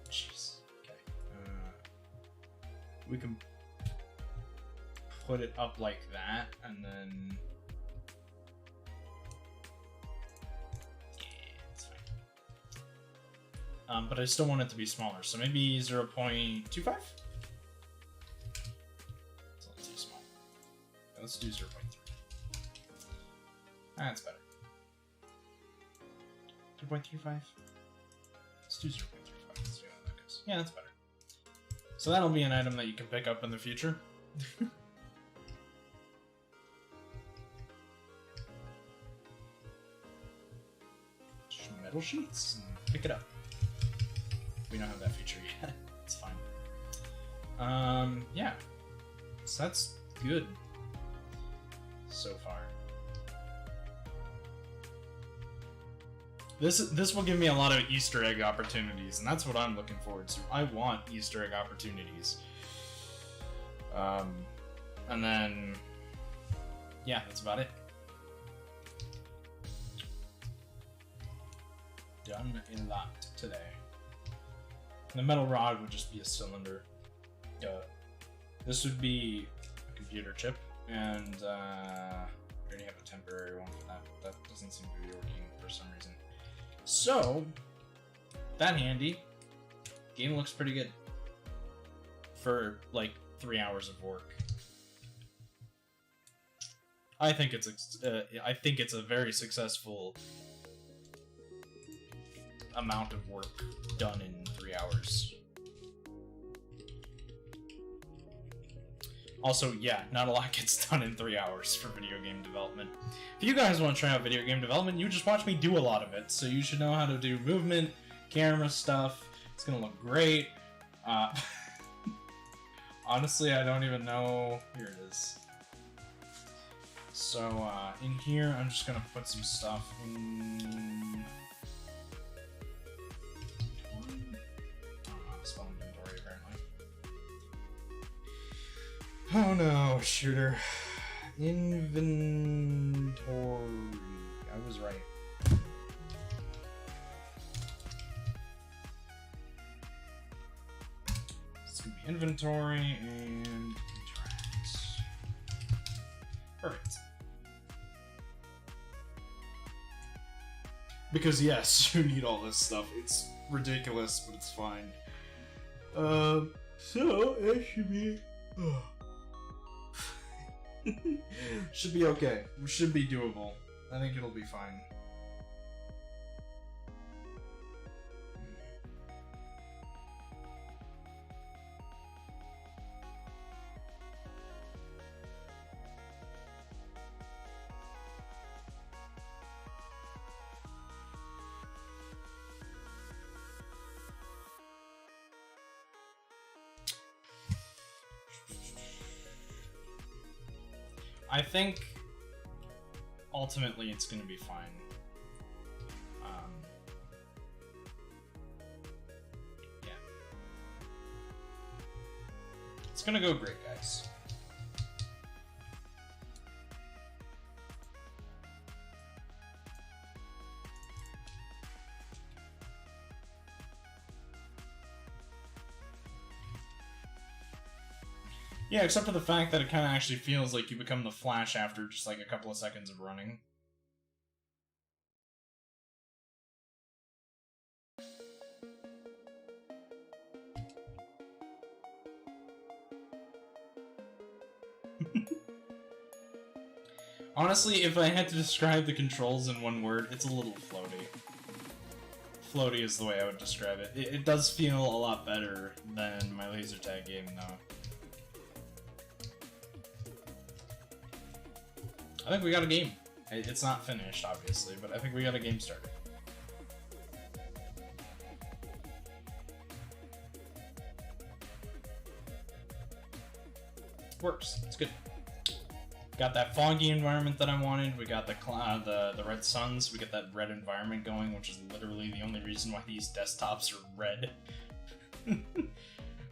Jeez. Okay. We can put it up like that, and then... but I still want it to be smaller, so maybe 0.25? It's a little too small. Let's do 0.3. That's better. 2.35? Let's do 0.35. Let's see how that goes. Yeah, that's better. So that'll be an item that you can pick up in the future. Metal sheets and pick it up. We don't have that feature yet. It's fine. Yeah. So that's good so far. This will give me a lot of Easter egg opportunities, and that's what I'm looking forward to. I want Easter egg opportunities. And then, yeah, that's about it. Done a lot today. The metal rod would just be a cylinder. This would be a computer chip, and I already have a temporary one for that. That doesn't seem to be working for some reason. So, that handy. Game looks pretty good for like 3 hours of work. I think it's a very successful amount of work done in 3 hours. Also, yeah, not a lot gets done in 3 hours for video game development. If you guys want to try out video game development, you just watch me do a lot of it, so you should know how to do movement, camera stuff. It's gonna look great. Honestly, I don't even know. Here it is. So, in here, I'm just gonna put some stuff in... Spell inventory, apparently. Oh no, shooter. Inventory. I was right. It's gonna be inventory and interact. Perfect. Because yes, you need all this stuff. It's ridiculous, but it's fine. So it should be should be okay. Should be doable. I think it'll be fine. I think ultimately it's going to be fine. Yeah. It's going to go great, guys. Yeah, except for the fact that it kind of actually feels like you become the Flash after just like a couple of seconds of running. Honestly, if I had to describe the controls in one word, it's a little floaty. Floaty is the way I would describe it. It does feel a lot better than my laser tag game, though. I think we got a game. It's not finished, obviously, but I think we got a game started. Works. It's good. Got that foggy environment that I wanted. We got the red suns. We get that red environment going, which is literally the only reason why these desktops are red.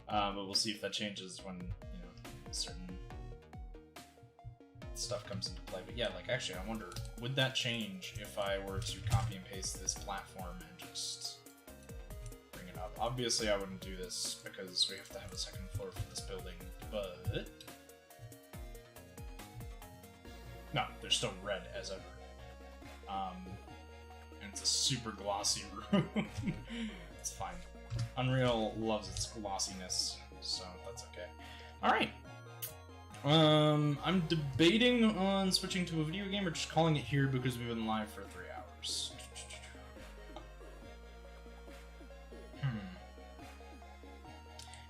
But we'll see if that changes when, you know, certain stuff comes into play. But yeah, like, actually, I wonder, would that change if I were to copy and paste this platform and just bring it up? Obviously, I wouldn't do this because we have to have a second floor for this building, but... No, they're still red as ever. And it's a super glossy room. It's fine. Unreal loves its glossiness, so that's okay. Alright. I'm debating on switching to a video game or just calling it here because we've been live for 3 hours.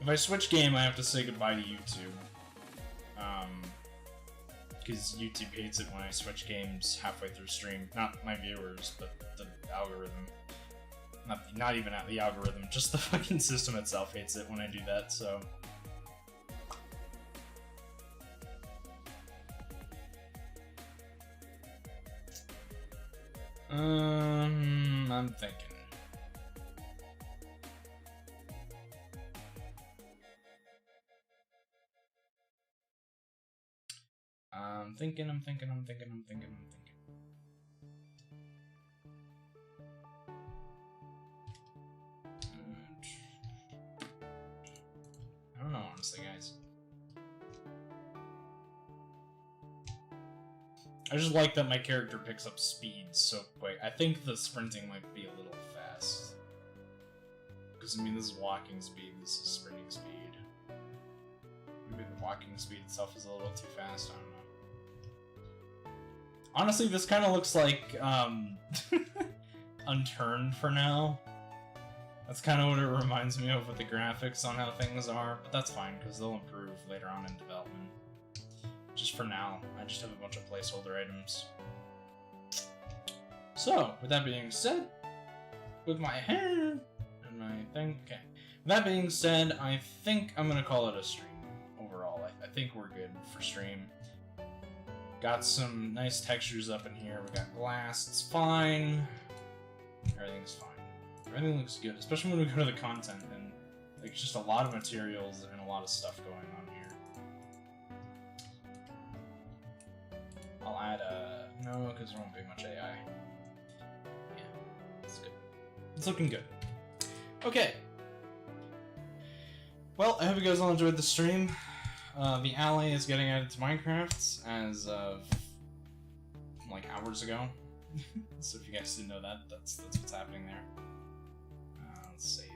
If I switch game, I have to say goodbye to YouTube. Because YouTube hates it when I switch games halfway through stream. Not my viewers, but the algorithm. Not even the algorithm, just the fucking system itself hates it when I do that, so... I'm thinking. I'm thinking. I don't know, honestly, guys. I just like that my character picks up speed so quick. I think the sprinting might be a little fast. Because, I mean, this is walking speed, this is sprinting speed. Maybe the walking speed itself is a little too fast, I don't know. Honestly, this kind of looks like, Unturned for now. That's kind of what it reminds me of with the graphics on how things are, but that's fine, because they'll improve later on in development. Just for now, I just have a bunch of placeholder items. So, with that being said, with my hair and my thing, okay. With that being said, I think I'm gonna call it a stream. think we're good for stream. Got some nice textures up in here. We got glass. It's fine. Everything's fine. Everything looks good, especially when we go to the content and like just a lot of materials and a lot of stuff going on here. I'll add a no, because there won't be much AI. Yeah, it's good. It's looking good. Okay. Well, I hope you guys all enjoyed the stream. The alley is getting added to Minecraft as of like hours ago. So if you guys didn't know that, that's what's happening there. Let's save.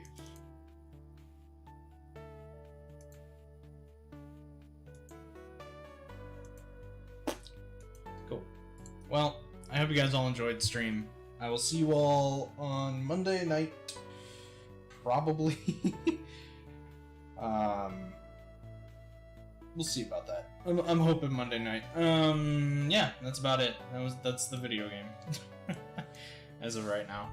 Cool. Well, I hope you guys all enjoyed the stream. I will see you all on Monday night, probably. We'll see about that. I'm hoping Monday night. Yeah, that's about it. That's the video game. As of right now.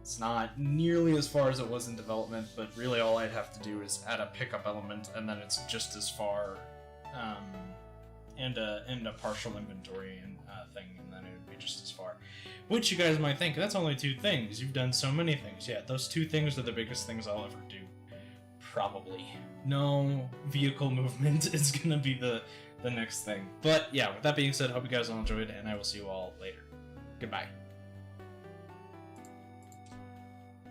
It's not nearly as far as it was in development, but really all I'd have to do is add a pickup element, and then it's just as far, and a partial inventory and thing, and then it would be just as far. Which you guys might think, that's only 2 things. You've done so many things. Yeah, those 2 things are the biggest things I'll ever do. Probably. No vehicle movement is gonna be the next thing. But yeah, with that being said, hope you guys all enjoyed, and I will see you all later. Goodbye.